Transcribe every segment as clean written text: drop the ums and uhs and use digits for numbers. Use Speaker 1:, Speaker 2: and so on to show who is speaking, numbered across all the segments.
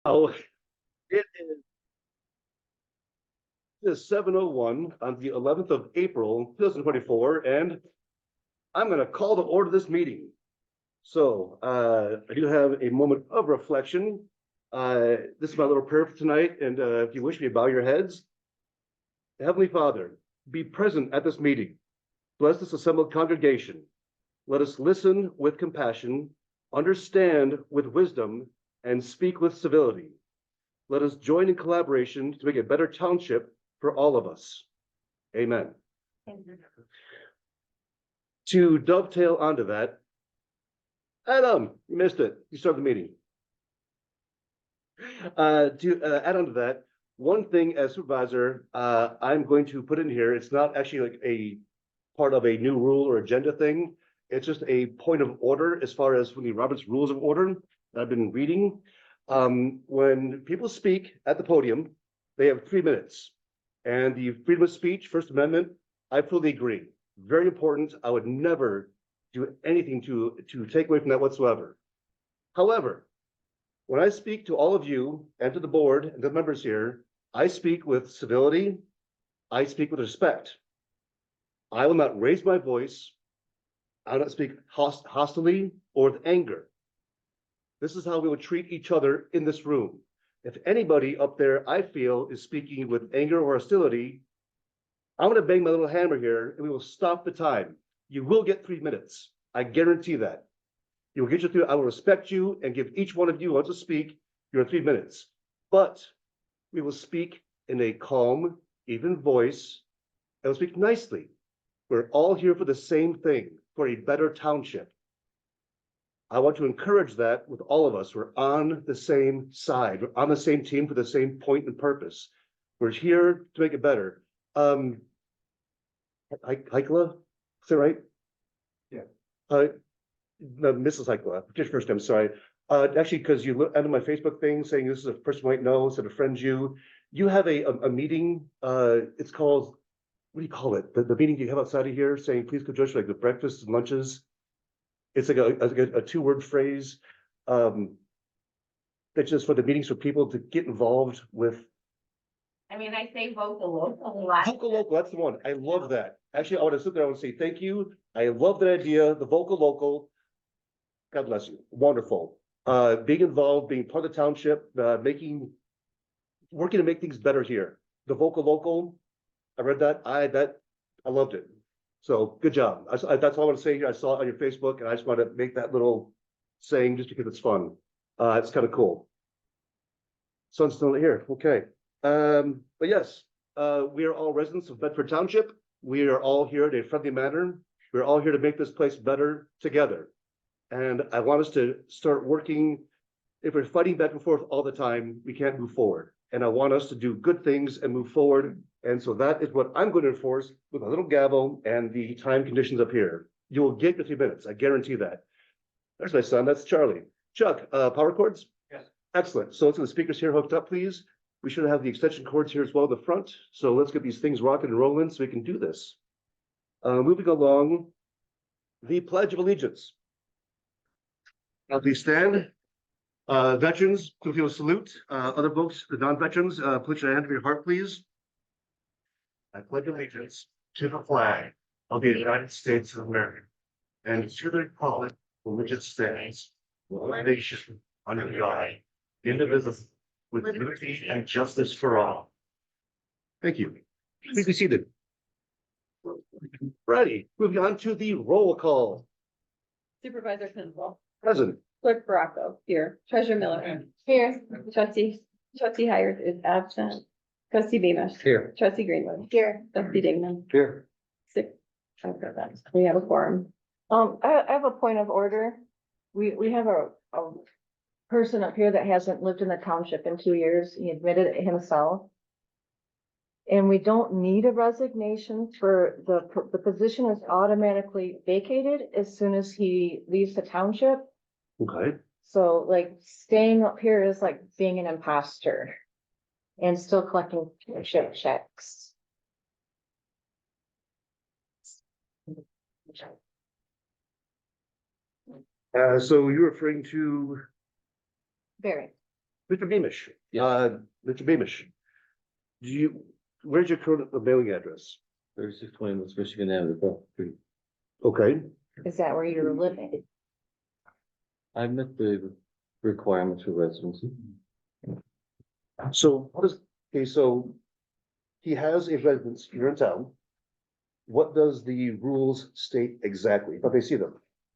Speaker 1: Oh, it is 7:01 on the 11th of April, 2024, and I'm going to call to order this meeting. So I do have a moment of reflection. This is my little prayer for tonight, and if you wish me to bow your heads. Heavenly Father, be present at this meeting. Bless this assembled congregation. Let us listen with compassion, understand with wisdom, and speak with civility. Let us join in collaboration to make a better township for all of us. Amen. To dovetail onto that, Adam, you missed it. You started the meeting. To add on to that, one thing as supervisor, I'm going to put in here, it's not actually like a part of a new rule or agenda thing. It's just a point of order as far as from the Robert's Rules of Order that I've been reading. When people speak at the podium, they have 3 minutes. And the freedom of speech, First Amendment, I fully agree. Very important. I would never do anything to take away from that whatsoever. However, when I speak to all of you and to the board and the members here, I speak with civility. I speak with respect. I will not raise my voice. I will not speak hostilely or with anger. This is how we will treat each other in this room. If anybody up there I feel is speaking with anger or hostility, I'm going to bang my little hammer here and we will stop the time. You will get 3 minutes. I guarantee that. You will get you through. I will respect you and give each one of you who wants to speak your 3 minutes. But we will speak in a calm, even voice, and we'll speak nicely. We're all here for the same thing, for a better township. I want to encourage that with all of us. We're on the same side. We're on the same team for the same point and purpose. We're here to make it better. Heikla, is that right? Yeah. Mrs. Heikla, just first, I'm sorry. Actually, because you look under my Facebook thing saying this is a person you might know instead of friends you have a meeting. It's called, what do you call it? The meeting you have outside of here saying, please come join us for like the breakfasts and lunches. It's like a 2-word phrase. That's just for the meetings for people to get involved with.
Speaker 2: I mean, I say vocal local a lot.
Speaker 1: Vocal local, that's the one. I love that. Actually, I want to sit there. I want to say thank you. I love that idea. The vocal local. God bless you. Wonderful. Being involved, being part of the township, working to make things better here. The vocal local. I read that. I loved it. So good job. That's all I want to say here. I saw it on your Facebook, and I just want to make that little saying just because it's fun. It's kind of cool. Sun's still here. Okay. But yes, we are all residents of Bedford Township. We are all here in a friendly manner. We're all here to make this place better together. And I want us to start working. If we're fighting back and forth all the time, we can't move forward. And I want us to do good things and move forward. And so that is what I'm going to enforce with a little gavel and the time conditions up here. You will get your 3 minutes. I guarantee that. There's my son. That's Charlie. Chuck, power cords? Yes. Excellent. So let's get the speakers here hooked up, please. We should have the extension cords here as well in the front. So let's get these things rocking and rolling so we can do this. Moving along, the Pledge of Allegiance. Now please stand. Veterans, feel salute. Other folks, the non-veterans, put your hand to your heart, please. I pledge allegiance to the flag of the United States of America and to the republic for which it stands, one nation under God, indivisible, with liberty and justice for all. Thank you. Please be seated. Ready. Moving on to the roll call.
Speaker 3: Supervisor Kinsel.
Speaker 1: Present.
Speaker 3: Clerk Baraco, here. Treasurer Miller. Here. Trustee Hires is absent. Trustee Beamish.
Speaker 1: Here.
Speaker 3: Trustee Greenwood. Here. Trustee Dingman.
Speaker 1: Here.
Speaker 3: 6. We have a quorum. I have a point of order. We have a person up here that hasn't lived in the township in 2 years. He admitted it himself. And we don't need a resignation for the position is automatically vacated as soon as he leaves the township.
Speaker 1: Okay.
Speaker 3: So like staying up here is like being an imposter and still collecting township checks.
Speaker 1: So you're referring to
Speaker 3: Very.
Speaker 1: Mr. Beamish,
Speaker 4: Yes.
Speaker 1: Mr. Beamish. Where's your current mailing address?
Speaker 4: 3620 West Michigan Avenue, Bethel Street.
Speaker 1: Okay,
Speaker 3: Is that where you're living?
Speaker 4: I met the requirements for residency.
Speaker 1: so so he has a residence here in town. What does the rules state exactly? But they see them.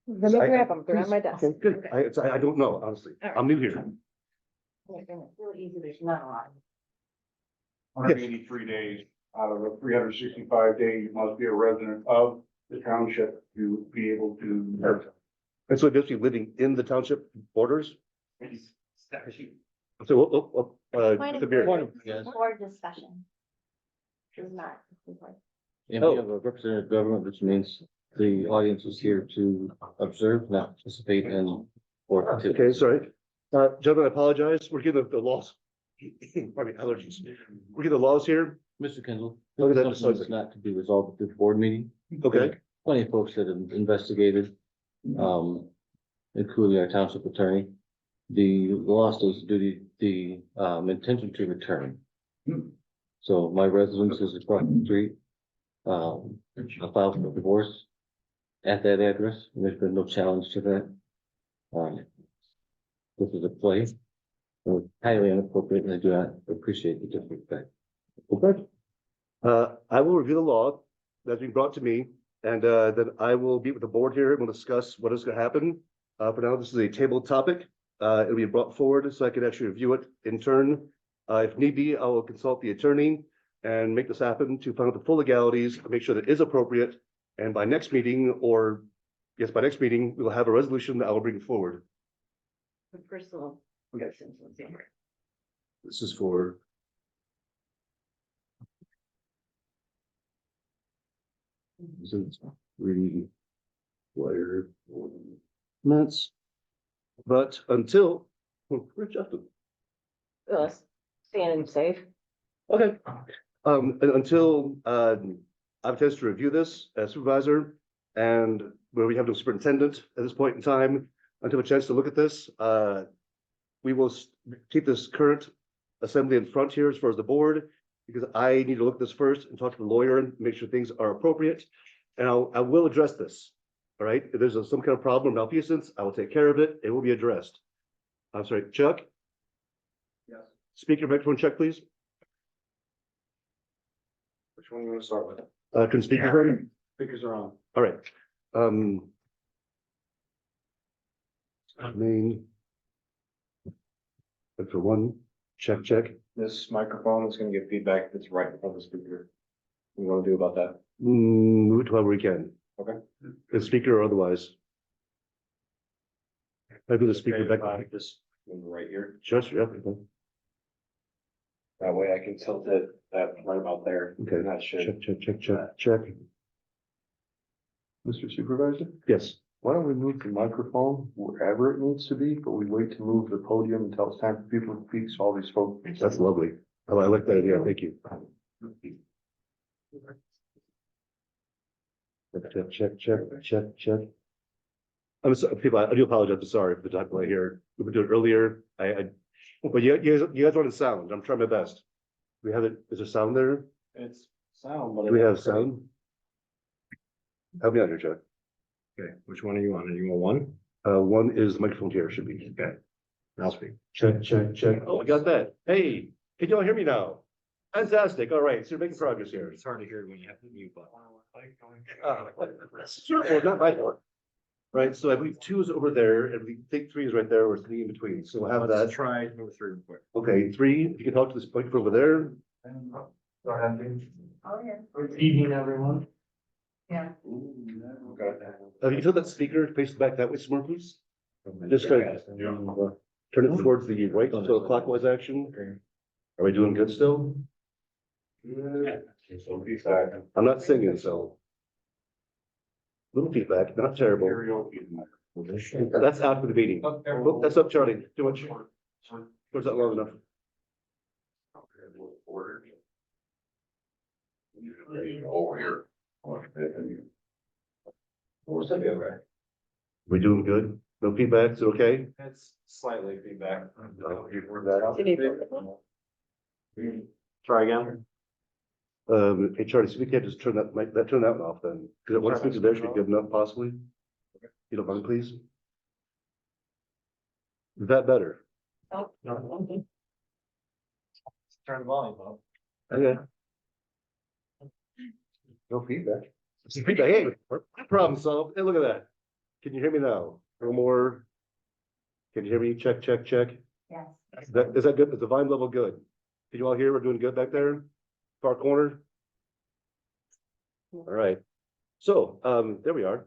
Speaker 3: Let me grab them, they're on my desk.
Speaker 1: Okay, good. I don't know, honestly.
Speaker 3: All right.
Speaker 1: I'm new here.
Speaker 2: Really easy, there's not a lot.
Speaker 5: 183 days out of the 365 days, you must be a resident of the township to be able to.
Speaker 1: And so basically living in the township borders? So, Mr. Beard.
Speaker 4: Yes.
Speaker 2: Board discussion. Is not.
Speaker 4: And we have a representative government, which means the audience is here to observe, not participate in or.
Speaker 1: Okay, sorry. Gentlemen, I apologize. We're getting the laws. Pardon me, allergies. We're getting the laws here.
Speaker 4: Mr. Kendall,
Speaker 1: Look at that,
Speaker 4: this is something that's not to be resolved at the board meeting.
Speaker 1: Okay,
Speaker 4: Plenty of folks that have investigated, including our township attorney. The law states the intention to return. So my residence is across the street. I filed for divorce at that address, and there's been no challenge to that. This is a play. Highly inappropriate, and I do not appreciate the disrespect.
Speaker 1: okay. I will review the law that's been brought to me, and then I will meet with the board here and we'll discuss what is gonna happen. For now, this is a tabled topic. It'll be brought forward so I can actually review it in turn. If need be, I will consult the attorney and make this happen to find out the full legalities, make sure that it is appropriate. And by next meeting, by next meeting, we will have a resolution that I will bring forward.
Speaker 2: Personal.
Speaker 1: This is for. Since required months. But until, where's Justin?
Speaker 3: Staying safe.
Speaker 1: Okay, and until, I have a chance to review this as supervisor, and where we have no superintendent at this point in time, until a chance to look at this, we will keep this current assembly in front here as far as the board, because I need to look at this first and talk to the lawyer and make sure things are appropriate. And I will address this, all right? If there's some kind of problem or malfeasance, I will take care of it. It will be addressed. I'm sorry, Chuck?
Speaker 5: Yes.
Speaker 1: Speaker microphone check, please.
Speaker 5: Which one you want to start with?
Speaker 1: Can speaker hear?
Speaker 5: Speakers are on.
Speaker 1: All right. Main. But for one, check.
Speaker 5: This microphone is gonna get feedback if it's right in front of the speaker. What do you want to do about that?
Speaker 1: Move it to wherever we can.
Speaker 5: Okay.
Speaker 1: The speaker or otherwise. Maybe the speaker back.
Speaker 5: This one right here.
Speaker 1: Just, yeah, okay.
Speaker 5: That way I can tilt it that right about there.
Speaker 1: Okay.
Speaker 5: And that should.
Speaker 1: Check.
Speaker 6: Mr. Supervisor,
Speaker 1: Yes,
Speaker 6: why don't we move the microphone wherever it needs to be, but we wait to move the podium until it's time for people to speak, so all these folks.
Speaker 1: that's lovely. I like that idea. Thank you. Check. I'm sorry, people, I do apologize. I'm sorry for the time delay here. We would do it earlier. But you guys wanted sound. I'm trying my best. We have it, is there sound there?
Speaker 5: It's sound, but.
Speaker 1: Do we have sound? Help me out here, Chuck.
Speaker 5: Okay, which one are you on? Are you on one?
Speaker 1: One is microphone here should be.
Speaker 5: Okay. I'll speak.
Speaker 1: Check. Oh, we got that. Hey, can y'all hear me now? Fantastic. All right, so you're making progress here.
Speaker 5: It's hard to hear when you have the mute button.
Speaker 1: Well, not my fault. Right, so I believe two is over there, and we think three is right there, or three in between, so we'll have
Speaker 5: Let's
Speaker 1: that.
Speaker 5: try number 3 real quick.
Speaker 1: Okay, three, if you can talk to this microphone over there.
Speaker 2: Oh, yeah.
Speaker 5: Good evening, everyone.
Speaker 2: Yeah.
Speaker 1: You can tell that speaker face back that way some more, please. Just turn it towards the right, so clockwise action. Are we doing good still? I'm not singing, so. Little feedback, not terrible. That's out for the meeting. Oh, that's up, Charlie. Too much. Was that long enough?
Speaker 5: Over here.
Speaker 1: We doing good? No feedback, is it okay?
Speaker 7: It's slightly feedback.
Speaker 4: Try again.
Speaker 1: Hey Charlie, so we can't just turn turn that one off then, because it wants to there should be good enough possibly. You don't mind, please? Is that better?
Speaker 7: Turn the volume up.
Speaker 1: Okay.
Speaker 6: No feedback.
Speaker 1: Some feedback, hey, problem solved. Hey, look at that. Can you hear me now? No more. Can you hear me? Check, check, check.
Speaker 2: Yes.
Speaker 1: Is that good? Is the volume level good? Can you all hear? We're doing good back there? Far corner? All right. So, there we are.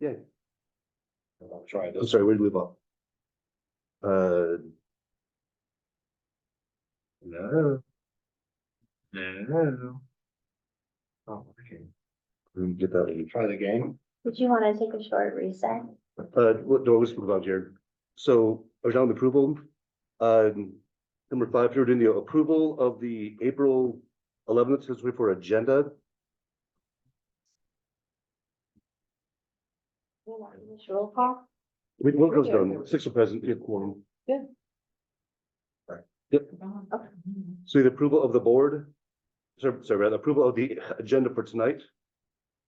Speaker 1: Yeah.
Speaker 7: I'll try
Speaker 1: I'm
Speaker 7: this.
Speaker 1: sorry, where did we leave off? No. No. Oh, okay. Let me get that one.
Speaker 7: Try the game.
Speaker 2: Did you want to take a short reset?
Speaker 1: What do I was about here? So, I was on the approval. Number 5, we're doing the approval of the April 11th, since we're for agenda.
Speaker 2: Roll call?
Speaker 1: What goes down? 6 are present, yeah, quorum.
Speaker 3: Yeah.
Speaker 1: Yep. So the approval of the board, sorry, rather, approval of the agenda for tonight.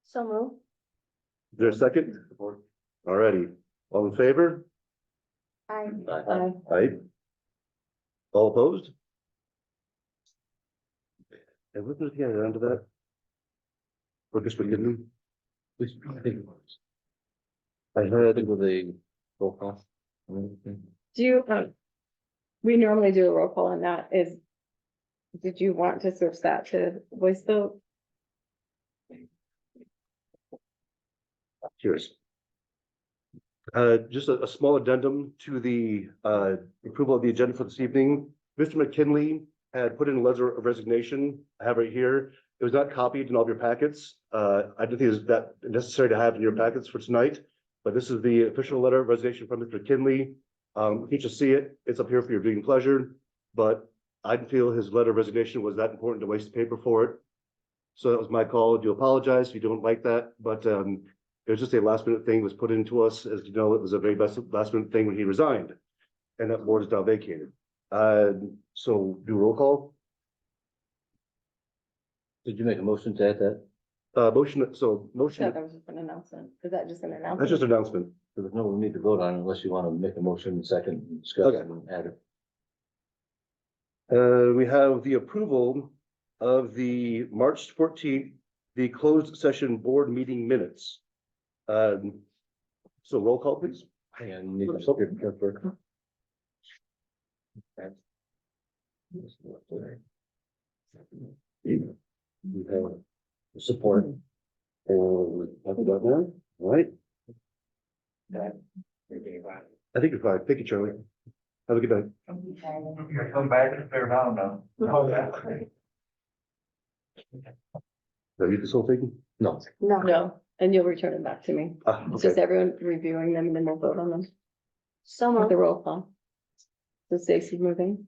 Speaker 2: So move.
Speaker 1: Is there a second? Alrighty, all in favor?
Speaker 2: Aye.
Speaker 1: Aye. All opposed? And what was the other end of that? Or just we didn't?
Speaker 4: I heard with a roll call.
Speaker 3: Do you, we normally do a roll call on that. Did you want to switch that to voice vote?
Speaker 1: Cheers. Just a small addendum to the approval of the agenda for this evening. Mr. McKinley had put in a letter of resignation. I have it here. It was not copied in all of your packets. I didn't think it was that necessary to have in your packets for tonight, but this is the official letter of resignation from Mr. McKinley. You should see it. It's up here for your viewing pleasure, but I didn't feel his letter of resignation was that important to waste the paper for it. So that was my call. I do apologize if you don't like that, but it was just a last minute thing was put into us. As you know, it was a very last minute thing when he resigned, and that board is now vacated. So do roll call.
Speaker 4: Did you make a motion to add that?
Speaker 1: Motion, so
Speaker 3: No,
Speaker 1: motion,
Speaker 3: that was just an announcement. Is that just an announcement?
Speaker 1: that's just an announcement.
Speaker 4: There's no need to vote on it unless you want to make a motion second and discuss
Speaker 1: Okay.
Speaker 4: it and add it.
Speaker 1: We have the approval of the March 14th, the closed session board meeting minutes. So roll call, please.
Speaker 4: Hang on, you need to stop your paper.
Speaker 1: We have support. And have we got that? All right. I think you're fine. Thank you, Charlie. Have a good night.
Speaker 7: You're come back and clear down now. Oh, yeah.
Speaker 1: Did I read this whole thing?
Speaker 4: No,
Speaker 2: No.
Speaker 3: No, and you'll return it back to me. It's just
Speaker 1: Okay.
Speaker 3: everyone reviewing them and then we'll vote on them
Speaker 2: So
Speaker 3: with
Speaker 2: move.
Speaker 3: the roll call. So Stacy moving.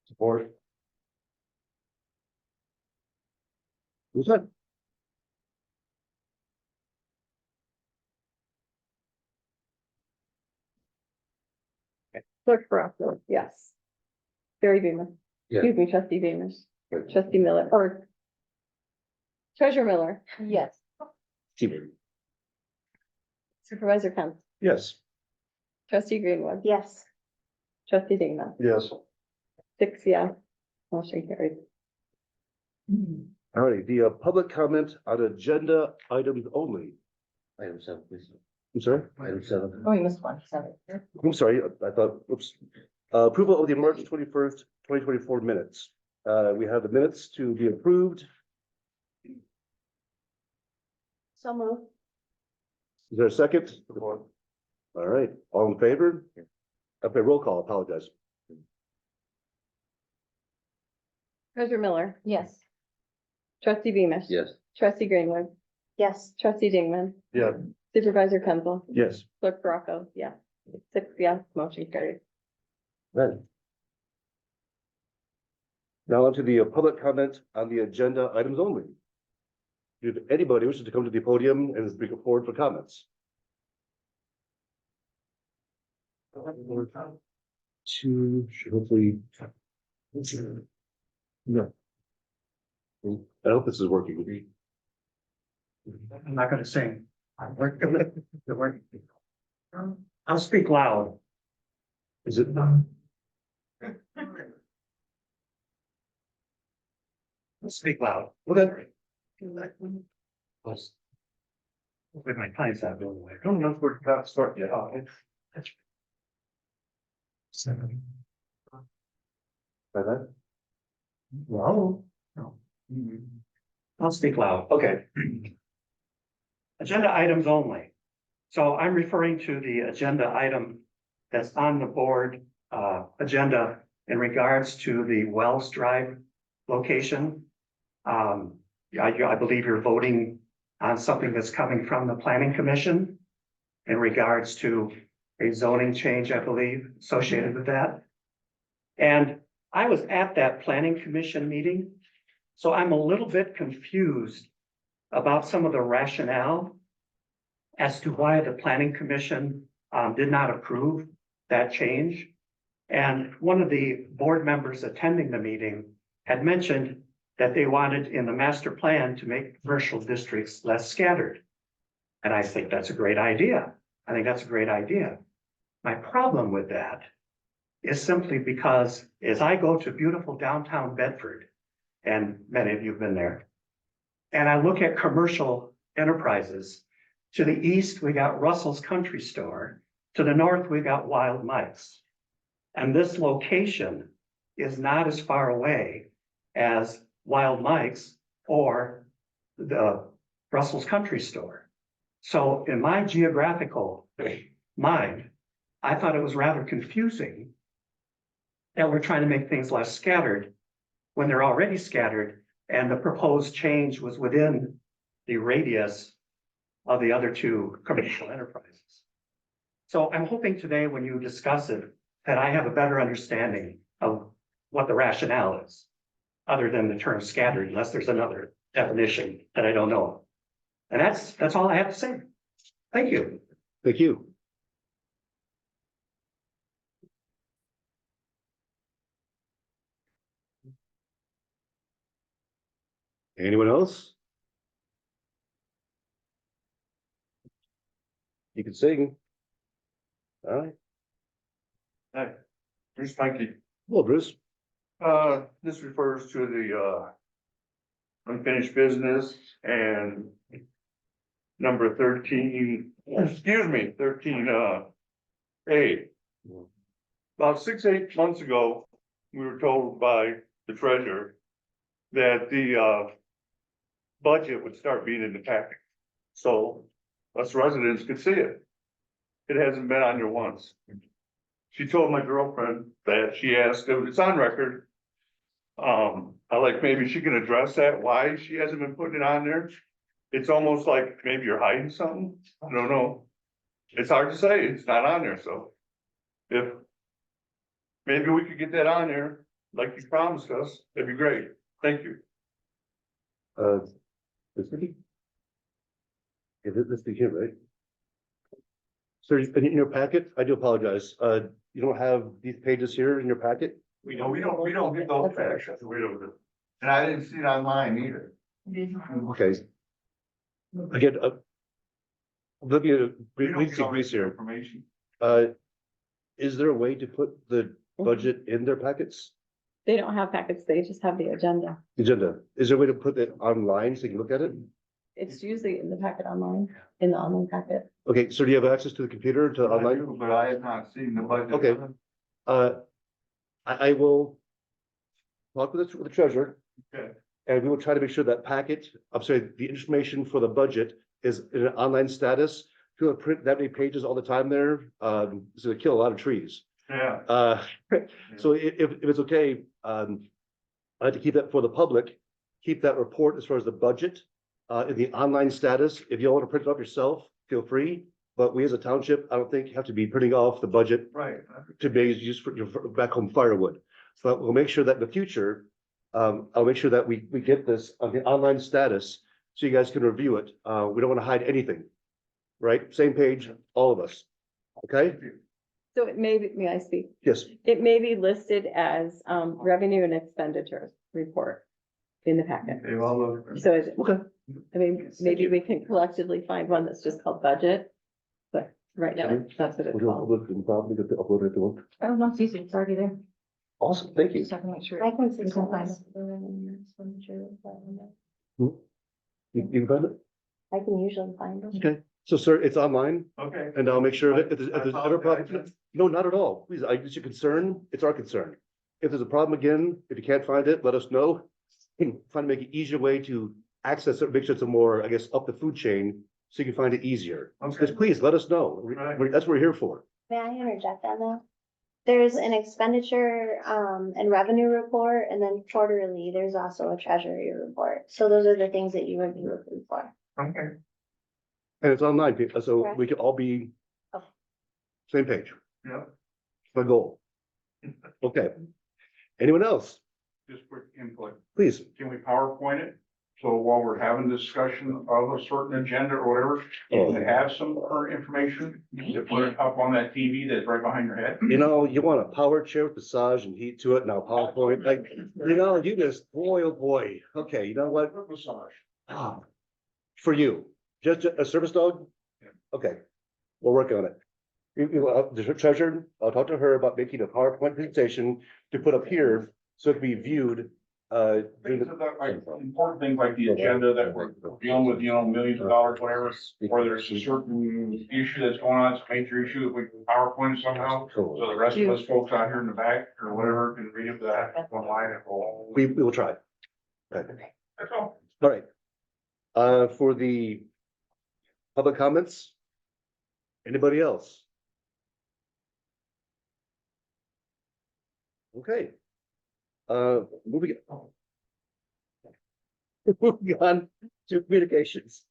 Speaker 4: support.
Speaker 1: Who's that?
Speaker 3: Clerk Barroso, yes. Barry Beamer.
Speaker 4: Yeah.
Speaker 3: Excuse me, trustee Beamer. Trustee Miller, or Treasurer Miller. Yes. Supervisor Kent,
Speaker 1: Yes.
Speaker 3: trustee Greenwood,
Speaker 2: Yes.
Speaker 3: trustee Dingman,
Speaker 6: Yes.
Speaker 3: 6 yeah. Motion carried.
Speaker 1: All right, the public comment on agenda items only.
Speaker 4: Item 7, please.
Speaker 1: I'm sorry?
Speaker 4: Item 7.
Speaker 3: Oh, you missed one, sorry.
Speaker 1: I'm sorry, I thought, oops. Approval of the March 21st, 2024 minutes. We have the minutes to be approved.
Speaker 2: So move.
Speaker 1: Is there a second? All right, all in favor? Okay, roll call, apologize.
Speaker 3: Treasurer Miller,
Speaker 2: Yes.
Speaker 3: trustee Beamish.
Speaker 4: Yes.
Speaker 3: Trustee Greenwood,
Speaker 2: Yes.
Speaker 3: trustee Dingman,
Speaker 1: Yeah.
Speaker 3: supervisor Penzel,
Speaker 1: Yes.
Speaker 3: clerk Barroso, yeah. 6 yeah, motion carried.
Speaker 1: Then. Now onto the public comment on the agenda items only. If anybody wishes to come to the podium and bring it forward for comments. To hopefully. No. I hope this is working.
Speaker 7: I'm not gonna sing. I'll speak loud.
Speaker 1: Is it?
Speaker 7: I'll speak loud.
Speaker 1: Okay.
Speaker 7: With my time's out really way.
Speaker 1: I don't know if we're about to start yet.
Speaker 7: That's.
Speaker 1: By that?
Speaker 7: Well. No. I'll speak loud. Okay. Agenda items only. So I'm referring to the agenda item that's on the board agenda in regards to the Wells Drive location. I believe you're voting on something that's coming from the Planning Commission in regards to a zoning change, I believe, associated with that. And I was at that Planning Commission meeting, so I'm a little bit confused about some of the rationale as to why the Planning Commission did not approve that change. And one of the board members attending the meeting had mentioned that they wanted in the master plan to make commercial districts less scattered. And I think that's a great idea. I think that's a great idea. My problem with that is simply because as I go to beautiful downtown Bedford, and many of you have been there, and I look at commercial enterprises, to the east, we got Russell's Country Store. To the north, we got Wild Mike's. And this location is not as far away as Wild Mike's or the Russell's Country Store. So in my geographical mind, I thought it was rather confusing that we're trying to make things less scattered when they're already scattered and the proposed change was within the radius of the other two commercial enterprises. So I'm hoping today when you discuss it, that I have a better understanding of what the rationale is, other than the term scattered, unless there's another definition that I don't know. And that's all I have to say. Thank you.
Speaker 1: Thank you. Anyone else? You can sing. All right.
Speaker 5: Hi, Bruce Pikey.
Speaker 1: Well, Bruce.
Speaker 5: This refers to the unfinished business and number 13, excuse me, 13, A. About 6-8 months ago, we were told by the treasurer that the budget would start being in the packet. So us residents could see it. It hasn't been on there once. She told my girlfriend that she asked, it's on record. I like maybe she can address that, why she hasn't been putting it on there. It's almost like maybe you're hiding something. I don't know. It's hard to say. It's not on there, so. If maybe we could get that on there, like you promised us, that'd be great. Thank you.
Speaker 1: This thing? Yeah, this thing here, right? So in your packet, I do apologize. You don't have these pages here in your packet?
Speaker 7: We don't get those facts. And I didn't see it online either.
Speaker 1: Okay. Again, looking at
Speaker 7: We don't
Speaker 1: brief
Speaker 7: get all
Speaker 1: degrees
Speaker 7: this
Speaker 1: here,
Speaker 7: information.
Speaker 1: is there a way to put the budget in their packets?
Speaker 3: They don't have packets, they just have the agenda.
Speaker 1: Agenda, is there a way to put it online so you can look at it?
Speaker 3: It's usually in the packet online, in the online packet.
Speaker 1: Okay, so do you have access to the computer to
Speaker 7: I
Speaker 1: online?
Speaker 7: do, but I have not seen the budget.
Speaker 1: Okay. I will talk with the treasurer.
Speaker 7: Okay.
Speaker 1: And we will try to make sure that packet, I'm sorry, the information for the budget is in an online status. If you want to print that many pages all the time there, it's gonna kill a lot of trees.
Speaker 7: Yeah.
Speaker 1: So if it's okay, I'd like to keep that for the public, keep that report as far as the budget, in the online status. If you want to print it off yourself, feel free. But we as a township, I don't think have to be printing off the budget
Speaker 7: Right.
Speaker 1: to be used for your back home firewood. But we'll make sure that in the future, I'll make sure that we get this on the online status so you guys can review it. We don't want to hide anything, right? Same page, all of us. Okay?
Speaker 8: So it may be, may I speak?
Speaker 1: Yes,
Speaker 8: It may be listed as revenue and expenditures report in the packet.
Speaker 5: Okay, well, look.
Speaker 8: So is,
Speaker 1: okay.
Speaker 8: I mean, maybe we can collectively find one that's just called budget. But right now, that's what it's
Speaker 1: We're gonna
Speaker 8: called.
Speaker 1: upload it and probably get the upload it to work.
Speaker 3: I don't know, it's easy, it's already there.
Speaker 1: Awesome, thank you.
Speaker 3: Just have to make sure.
Speaker 2: I can see.
Speaker 3: You can find
Speaker 1: You can find it?
Speaker 2: I can usually find them.
Speaker 1: Okay. So, sir, it's online
Speaker 5: Okay.
Speaker 1: and I'll make sure that if
Speaker 5: I
Speaker 1: there's ever a problem,
Speaker 5: apologize.
Speaker 1: no, not at all. Please, it's your concern. It's our concern. If there's a problem again, if you can't find it, let us know. Trying to make an easier way to access it, make sure it's a more, I guess, up the food chain, so you can find it easier.
Speaker 5: Okay.
Speaker 1: Just please let us know.
Speaker 5: Right.
Speaker 1: That's what we're here for.
Speaker 2: May I interject on that? There's an expenditure, and revenue report, and then quarterly, there's also a treasury report. So those are the things that you would be looking for.
Speaker 5: Okay.
Speaker 1: And it's online, so
Speaker 2: Correct.
Speaker 1: we can all be
Speaker 2: Oh.
Speaker 1: same page.
Speaker 5: Yeah.
Speaker 1: My goal. Okay. Anyone else?
Speaker 9: Just quick input,
Speaker 1: Please.
Speaker 9: can we PowerPoint it? So while we're having discussion of a certain agenda or whatever, you can have some current information to put it up on that TV that's right behind your head.
Speaker 1: You know, you want a power chair with massage and heat to it, now PowerPoint, like, you know, you just, boy, oh boy. Okay, you know what?
Speaker 9: Massage.
Speaker 1: Ah, for you, just a service dog? Okay, we'll work on it. The treasurer, I'll talk to her about making a PowerPoint presentation to put up here so it can be viewed. During
Speaker 9: Things
Speaker 1: the-
Speaker 9: that, like, important things like the agenda that we're dealing with, you know, millions of dollars, whatever, or there's a certain issue that's going on, it's a major issue that we can PowerPoint somehow. So the rest of us folks out here in the back or whatever can read that online and go.
Speaker 1: We will try. Okay.
Speaker 9: That's all.
Speaker 1: All right. For the public comments? Anybody else? Okay. Moving on. Moving on to communications.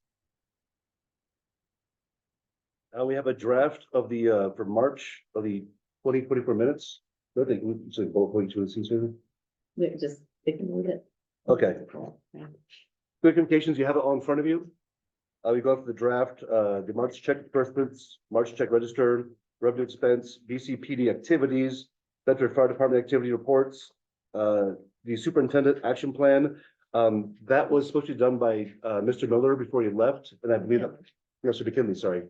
Speaker 1: We have a draft of the, for March of the 2024 minutes. I think we should both point to it.
Speaker 8: Yeah, just, they can read it.
Speaker 1: Okay. Good communications, you have it all in front of you. We go for the draft, the March check disbursements, March check register, revenue expense, BCPD activities, Bedford Fire Department activity reports, the superintendent action plan. That was supposed to be done by, Mr. Miller before he left, and I believe that, Mr. McKinley, sorry.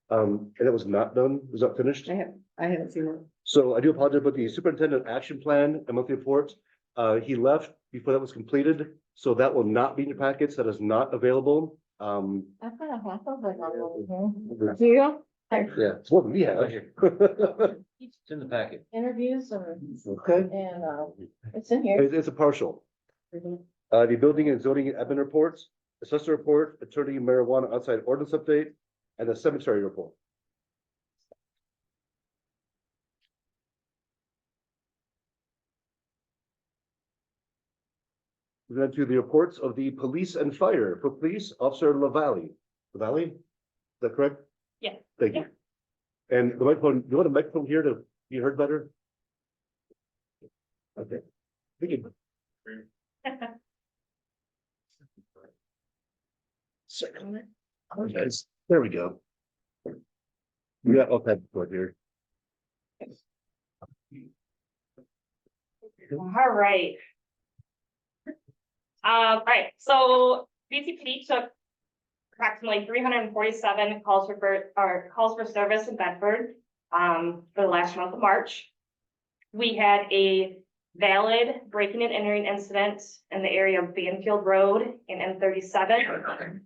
Speaker 1: And it was not done, was not finished.
Speaker 8: I haven't seen it.
Speaker 1: So I do apologize about the superintendent action plan and monthly report. He left before that was completed, so that will not be in your packets. That is not available.
Speaker 3: I found a half of it on here. Do you?
Speaker 1: Yeah, it's more than we have.
Speaker 4: It's in the packet.
Speaker 3: Interviews
Speaker 1: Okay.
Speaker 3: and, it's in here.
Speaker 1: It's a partial. The building and zoning admin reports, assessor report, attorney marijuana outside ordinance update, and the cemetery report. We're going to the reports of the police and fire. For police, Officer LaValle. LaValle? Is that correct?
Speaker 10: Yeah.
Speaker 1: Thank you. And the microphone, you want a microphone here to be heard better? Okay. Thank you. Second. Yes, there we go. We got all type of board here.
Speaker 10: All right. Right, so BCPD took approximately 347 calls for service in Bedford, for the last month of March. We had a valid breaking and entering incident in the area of Banfield Road in M37.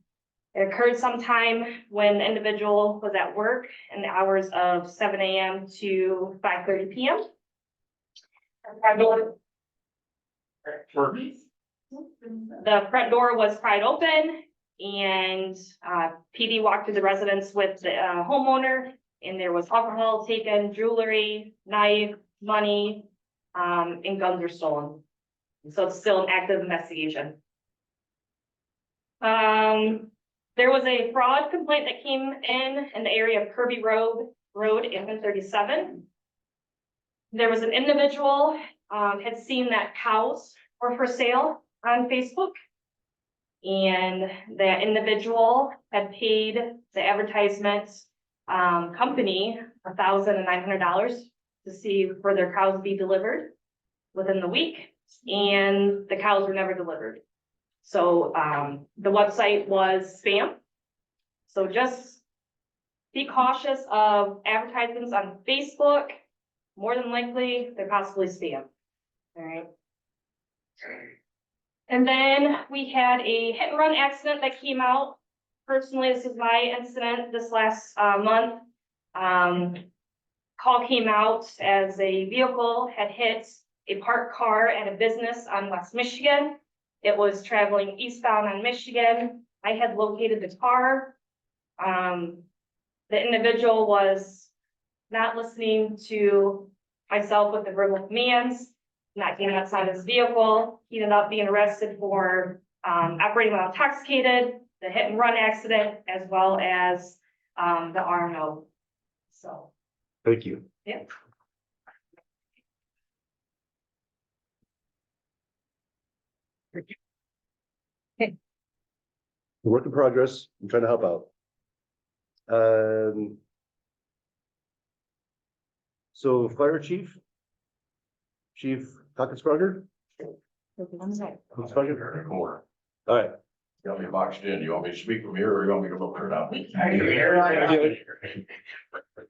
Speaker 10: It occurred sometime when the individual was at work in the hours of 7 a.m. to 5:30 p.m. The front door was pried open and PD walked to the residence with the homeowner, and there was alcohol taken, jewelry, knife, money, and guns were stolen. So it's still an active investigation. There was a fraud complaint that came in the area of Kirby Road in 37. There was an individual had seen that cows were for sale on Facebook. And that individual had paid the advertisement company $1,900 to see for their cows to be delivered within the week, and the cows were never delivered. So, the website was spam. So just be cautious of advertisements on Facebook. More than likely, they're possibly spam. All right. And then we had a hit and run accident that came out. Personally, this is my incident this last month. Call came out as a vehicle had hit a parked car at a business on West Michigan. It was traveling eastbound on Michigan. I had located the car. The individual was not listening to myself with the verbal commands, not getting outside his vehicle. He ended up being arrested for operating while intoxicated, the hit and run accident, as well as the RMO. So,
Speaker 1: Thank you.
Speaker 10: yeah.
Speaker 1: Work in progress. I'm trying to help out. So fire chief? Chief Huckensberger? Huckensberger?
Speaker 9: More.
Speaker 1: All right.
Speaker 9: You want me boxed in? You want me to speak from here or you want me to look her down?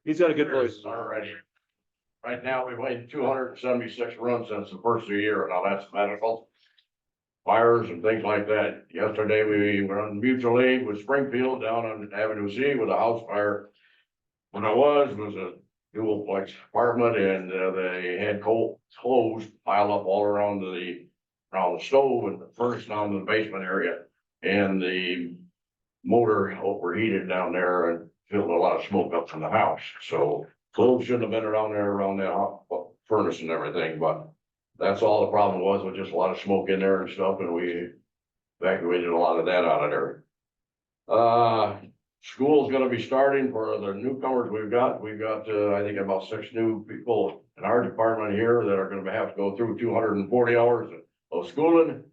Speaker 1: He's got a good voice.
Speaker 9: Alrighty. Right now, we've made 276 runs since the first of the year. Now that's medical. Fires and things like that. Yesterday, we were on mutual aid with Springfield down on Avenue C with a house fire. When I was a dual-plex apartment and they had coal clothes piled up all around the stove and the furnace down in the basement area. And the motor overheated down there and filled a lot of smoke up from the house. So clothes shouldn't have been around there around that furnace and everything, but that's all the problem was just a lot of smoke in there and stuff, and we evacuated a lot of that out of there. School's gonna be starting for the newcomers we've got. We've got, I think about 6 new people in our department here that are gonna have to go through 240 hours of schooling,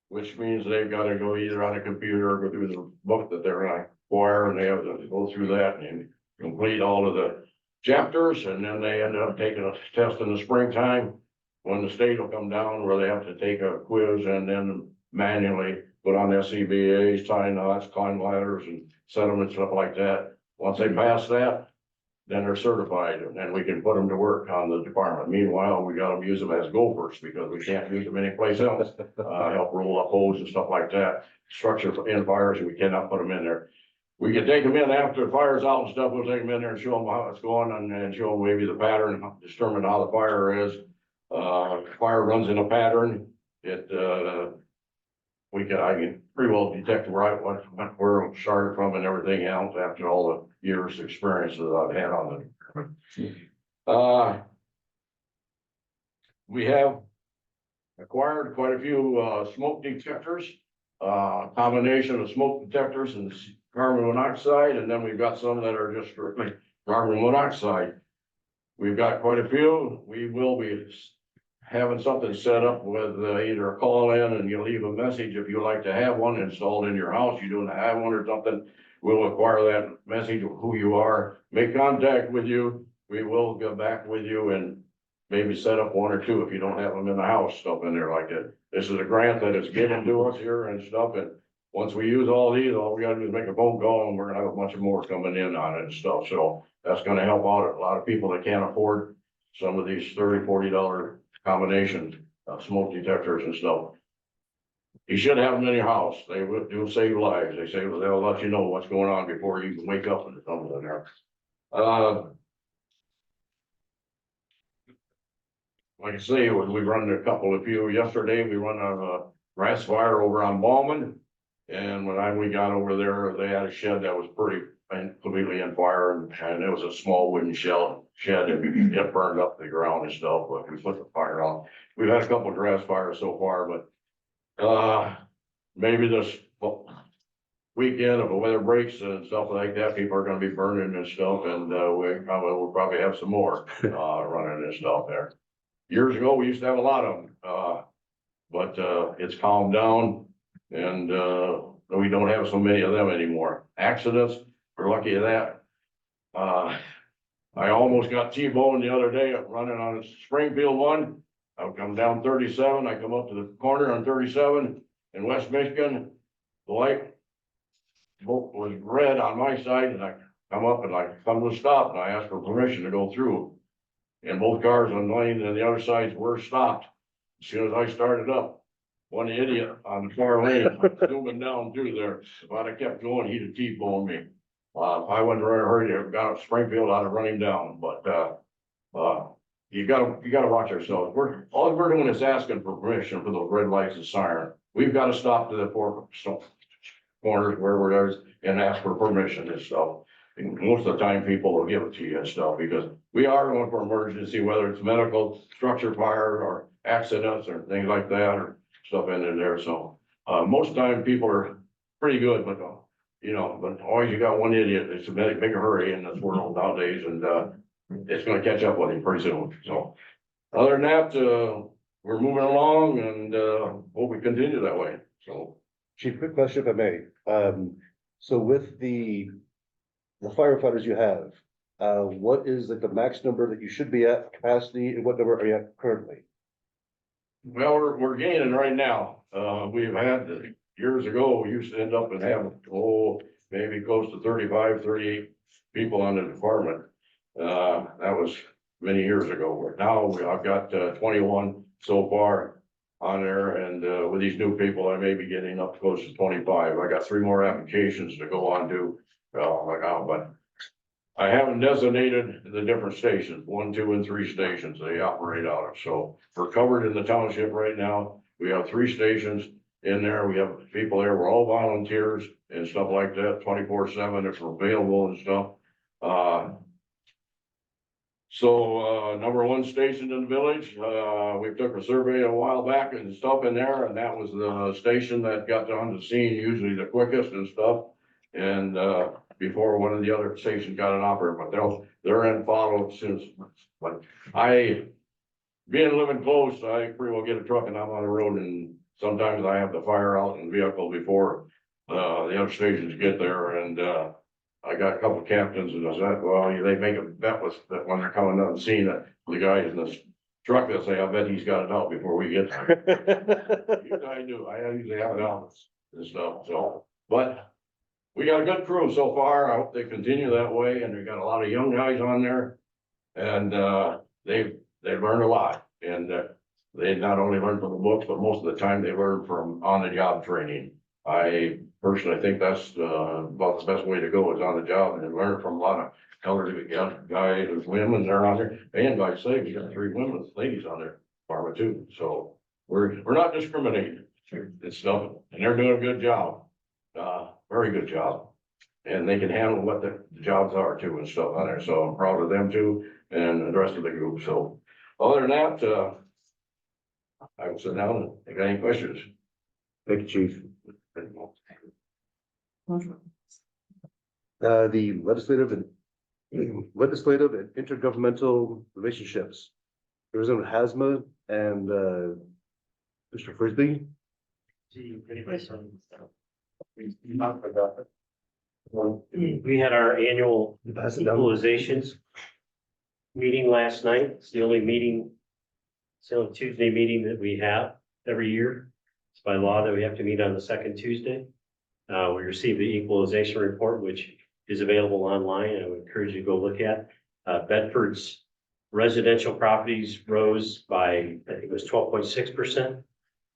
Speaker 9: which means they've gotta go either on a computer or go through the book that they're gonna acquire, and they have to go through that and complete all of the chapters, and then they end up taking a test in the springtime when the state will come down where they have to take a quiz and then manually put on SCBA's, tying knots, climb ladders and set them and stuff like that. Once they pass that, then they're certified and then we can put them to work on the department. Meanwhile, we got them use them as gophers because we can't use them anyplace else. Help roll up hose and stuff like that. Structure in fires, we cannot put them in there. We can take them in after the fire's out and stuff. We'll take them in there and show them how it's going and show them maybe the pattern, determine how the fire is. Fire runs in a pattern. I can pretty well detect where it started from and everything else after all the years' experience that I've had on it. We have acquired quite a few smoke detectors, combination of smoke detectors and carbon monoxide, and then we've got some that are just strictly carbon monoxide. We've got quite a few. We will be having something set up with either a call in and you leave a message if you like to have one installed in your house, you don't have one or something. We'll acquire that message of who you are, make contact with you. We will go back with you and maybe set up 1 or 2 if you don't have them in the house, stuff in there like that. This is a grant that is given to us here and stuff. And once we use all these, all we gotta do is make a phone call and we're gonna have a bunch of more coming in on it and stuff. So that's gonna help out a lot of people that can't afford some of these $30, $40 combination of smoke detectors and stuff. You should have them in your house. They do save lives. They say they'll let you know what's going on before you can wake up and something in there. Like I say, we run a couple of few yesterday. We run a grass fire over on Ballman. And when we got over there, they had a shed that was pretty completely in fire and it was a small wooden shed and it burned up the ground and stuff, but we put the fire on. We've had a couple of grass fires so far, but maybe this weekend if the weather breaks and stuff like that, people are gonna be burning and stuff and we'll probably have some more running and stuff there. Years ago, we used to have a lot of them, but it's calmed down and we don't have so many of them anymore. Accidents, we're lucky at that. I almost got T-boned the other day, running on Springfield one. I come down 37, I come up to the corner on 37 in West Michigan. The light was red on my side, and I come up and I come to stop, and I asked for permission to go through. And both cars on the lane and the other sides were stopped. As soon as I started up, one idiot on the far lane zooming down through there. If I'd have kept going, he'd have T-boned me. If I wasn't in a hurry, I got up Springfield, I'd have run him down, but, you gotta watch ourselves. All we're doing is asking for permission for those red lights and siren. We've got to stop to the four corners where we're there and ask for permission and stuff. And most of the time, people will give it to you and stuff, because we are going for emergency, whether it's medical, structure fire, or accidents, or things like that, or stuff in there. So, most of the time, people are pretty good, but, but always you got one idiot that's in a big hurry in this world nowadays, and, it's gonna catch up with him pretty soon. So, other than that, we're moving along, and, hope we continue that way. So,
Speaker 1: Chief, quick question if I may. So with the firefighters you have, what is like the max number that you should be at capacity, and what number are you at currently?
Speaker 9: well, we're gaining right now. We've had, years ago, we used to end up and have, maybe close to 35, 38 people on the department. That was many years ago. Now I've got 21 so far on there, and with these new people, I may be getting up close to 25. I got 3 more applications to go on to, but I haven't designated the different stations, 1, 2, and 3 stations they operate out of. So we're covered in the township right now. We have 3 stations in there. We have people there. We're all volunteers and stuff like that, 24/7 if we're available and stuff. So, number 1 station in the village, we took a survey a while back and stuff in there, and that was the station that got on the scene usually the quickest and stuff. And, before one of the other stations got an operator, but they're in follow since, but being living close, I pretty well get a truck and I'm on the road, and sometimes I have to fire out in vehicle before, the other stations get there, and, I got a couple of captains, and I said, well, they make a bet with that when they're coming up and seeing it, the guys in this truck, they'll say, I bet he's got it out before we get there. Usually I do, I usually have it out and stuff, so, but we got a good crew so far. I hope they continue that way, and we got a lot of young guys on there, and, they've learned a lot, and, they not only learn from the books, but most of the time they learn from on-the-job training. I personally think that's about the best way to go, is on the job and learn from a lot of elderly guys and women that are on there. And like I say, we got 3 women, ladies on there, department too. So we're not discriminating and stuff, and they're doing a good job, very good job. And they can handle what the jobs are too and stuff on there. So I'm proud of them too, and the rest of the group. So other than that, I will sit down and take any questions.
Speaker 1: Thank you, Chief. The legislative and intergovernmental relationships. Representative Hasma and Mr. Frisbee.
Speaker 11: We had our annual
Speaker 1: Pass it down.
Speaker 11: equalizations meeting last night. It's the only meeting, it's the only Tuesday meeting that we have every year. It's by law that we have to meet on the 2nd Tuesday. We received the equalization report, which is available online. I would encourage you to go look at. Bedford's residential properties rose by, I think it was 12.6%.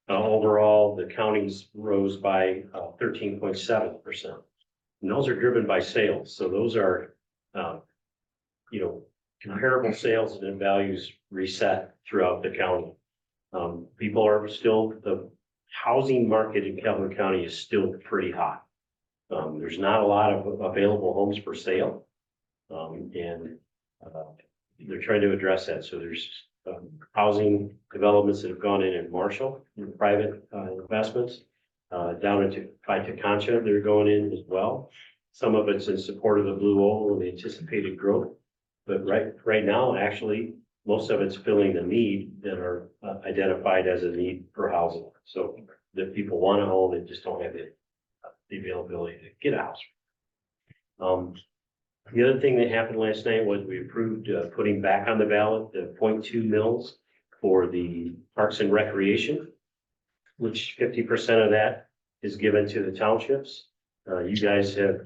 Speaker 11: Overall, the counties rose by 13.7%. And those are driven by sales. So those are, comparable sales and then values reset throughout the county. People are still, the housing market in Calhoun County is still pretty hot. There's not a lot of available homes for sale. And they're trying to address that. So there's housing developments that have gone in Marshall, private investments, down into Concha, they're going in as well. Some of it's in support of the Blue Oval and the anticipated growth. But right now, actually, most of it's filling the need that are identified as a need for housing. So that people want a home, they just don't have the availability to get a house. The other thing that happened last night was we approved, putting back on the ballot the 0.2 mils for the Parks and Recreation, which 50% of that is given to the townships. You guys have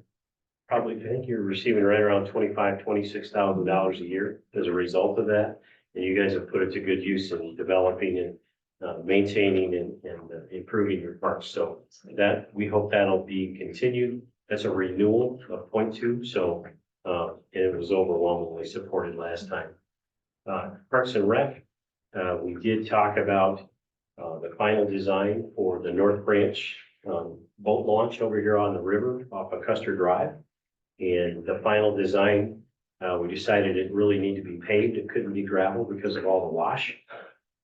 Speaker 11: probably, I think you're receiving right around $26,000 a year as a result of that. And you guys have put it to good use in developing and maintaining and improving your parks. So that, we hope that'll be continued. That's a renewal of 0.2, so, and it was overwhelmingly supported last time. Parks and Rec, we did talk about the final design for the North Branch boat launch over here on the river off of Custer Drive. And the final design, we decided it really needed to be paved. It couldn't be gravel because of all the wash.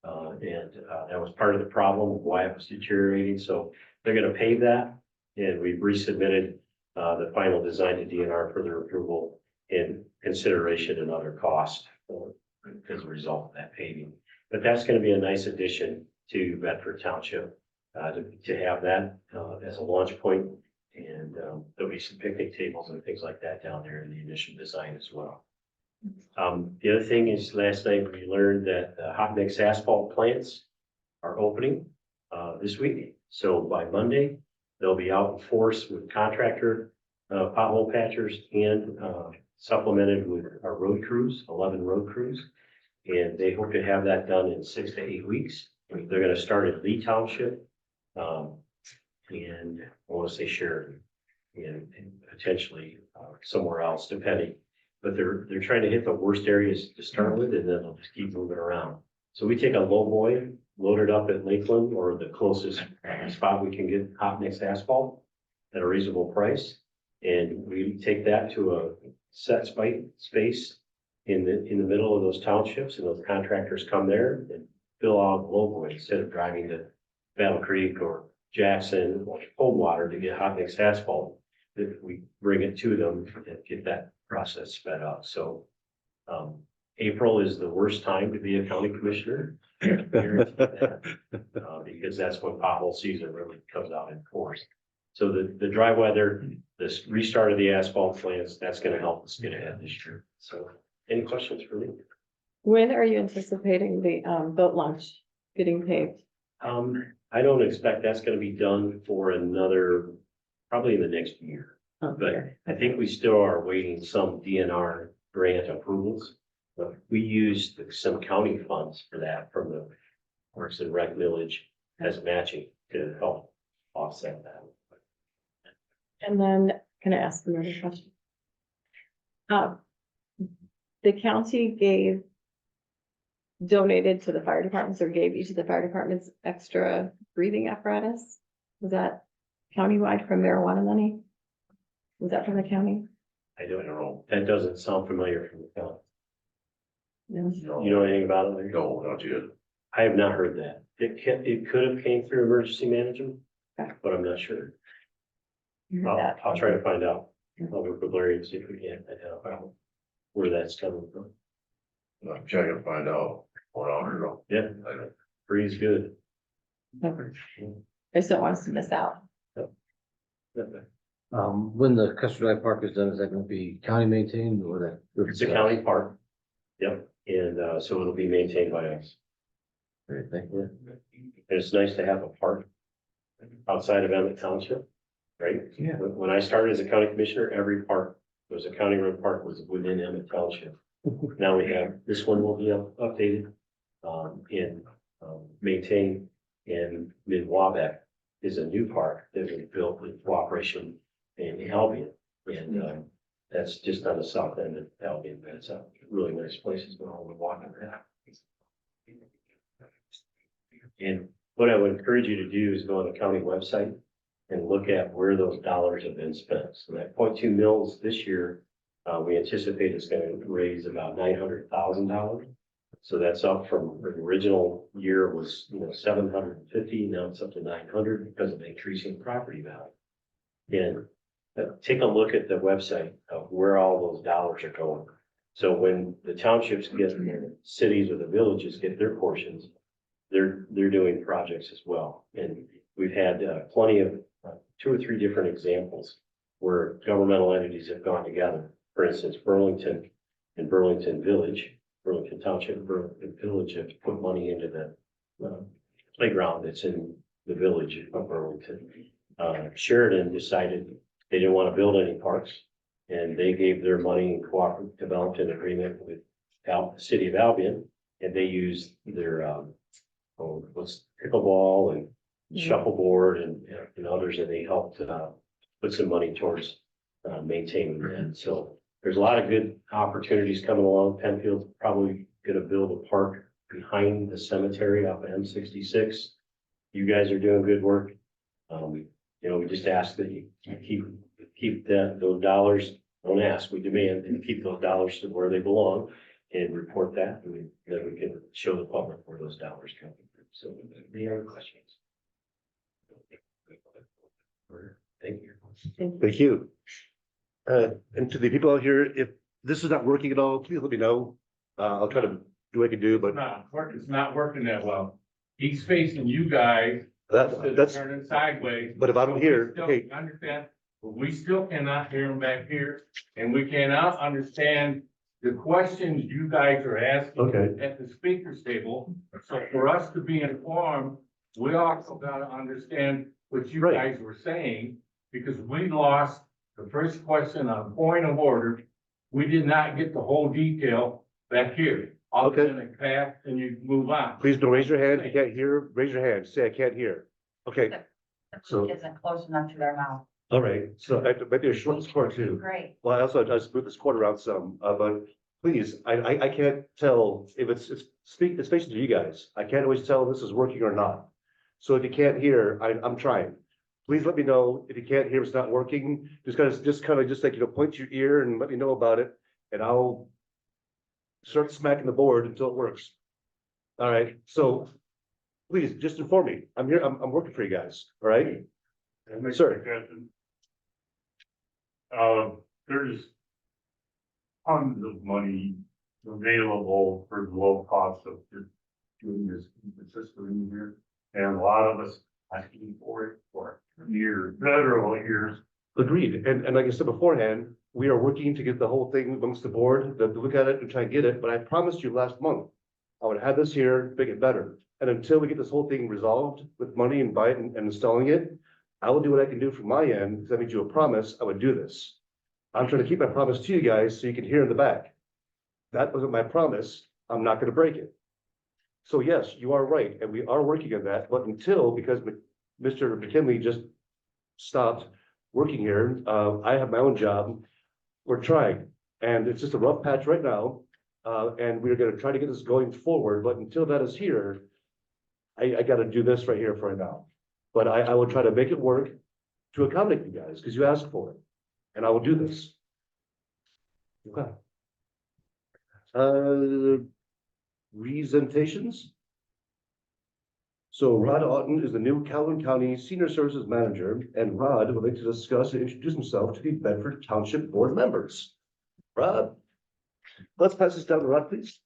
Speaker 11: And that was part of the problem of why it was deteriorating. So they're gonna pave that. And we've resubmitted the final design to DNR for their approval in consideration and other costs as a result of that paving. But that's gonna be a nice addition to Bedford Township to have that as a launch point. And there'll be some picnic tables and things like that down there in the initial design as well. The other thing is last night we learned that the hot mix asphalt plants are opening this week. So by Monday, they'll be out in force with contractor pothole patchers and supplemented with our road crews, 11 road crews. And they hope to have that done in 6 to 8 weeks. They're gonna start at Lee Township. And I want to say Sheridan and potentially somewhere else, depending. But they're trying to hit the worst areas to start with, and then they'll just keep moving around. So we take a low boy, load it up at Lakeland or the closest spot we can get hot mix asphalt at a reasonable price. And we take that to a set space in the middle of those townships, and those contractors come there and fill out low boy instead of driving to Battle Creek or Jackson or Coldwater to get hot mix asphalt. If we bring it to them and get that process sped up. So April is the worst time to be a county commissioner. Guarantee that, because that's when pothole season really comes out in force. So the dry weather, this restart of the asphalt plants, that's going to help us get ahead this year. So any questions for me?
Speaker 8: When are you anticipating the boat launch getting paved?
Speaker 11: I don't expect that's gonna be done for another, probably in the next year. But I think we still are waiting some DNR grant approvals. But we used some county funds for that from the Parks and Rec Village as matching to help offset that.
Speaker 8: And then, can I ask another question? The county donated to the fire departments or gave each of the fire departments extra breathing apparatus? Was that countywide from marijuana money? Was that from the county?
Speaker 11: I don't know. That doesn't sound familiar from the county.
Speaker 8: No.
Speaker 11: You know anything about it? Larry?
Speaker 5: No, not yet.
Speaker 11: I have not heard that. It could have came through emergency management,
Speaker 8: Okay.
Speaker 11: but I'm not sure.
Speaker 8: You heard that?
Speaker 11: I'll try to find out. I'll work with Larry and see if we can identify where that's coming from.
Speaker 5: I'm trying to find out what I don't know.
Speaker 11: Yeah, free's good.
Speaker 8: I just don't want us to miss out.
Speaker 4: When the Custer Drive Park is done, is that gonna be county maintained or that?
Speaker 11: It's a county park. Yep, and so it'll be maintained by us.
Speaker 4: Great, thank you.
Speaker 11: And it's nice to have a park outside of Emmett Township, right?
Speaker 4: Yeah.
Speaker 11: When I started as a county commissioner, every park, there was a county road park was within Emmett Township. Now we have, this one will be updated, and maintained, and Mid-Waback is a new park that we built with cooperation in Albion. And that's just on the south end of Albion, but it's a really nice place. It's been all the walking around. And what I would encourage you to do is go on the county website and look at where those dollars have been spent. So that 0.2 mils this year, we anticipate it's going to raise about $900,000. So that's up from the original year was, 750, now it's up to 900 because of increasing property value. And take a look at the website of where all those dollars are going. So when the townships get, cities or the villages get their portions, they're doing projects as well. And we've had plenty of 2 or 3 different examples where governmental entities have gone together For instance, Burlington and Burlington Village, Burlington Township, and Burlington Village have put money into the playground that's in the village of Burlington. Sheridan decided they didn't want to build any parks, and they gave their money and developed an agreement with the city of Albion, and they used their, what's pickleball and shuffleboard and others, and they helped, put some money towards, maintaining that. So there's a lot of good opportunities coming along. Penfield's probably gonna build a park behind the cemetery off of M66. You guys are doing good work. We just ask that you keep those dollars, don't ask, we demand that you keep those dollars to where they belong and report that, and then we can show the public where those dollars come from. So, any other questions? Thank you.
Speaker 1: Thank you. And to the people out here, if this is not working at all, please let me know. I'll try to do what I can do, but
Speaker 9: It's not working that well. He's facing you guys.
Speaker 1: that's,
Speaker 9: Turning sideways.
Speaker 1: but if I'm here,
Speaker 9: Still
Speaker 1: okay,
Speaker 9: Understand, but we still cannot hear him back here, and we cannot understand the questions you guys are asking
Speaker 1: Okay.
Speaker 9: at the speaker's table. So for us to be informed, we also gotta understand what you
Speaker 1: Right.
Speaker 9: guys were saying, because we lost the first question on point of order. We did not get the whole detail back here. All of a
Speaker 1: Okay.
Speaker 9: sudden it passed and you move on.
Speaker 1: please don't raise your hand. If you can't hear, raise your hand. Say I can't hear. Okay, So-
Speaker 12: Isn't close enough to their mouth.
Speaker 1: all right. So maybe a short score too.
Speaker 12: Great.
Speaker 1: Well, I also just moved this quote around some, but please, I can't tell if it's facing to you guys. I can't always tell if this is working or not. So if you can't hear, I'm trying. Please let me know if you can't hear, it's not working. Just like, point your ear and let me know about it, and I'll start smacking the board until it works. All right, so please just inform me. I'm here, I'm working for you guys, all right? Sir.
Speaker 9: There's tons of money available for the low cost of just doing this consistently here. And a lot of us asking for it for years, several years.
Speaker 1: Agreed, and like I said beforehand, we are working to get the whole thing amongst the board, to look at it and try and get it, but I promised you last month. I would have this here, make it better, and until we get this whole thing resolved with money and buy it and installing it. I will do what I can do from my end, because I made you a promise, I would do this. I'm trying to keep my promise to you guys, so you can hear in the back. That wasn't my promise, I'm not gonna break it. So yes, you are right, and we are working on that, but because Mr. McKinley just stopped working here, I have my own job. We're trying, and it's just a rough patch right now. And we're gonna try to get this going forward, but until that is here, I gotta do this right here for right now. But I will try to make it work to accommodate you guys, because you asked for it, and I will do this. Okay. Presentations. So Rod Otten is the new Calhoun County Senior Services Manager, and Rod would like to discuss and introduce himself to the Bedford Township Board members. Rod, let's pass this down to Rod, please.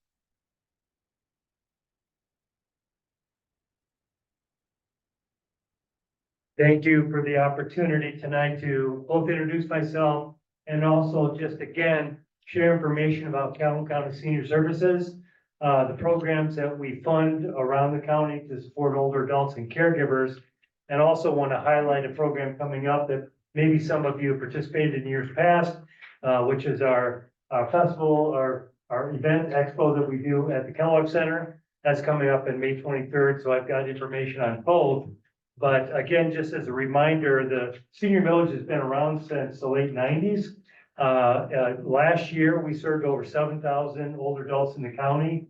Speaker 13: Thank you for the opportunity tonight to both introduce myself and also just again, share information about Calhoun County Senior Services. The programs that we fund around the county to support older adults and caregivers. And also want to highlight a program coming up that maybe some of you have participated in years past, which is our festival, our event expo that we do at the Kellogg Center. That's coming up in May 23rd, so I've got information on both. But again, just as a reminder, the senior village has been around since the late 90s. Last year, we served over 7,000 older adults in the county,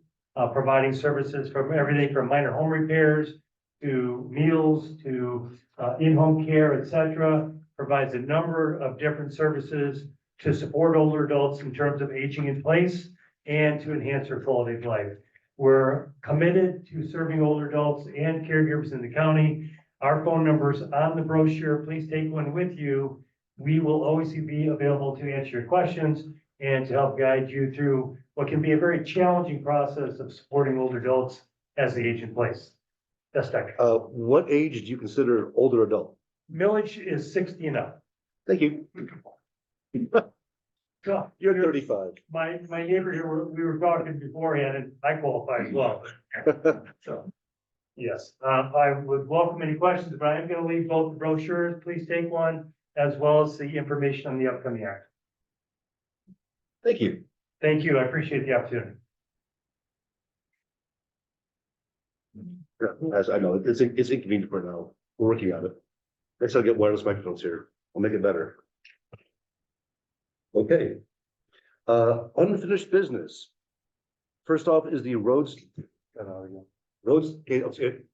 Speaker 13: providing services from everything from minor home repairs to meals to in-home care, et cetera. Provides a number of different services to support older adults in terms of aging in place and to enhance their quality of life. We're committed to serving older adults and caregivers in the county. Our phone number's on the brochure. Please take one with you. We will always be available to answer your questions and to help guide you through what can be a very challenging process of supporting older adults as they age in place. That's Dr.
Speaker 1: What age do you consider older adult?
Speaker 13: Millage is 60 and up.
Speaker 1: Thank you.
Speaker 13: So,
Speaker 1: You're 35.
Speaker 13: my neighbor here, we were talking beforehand and I qualify as well. So, yes, I would welcome any questions, but I'm gonna leave both the brochures. Please take one as well as the information on the upcoming act.
Speaker 1: Thank you.
Speaker 13: Thank you. I appreciate the opportunity.
Speaker 1: Yeah, as I know, it's inconvenient for now. We're working on it. Next I'll get wireless microphones here. We'll make it better. Okay. Unfinished business. First off is the roads. Okay, let's see it.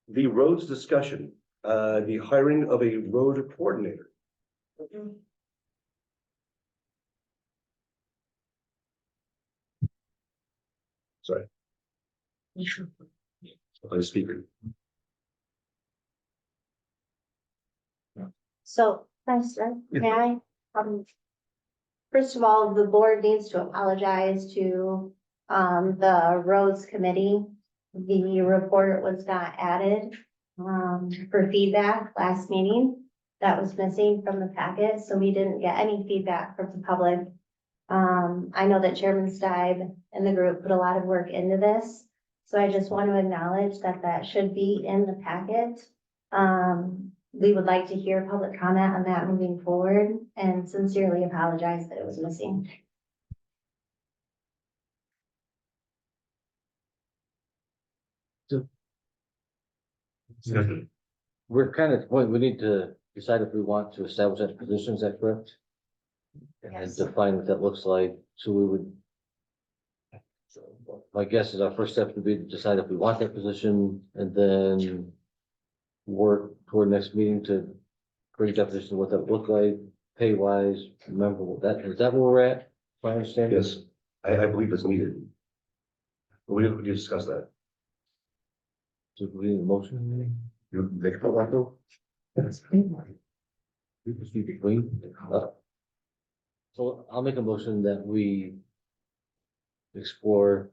Speaker 1: The roads discussion, the hiring of a road coordinator. Sorry. By the speaker.
Speaker 2: So, may I, first of all, the board needs to apologize to, the roads committee. The report was not added, for feedback last meeting. That was missing from the packet, so we didn't get any feedback from the public. I know that Chairman Stibe and the group put a lot of work into this, so I just want to acknowledge that that should be in the packet. We would like to hear public comment on that moving forward and sincerely apologize that it was missing.
Speaker 4: We're kind of, at the point we need to decide if we want to establish that position, is that correct? And
Speaker 2: Yes.
Speaker 4: define what that looks like, so we would. My guess is our first step would be to decide if we want that position and then work toward next meeting to create a definition of what that would look like, pay wise, remember what that, is that where we're at? If I understand?
Speaker 1: Yes, I believe it's needed. We discuss that.
Speaker 4: So we need a motion.
Speaker 1: You make a that though?
Speaker 4: We can speak between. So I'll make a motion that we explore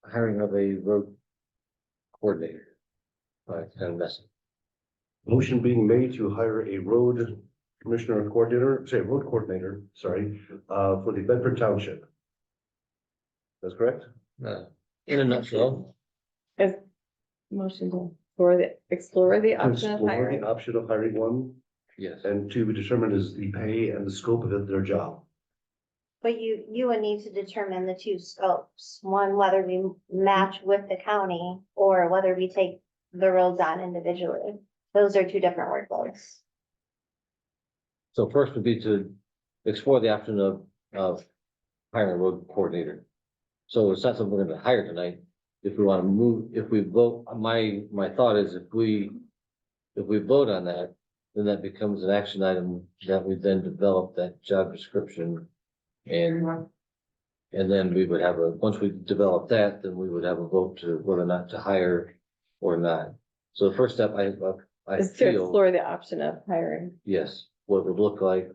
Speaker 4: hiring of a road coordinator. All right, kind of messy.
Speaker 1: Motion being made to hire a road commissioner or coordinator, say road coordinator, sorry, for the Bedford Township. That's correct?
Speaker 4: In a nutshell,
Speaker 8: Is motion to explore the
Speaker 1: To
Speaker 8: option of
Speaker 1: explore
Speaker 8: hiring.
Speaker 1: the option of hiring one
Speaker 4: yes.
Speaker 1: and to be determined is the pay and the scope of their job.
Speaker 2: But you would need to determine the two scopes, one, whether we match with the county or whether we take the roads on individually. Those are two different workloads.
Speaker 4: So first would be to explore the option of hiring a road coordinator. So it's not something we're gonna hire tonight. If we want to move, if we vote, my thought is if we vote on that, then that becomes an action item that we then develop that job description. And then we would have once we develop that, then we would have a vote to whether or not to hire or not. So the first step, I
Speaker 8: Is to
Speaker 4: feel,
Speaker 8: explore the option of hiring.
Speaker 4: yes, what it would look like,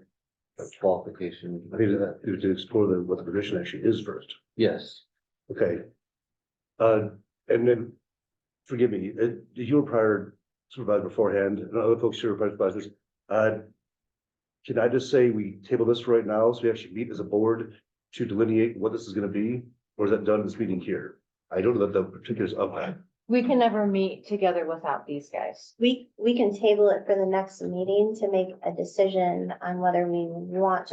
Speaker 4: qualification,
Speaker 1: I think that is to explore what the position actually is first.
Speaker 4: yes.
Speaker 1: Okay. And then, forgive me, you were prior supervisor beforehand, and other folks here were prior supervisors. Can I just say we table this right now, so we actually meet as a board to delineate what this is gonna be, or is that done in this meeting here? I don't know the particulars of that.
Speaker 3: We can never meet together without these guys.
Speaker 2: We can table it for the next meeting to make a decision on whether we want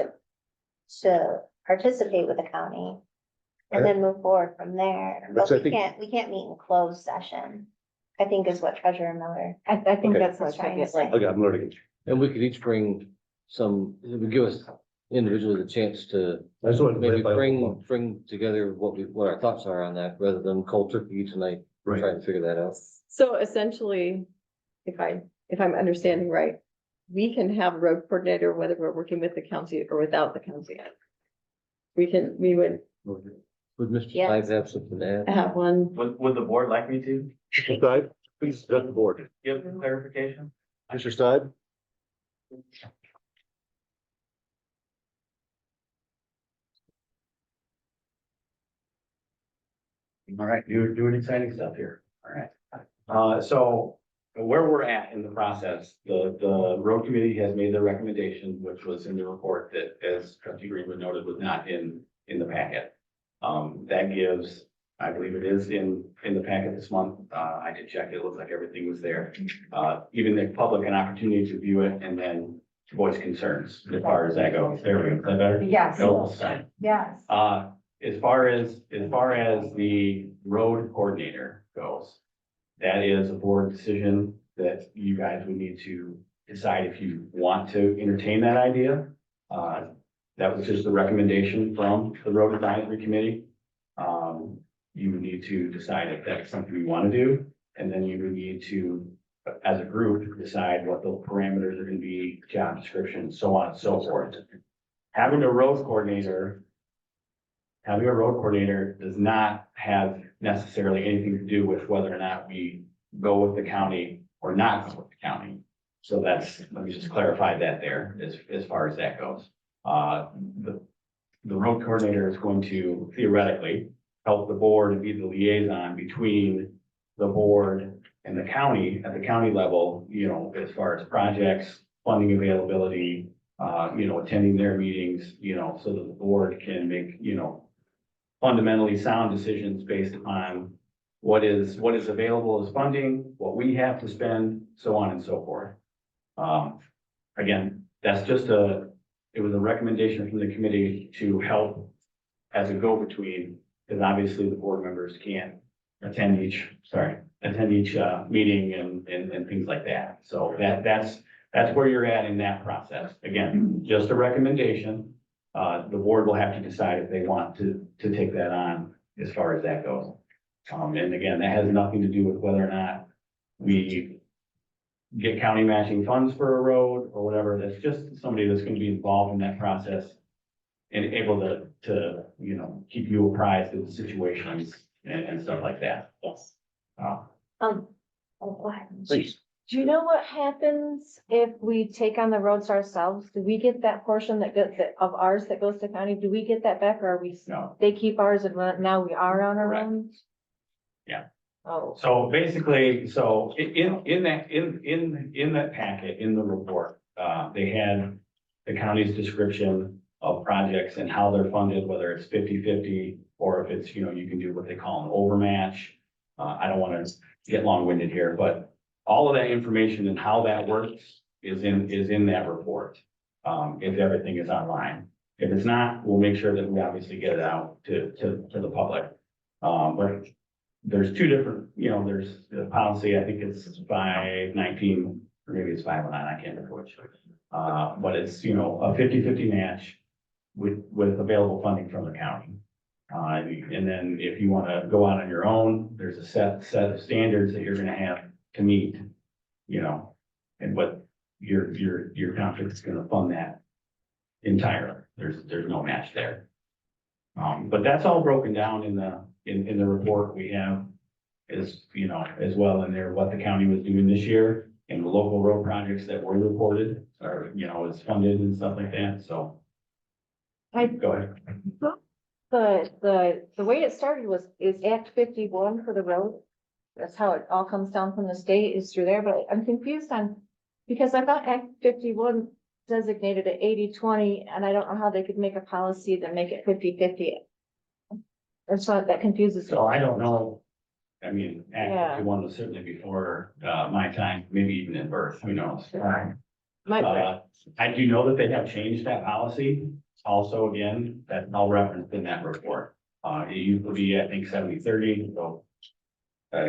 Speaker 2: to participate with the county. And then move forward from there,
Speaker 1: But
Speaker 2: but
Speaker 1: I think-
Speaker 2: we can't meet in closed session, I think is what Treasurer Miller.
Speaker 3: I think
Speaker 1: Okay.
Speaker 3: that's how it
Speaker 2: That's
Speaker 3: should
Speaker 2: trying
Speaker 3: be.
Speaker 2: to say.
Speaker 1: Okay, I'm learning.
Speaker 4: And we could each bring some, it would give us individually the chance to
Speaker 1: I just wanted to
Speaker 4: maybe
Speaker 1: play it by ear.
Speaker 4: bring together what our thoughts are on that, rather than cold turkey tonight,
Speaker 1: Right.
Speaker 4: trying to figure that out.
Speaker 8: So essentially, if I'm understanding right, we can have a road coordinator whether we're working with the county or without the county. We would
Speaker 4: Would Mr.
Speaker 2: Yes.
Speaker 4: Stives have something to add?
Speaker 8: have one.
Speaker 9: Would the board like me to
Speaker 1: Mr. Stibe, please address the board.
Speaker 9: give clarification?
Speaker 1: Mr. Stibe?
Speaker 12: All right, you're doing exciting stuff here. All right. So where we're at in the process, the road committee has made their recommendation, which was in the report that, as trustee Greenwood noted, was not in the packet. That gives, I believe it is in the packet this month. I did check, it looks like everything was there. Even the public an opportunity to view it and then voice concerns as far as that goes. There we go. Is that better?
Speaker 2: Yes.
Speaker 12: No, sorry.
Speaker 2: Yes.
Speaker 12: As far as the road coordinator goes, that is a board decision that you guys would need to decide if you want to entertain that idea. That was just the recommendation from the road advisory committee. You would need to decide if that's something you want to do, and then you would need to, as a group, decide what the parameters are going to be, job description, so on and so forth. Having a road coordinator does not have necessarily anything to do with whether or not we go with the county or not go with the county. So let me just clarify that there as far as that goes. The road coordinator is going to theoretically help the board and be the liaison between the board and the county at the county level, as far as projects, funding availability, attending their meetings, so that the board can make, fundamentally sound decisions based upon what is available as funding, what we have to spend, so on and so forth. Again, that's just it was a recommendation from the committee to help as a go-between, because obviously the board members can't attend each meeting and things like that. So that's where you're at in that process. Again, just a recommendation. The board will have to decide if they want to take that on as far as that goes. And again, that has nothing to do with whether or not we get county matching funds for a road or whatever. That's just somebody that's going to be involved in that process and able to keep you apprised of the situations and stuff like that.
Speaker 2: Yes.
Speaker 12: Uh,
Speaker 2: Oh, go ahead.
Speaker 1: Please.
Speaker 3: Do you know what happens if we take on the roads ourselves? Do we get that portion of ours that goes to county? Do we get that back, or are we,
Speaker 12: No.
Speaker 3: they keep ours and now we are on our
Speaker 12: Correct.
Speaker 3: own?
Speaker 12: Yeah.
Speaker 3: Oh,
Speaker 12: So basically, in that packet, in the report, they had the county's description of projects and how they're funded, whether it's 50-50 or if it's, you can do what they call an overmatch. I don't want to get long-winded here, but all of that information and how that works is in that report. If everything is online. If it's not, we'll make sure that we obviously get it out to the public. But there's two different, there's the policy, I think it's 519, or maybe it's 509, I can't remember which. But it's, a 50-50 match with available funding from the county. And then if you want to go out on your own, there's a set of standards that you're going to have to meet, and what your township is going to fund that entirely. There's no match there. But that's all broken down in the report we have as well in there, what the county was doing this year and the local road projects that were reported or, is funded and stuff like that. So. Go ahead.
Speaker 3: the way it started is Act 51 for the road. That's how it all comes down from the state, is through there, but I'm confused because I thought Act 51 designated it 80-20, and I don't know how they could make a policy to make it 50-50. And so that confuses me.
Speaker 12: So I don't know. I mean, Act
Speaker 3: Yeah.
Speaker 12: 51 was certainly before, my time, maybe even in birth, who knows? I do know that they have changed that policy. Also, again, that's all referenced in that report. It used to be, I think, 70-30, so.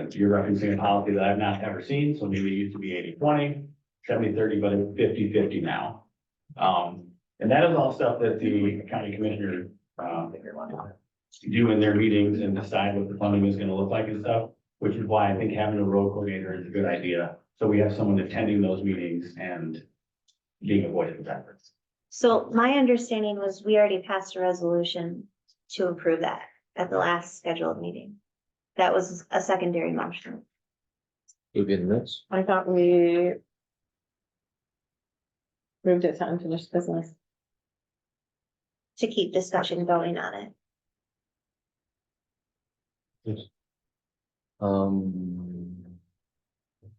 Speaker 12: You're referencing a policy that I've not ever seen, so maybe it used to be 80-20, 70-30, but it's 50-50 now. And that is all stuff that the county commissioner, do in their meetings and decide what the funding is gonna look like and stuff, which is why I think having a road coordinator is a good idea. So we have someone attending those meetings and being a voice of efforts.
Speaker 2: So my understanding was we already passed a resolution to approve that at the last scheduled meeting. That was a secondary motion.
Speaker 4: You getting this?
Speaker 8: I thought we moved it to unfinished business.
Speaker 2: To keep discussion going on it.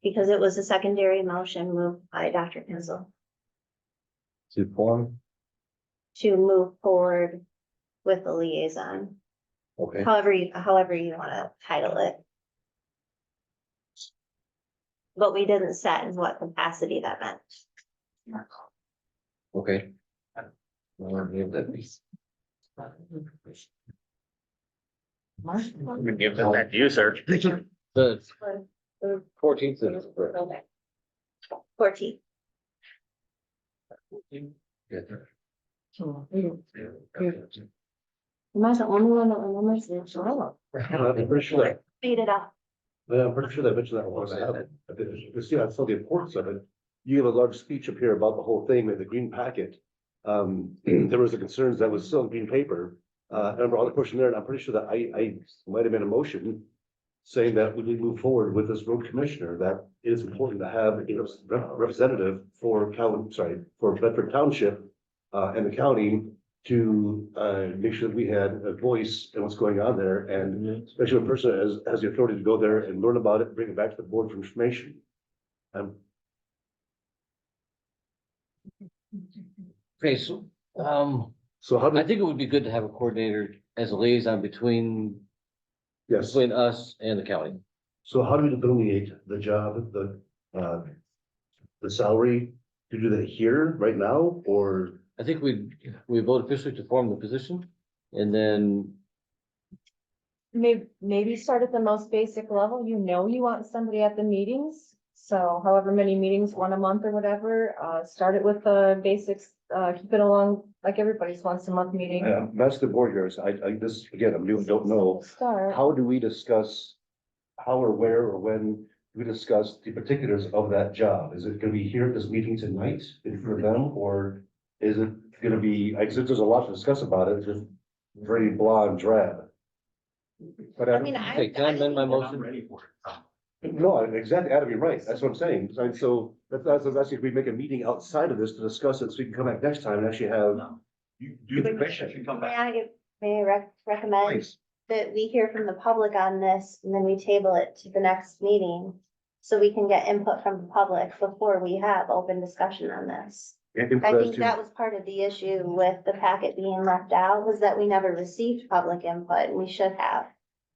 Speaker 2: because it was a secondary motion moved by Dr. Kinsel
Speaker 4: To form,
Speaker 2: to move forward with the liaison,
Speaker 4: okay,
Speaker 2: however you wanna title it. But we didn't set in what capacity that meant.
Speaker 4: okay. Give that piece.
Speaker 11: We give them that to you, sir.
Speaker 4: The 14th is.
Speaker 2: 14. Am I the only one that remembers this?
Speaker 1: I'm pretty sure that,
Speaker 2: Speed it up.
Speaker 1: I'm pretty sure that I mentioned that once. I haven't. You see, I saw the importance of it. You gave a large speech up here about the whole thing with the green packet. There was the concerns that was still in green paper. I remember all the pushing there, and I'm pretty sure that I might have made a motion saying that we need to move forward with this road commissioner, that it is important to have a representative for Bedford Township and the county to make sure that we had a voice in what's going on there, and especially a person has the authority to go there and learn about it, bring it back to the board for information.
Speaker 4: Okay, so,
Speaker 1: So how do
Speaker 4: I think it would be good to have a coordinator as a liaison between
Speaker 1: yes,
Speaker 4: us and the county.
Speaker 1: so how do we delineate the job, the salary? To do that here right now, or
Speaker 4: I think we vote officially to form the position, and then
Speaker 3: Maybe start at the most basic level, you want somebody at the meetings. So however many meetings, one a month or whatever, start it with the basics, keep it along like everybody's once a month meeting.
Speaker 1: that's the board here. So this, again, I'm new, don't know.
Speaker 3: Start.
Speaker 1: How do we discuss, how or where or when we discuss the particulars of that job? Is it gonna be here at this meeting tonight in front of them, or is it gonna be, I said, there's a lot to discuss about it, it's just very blah and drab. But
Speaker 2: I mean,
Speaker 4: okay, can I amend my motion?
Speaker 1: no, exactly, Adam, you're right, that's what I'm saying, and so that's if we make a meeting outside of this to discuss it, so we can come back next time and actually have.
Speaker 5: You the commission should come back.
Speaker 2: May I recommend
Speaker 1: Please.
Speaker 2: that we hear from the public on this and then we table it to the next meeting? So we can get input from the public before we have open discussion on this. I think that was part of the issue with the packet being left out, was that we never received public input and we should have.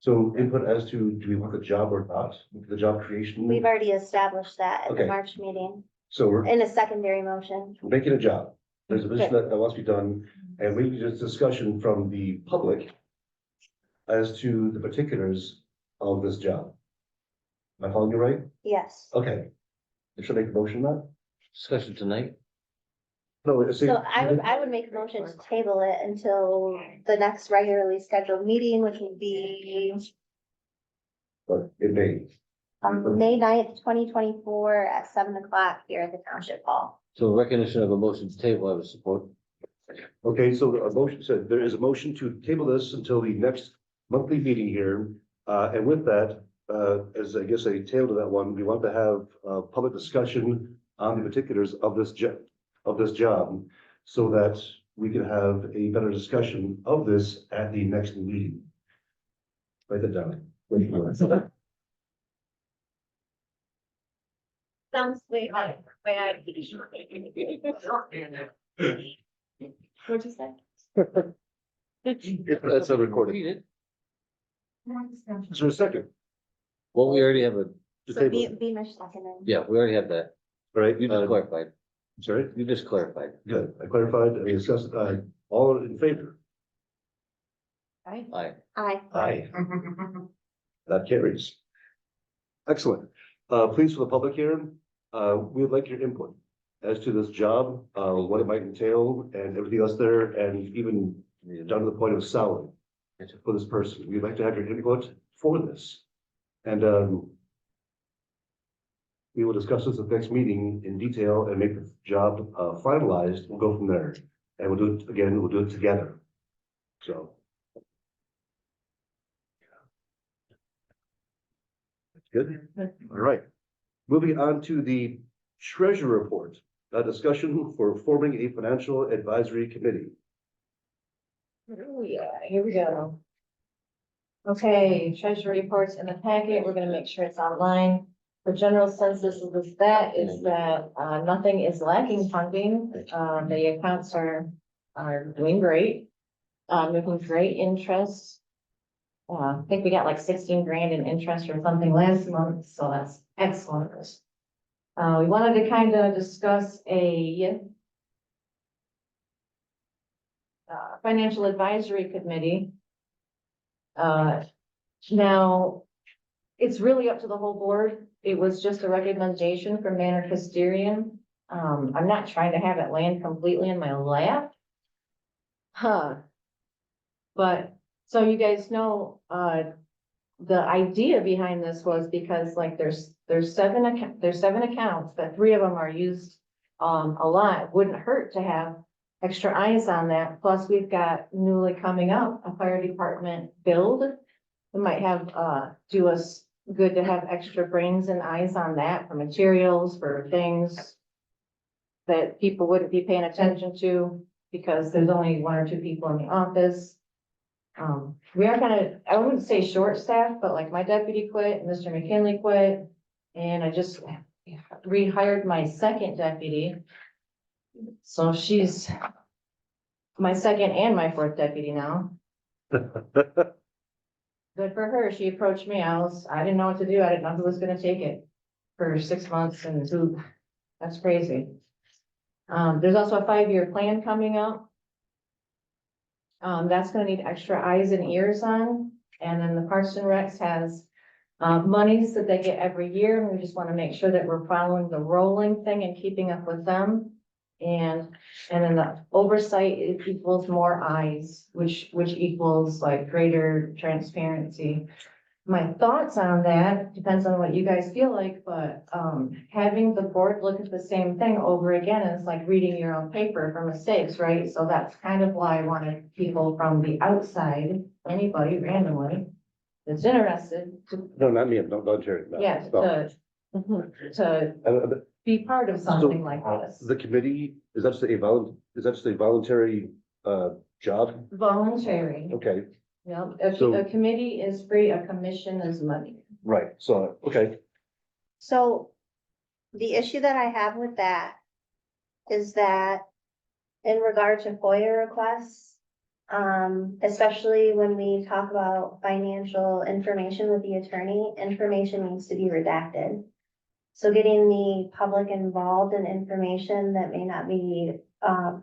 Speaker 1: So input as to, do we want the job or not, the job creation?
Speaker 2: We've already established that at the
Speaker 1: Okay.
Speaker 2: March meeting
Speaker 1: So we're
Speaker 2: in a secondary motion.
Speaker 1: making a job, there's a position that wants to be done, and we need just discussion from the public as to the particulars of this job. Am I following you right?
Speaker 2: Yes.
Speaker 1: Okay. Should I make a motion on that?
Speaker 4: Discussion tonight?
Speaker 1: No, it's.
Speaker 2: So I would make a motion to table it until the next regularly scheduled meeting, which would be
Speaker 1: But it may.
Speaker 2: May 9th, 2024 at 7 o'clock here at the Township Hall.
Speaker 4: So recognition of a motion to table, I would support.
Speaker 1: Okay, so a motion said, there is a motion to table this until the next monthly meeting here. And with that, as I guess a tail to that one, we want to have a public discussion on the particulars of this job, so that we can have a better discussion of this at the next meeting. Write that down.
Speaker 2: Sounds way What'd you say?
Speaker 1: That's a recording.
Speaker 4: Repeat it.
Speaker 1: Is there a second?
Speaker 4: Well, we already have a,
Speaker 1: To
Speaker 2: So
Speaker 1: table,
Speaker 2: Beamer seconded.
Speaker 4: yeah, we already have that.
Speaker 1: right?
Speaker 4: You just clarified.
Speaker 1: Sorry,
Speaker 4: You just clarified.
Speaker 1: good. I clarified, I discussed, all in favor?
Speaker 3: Right?
Speaker 4: Aye.
Speaker 2: Aye.
Speaker 1: Aye. That carries. Excellent. Please, for the public here, we would like your input as to this job, what it might entail and everything else there, and even down to the point of salary for this person. We'd like to have your input for this. And, we will discuss this at the next meeting in detail and make the job, finalized. We'll go from there. And we'll do it again, we'll do it together. So. Good. All right. Moving on to the treasurer report, a discussion for forming a financial advisory committee.
Speaker 3: Oh, yeah, here we go. Okay, treasury reports in the packet. We're gonna make sure it's online. The general census is that, nothing is lacking funding. The accounts are doing great. Making great interest. I think we got like 16 grand in interest or something last month, so that's excellent. We wanted to kind of discuss a financial advisory committee. Now, it's really up to the whole board. It was just a recommendation from Mayor Casterian. I'm not trying to have it land completely in my lap. But, so you guys know, the idea behind this was because like there's seven accounts, but 3 of them are used a lot. Wouldn't hurt to have extra eyes on that. Plus, we've got newly coming up a fire department build. It might have do us good to have extra brains and eyes on that for materials, for things that people wouldn't be paying attention to because there's only 1 or 2 people in the office. We are I wouldn't say short staffed, but like my deputy quit, Mr. McKinley quit, and I just rehired my second deputy. So she's my second and my 4th deputy now. Good for her. She approached me. I didn't know what to do. I didn't know who was gonna take it for 6 months and that's crazy. There's also a 5-year plan coming up. That's gonna need extra eyes and ears on. And then the Parks and Recs has monies that they get every year. And we just wanna make sure that we're following the rolling thing and keeping up with them. And then the oversight, it equals more eyes, which equals like greater transparency. My thoughts on that depends on what you guys feel like, but having the board look at the same thing over again is like reading your own paper for mistakes, right? So that's kind of why I wanted people from the outside, anybody randomly that's interested to,
Speaker 1: No, not me, not Jerry. no,
Speaker 3: yeah,
Speaker 1: no.
Speaker 3: to be part of something like this.
Speaker 1: The committee, is that just a voluntary job?
Speaker 3: Voluntary,
Speaker 1: Okay,
Speaker 3: yep.
Speaker 1: So-
Speaker 3: A committee is free, a commission is money.
Speaker 1: right, so, okay,
Speaker 2: So the issue that I have with that is that in regard to FOIA requests, especially when we talk about financial information with the attorney, information needs to be redacted. So getting the public involved in information that may not be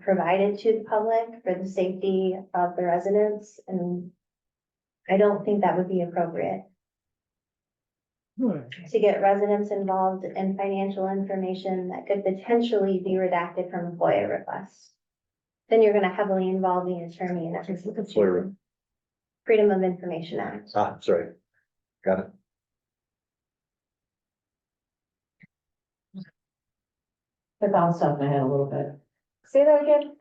Speaker 2: provided to the public for the safety of the residents, and I don't think that would be appropriate. To get residents involved in financial information that could potentially be redacted from a FOIA request. Then you're gonna heavily involve the attorney in
Speaker 1: FOIA.
Speaker 2: Freedom of Information Act.
Speaker 1: sorry, got it.
Speaker 3: It bounced off my head a little bit. Say that again?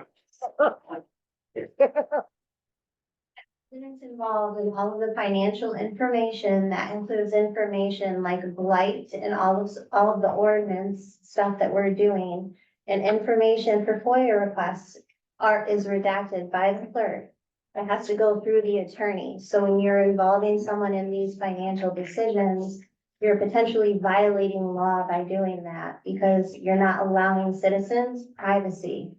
Speaker 2: Residents involved in all of the financial information, that includes information like blight and all of the ordinance stuff that we're doing. And information for FOIA requests is redacted by the clerk. It has to go through the attorney. So when you're involving someone in these financial decisions, you're potentially violating law by doing that because you're not allowing citizens privacy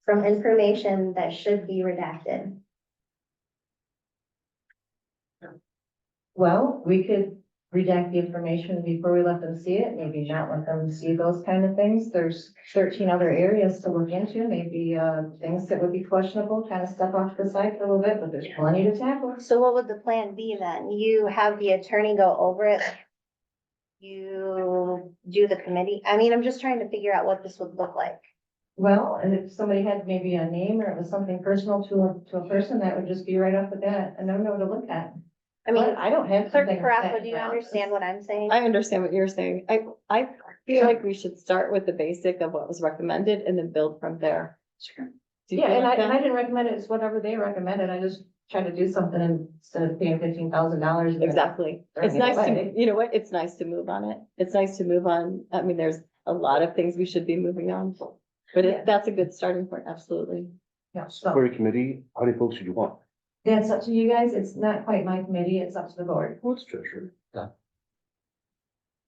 Speaker 2: from information that should be redacted.
Speaker 3: Well, we could redact the information before we let them see it, maybe not let them see those kind of things. There's 13 other areas to look into, maybe things that would be questionable, kind of step off to the side for a little bit, but there's plenty to tackle.
Speaker 2: So what would the plan be then? You have the attorney go over it? You do the committee? I mean, I'm just trying to figure out what this would look like.
Speaker 3: Well, and if somebody had maybe a name or it was something personal to a person, that would just be right off the bat, a no to look at.
Speaker 2: I mean,
Speaker 3: But I don't have.
Speaker 2: Clerk
Speaker 3: something
Speaker 2: Carafa,
Speaker 3: set
Speaker 2: do you
Speaker 3: down.
Speaker 2: understand what I'm saying?
Speaker 8: I understand what you're saying. I feel like we should start with the basic of what was recommended and then build from there.
Speaker 3: Sure.
Speaker 8: Do you
Speaker 3: Yeah,
Speaker 8: feel
Speaker 3: and
Speaker 8: like
Speaker 3: I
Speaker 8: that?
Speaker 3: didn't recommend it, it's whatever they recommended, I just tried to do something instead of paying $15,000.
Speaker 8: Exactly. It's
Speaker 3: Throwing it
Speaker 8: nice to,
Speaker 3: away.
Speaker 8: you know what? It's nice to move on it. It's nice to move on. I mean, there's a lot of things we should be moving on. But
Speaker 3: Yeah.
Speaker 8: that's a good starting point, absolutely.
Speaker 3: Yeah, so
Speaker 1: For a committee, how many folks do you want?
Speaker 3: that's up to you guys, it's not quite my committee, it's up to the board.
Speaker 1: What's treasurer?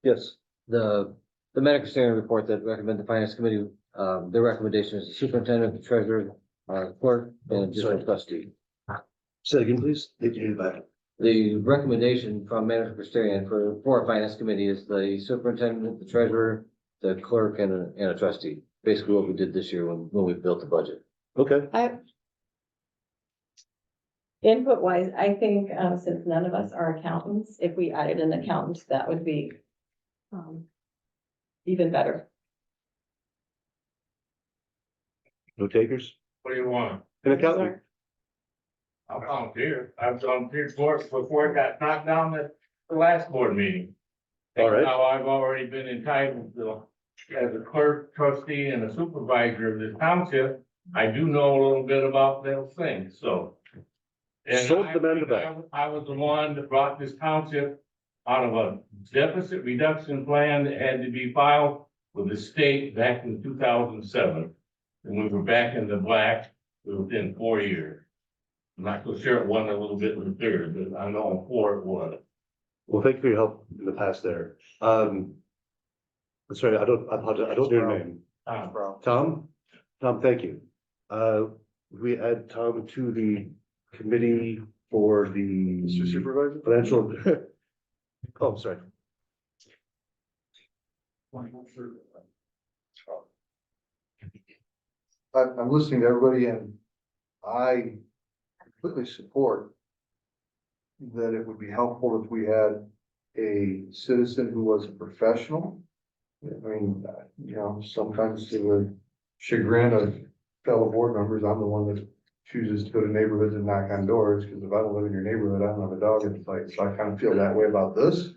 Speaker 1: Yes.
Speaker 4: The medical standard report that recommend the finance committee, their recommendation is the superintendent, the treasurer, clerk, and additional trustee.
Speaker 1: Say again, please. Did you back?
Speaker 4: The recommendation from manager Christerian for a finance committee is the superintendent, the treasurer, the clerk, and a trustee. Basically what we did this year when we built the budget.
Speaker 1: Okay.
Speaker 8: Input wise, I think, since none of us are accountants, if we added an accountant, that would be even better.
Speaker 1: No takers?
Speaker 9: What do you want?
Speaker 1: An accountant?
Speaker 9: I'll volunteer. I've volunteered for it before it got knocked down at the last board meeting.
Speaker 1: All right.
Speaker 9: Now I've already been entitled to, as a clerk, trustee, and a supervisor of this township, I do know a little bit about those things, so. And
Speaker 1: Sold the man to back.
Speaker 9: I was the one that brought this township out of a deficit reduction plan that had to be filed with the state back in 2007. And we were back in the black within 4 years. I'm not so sure it wasn't a little bit in the third, but I know in 4 it was.
Speaker 1: Well, thank you for your help in the past there. Sorry, I don't know your name. Tom? Tom, thank you. We add Tom to the committee for the
Speaker 6: Mr. Supervisor?
Speaker 1: financial. Oh, I'm sorry.
Speaker 6: I'm listening to everybody and I completely support that it would be helpful if we had a citizen who was a professional. I mean, you know, sometimes to the chagrin of fellow board members, I'm the one that chooses to go to neighborhoods and knock on doors, because if I don't live in your neighborhood, I don't have a dog in the fight, so I kind of feel that way about this.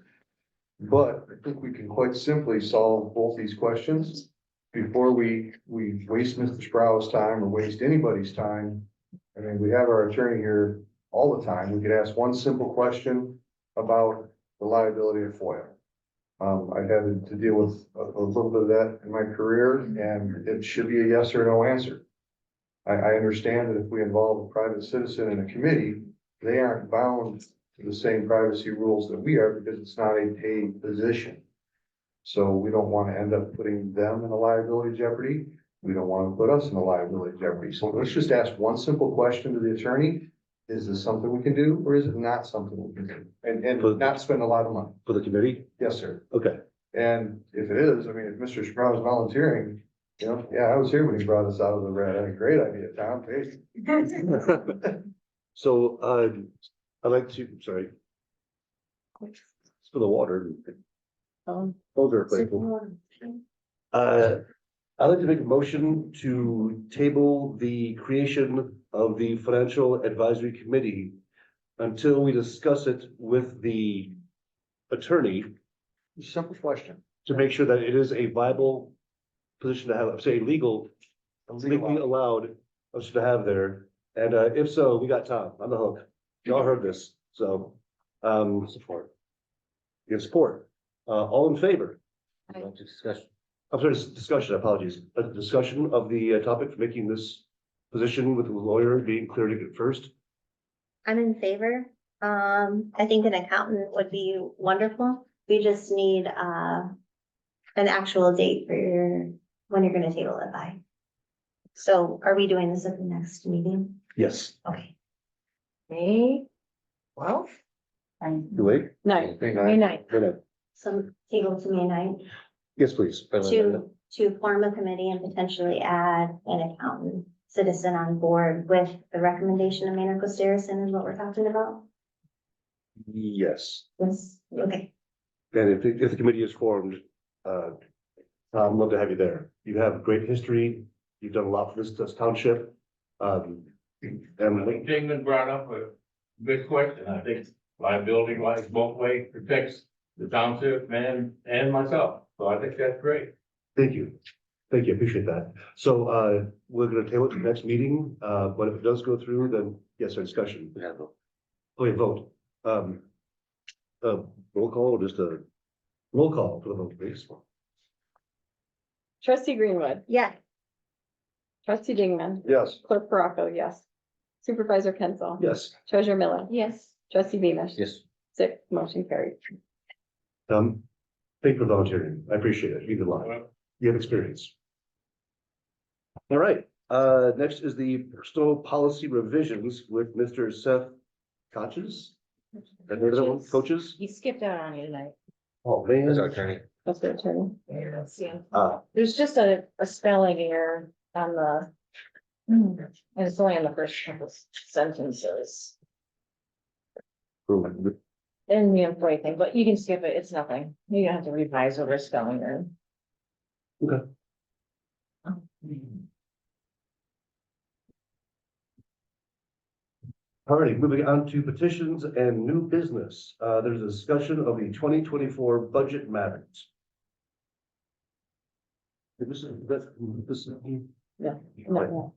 Speaker 6: But I think we can quite simply solve both these questions before we waste Mr. Sproul's time or waste anybody's time. I mean, we have our attorney here all the time. We could ask one simple question about the liability of FOIA. I had to deal with a little bit of that in my career, and it should be a yes or no answer. I understand that if we involve a private citizen in a committee, they aren't bound to the same privacy rules that we are, because it's not a paid position. So we don't want to end up putting them in a liability jeopardy. We don't want to put us in a liability jeopardy. So let's just ask one simple question to the attorney. Is this something we can do, or is it not something we can do? And not spend a lot of money.
Speaker 1: For the committee?
Speaker 6: Yes, sir.
Speaker 1: Okay.
Speaker 6: And if it is, I mean, if Mr. Sproul is volunteering, you know, yeah, I was here when he brought us out of the red. Had a great idea, Tom. Hey.
Speaker 1: So, I'd like to, sorry. For the water. Those are playful. I'd like to make a motion to table the creation of the Financial Advisory Committee until we discuss it with the attorney
Speaker 6: Simple question.
Speaker 1: to make sure that it is a viable position to have, say, legally allowed us to have there. And if so, we got Tom on the hook. Y'all heard this, so support. You have support. All in favor?
Speaker 4: Discussion.
Speaker 1: I'm sorry, discussion, apologies. A discussion of the topic for making this position with the lawyer being cleared at first.
Speaker 2: I'm in favor. I think an accountant would be wonderful. We just need, an actual date for when you're gonna table it by. So are we doing this at the next meeting?
Speaker 1: Yes.
Speaker 2: Okay.
Speaker 8: May 12th?
Speaker 1: You wait.
Speaker 8: May 9th.
Speaker 2: So table to May 9th
Speaker 1: Yes, please.
Speaker 2: to form a committee and potentially add an accountant citizen on board with the recommendation of Maynard Costerison is what we're talking about?
Speaker 1: Yes.
Speaker 2: Yes, okay.
Speaker 1: And if the committee is formed, Tom, I'd love to have you there. You have great history. You've done a lot for this township.
Speaker 9: I think Damon brought up a good question. I think liability lies both ways, protects the township and myself. So I think that's great.
Speaker 1: Thank you. Thank you. I appreciate that. So we're gonna table it to the next meeting. But if it does go through, then yes, our discussion. We have a vote. Roll call, or just a roll call for the vote, please.
Speaker 8: Trustee Greenwood,
Speaker 2: Yeah,
Speaker 8: trustee Dingman,
Speaker 6: Yes.
Speaker 8: clerk Baraco, yes. Supervisor Kensel.
Speaker 1: Yes.
Speaker 8: Treasurer Miller.
Speaker 2: yes.
Speaker 8: Trustee Beamish.
Speaker 4: Yes.
Speaker 8: 6, motion carried.
Speaker 1: Thank you for volunteering. I appreciate it. You did a lot. You have experience. All right, next is the personal policy revisions with Mr. Seth Coaches. Coaches?
Speaker 3: He skipped out on you tonight.
Speaker 1: Oh, man.
Speaker 4: attorney.
Speaker 3: That's the attorney. See him.
Speaker 1: Uh,
Speaker 3: There's just a spelling error on the. And it's only on the first couple sentences in the employee thing, but you can skip it. It's nothing. You don't have to revise over spelling error.
Speaker 1: Okay. Alrighty, moving on to petitions and new business. There's a discussion of the 2024 budget matters. This is.
Speaker 3: Yeah.
Speaker 1: No.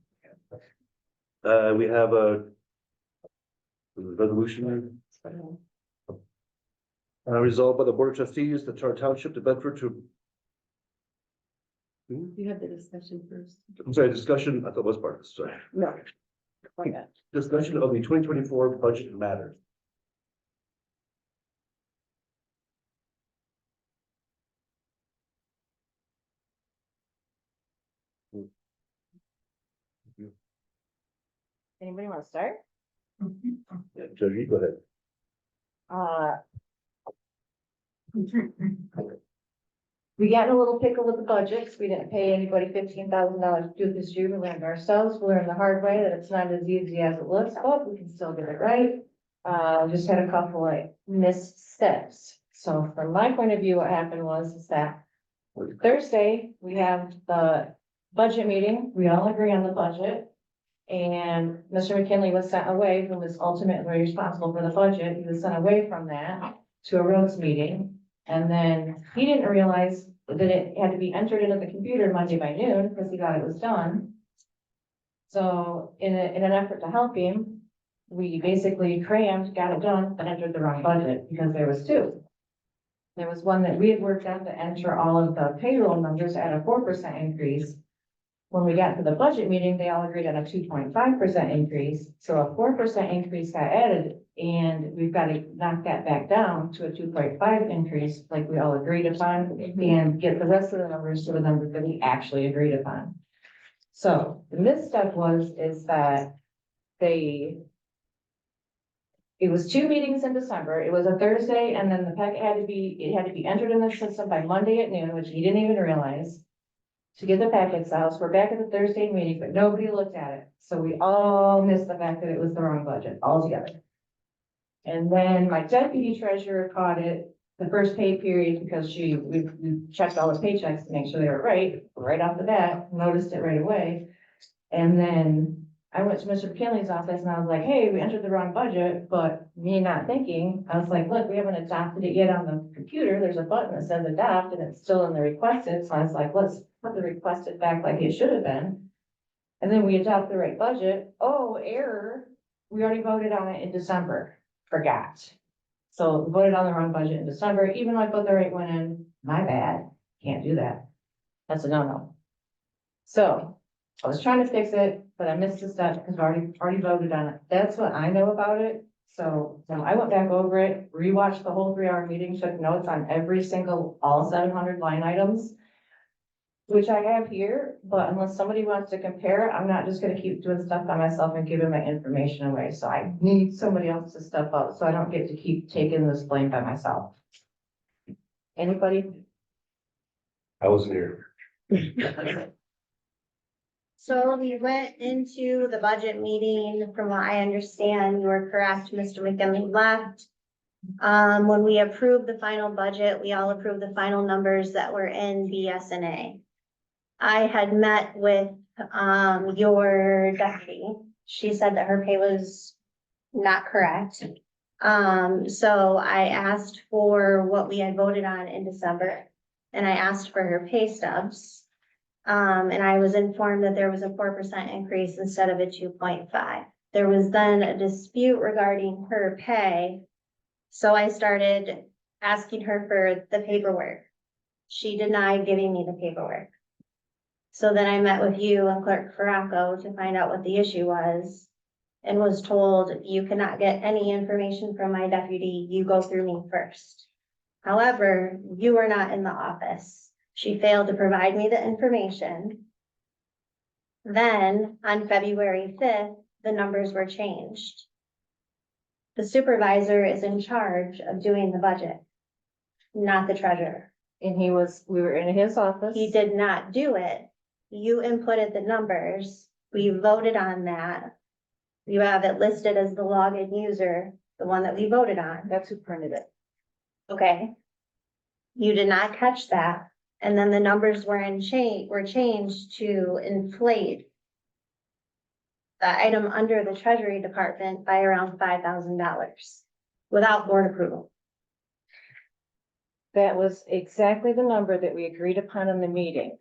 Speaker 1: We have a resolution, resolved by the Board of Trustees, the Township to Bedford to.
Speaker 8: You have the discussion first.
Speaker 1: I'm sorry, discussion, I thought was part of this, sorry.
Speaker 3: No. Like that.
Speaker 1: Discussion of the 2024 budget matters.
Speaker 3: Anybody want to start?
Speaker 1: Yeah, Judge, you go ahead.
Speaker 3: We got in a little pickle with the budgets. We didn't pay anybody $15,000 to do this year. We learned ourselves. We learned the hard way that it's not as easy as it looks, but we can still get it right. Just had a couple like missteps. So from my point of view, what happened was that Thursday, we have the budget meeting. We all agree on the budget. And Mr. McKinley was sent away, who was ultimately responsible for the budget. He was sent away from that to a roads meeting. And then he didn't realize that it had to be entered into the computer Monday by noon because he thought it was done. So in an effort to help him, we basically crammed, got it done, but entered the wrong budget because there was two. There was one that we had worked out to enter all of the payroll numbers at a 4% increase. When we got to the budget meeting, they all agreed on a 2.5% increase. So a 4% increase got added, and we've got to knock that back down to a 2.5 increase like we all agreed upon and get the rest of the numbers to the numbers that we actually agreed upon. So the misstep is that it was two meetings in December. It was a Thursday, and then the packet had to be entered in the system by Monday at noon, which he didn't even realize. To get the packets out, so we're back at the Thursday meeting, but nobody looked at it. So we all missed the fact that it was the wrong budget altogether. And then my deputy treasurer caught it the first pay period because we checked all the paychecks to make sure they were right off the bat, noticed it right away. And then I went to Mr. McKinley's office and I was like, hey, we entered the wrong budget, but me not thinking, I was like, look, we haven't adopted it yet on the computer. There's a button that says adopt and it's still in the requested. So I was like, let's put the requested back like it should have been. And then we adopt the right budget. Oh, error. We already voted on it in December. Forgot. So voted on the wrong budget in December, even though I put the right one in, my bad. Can't do that. That's a no-no. So I was trying to fix it, but I missed the step because I already voted on it. That's what I know about it. So I went back over it, rewatched the whole 3-hour meeting, took notes on all 700 line items, which I have here, but unless somebody wants to compare it, I'm not just gonna keep doing stuff by myself and giving my information away. So I need somebody else to step up, so I don't get to keep taking this blame by myself. Anybody?
Speaker 1: I wasn't here.
Speaker 2: So we went into the budget meeting, from what I understand, you were correct, Mr. McKinley left. When we approved the final budget, we all approved the final numbers that were in BSNA. I had met with, your deputy. She said that her pay was not correct. So I asked for what we had voted on in December, and I asked for her pay stubs. And I was informed that there was a 4% increase instead of a 2.5. There was then a dispute regarding her pay. So I started asking her for the paperwork. She denied giving me the paperwork. So then I met with you and Clerk Faraco to find out what the issue was and was told you cannot get any information from my deputy. You go through me first. However, you were not in the office. She failed to provide me the information. Then on February 5th, the numbers were changed. The supervisor is in charge of doing the budget, not the treasurer.
Speaker 3: And we were in his office.
Speaker 2: He did not do it. You inputted the numbers. We voted on that. You have it listed as the login user, the one that we voted on.
Speaker 3: That's who printed it.
Speaker 2: Okay. You did not catch that. And then the numbers were changed to inflate the item under the Treasury Department by around $5,000 without board approval.
Speaker 3: That was exactly the number that we agreed upon in the meeting.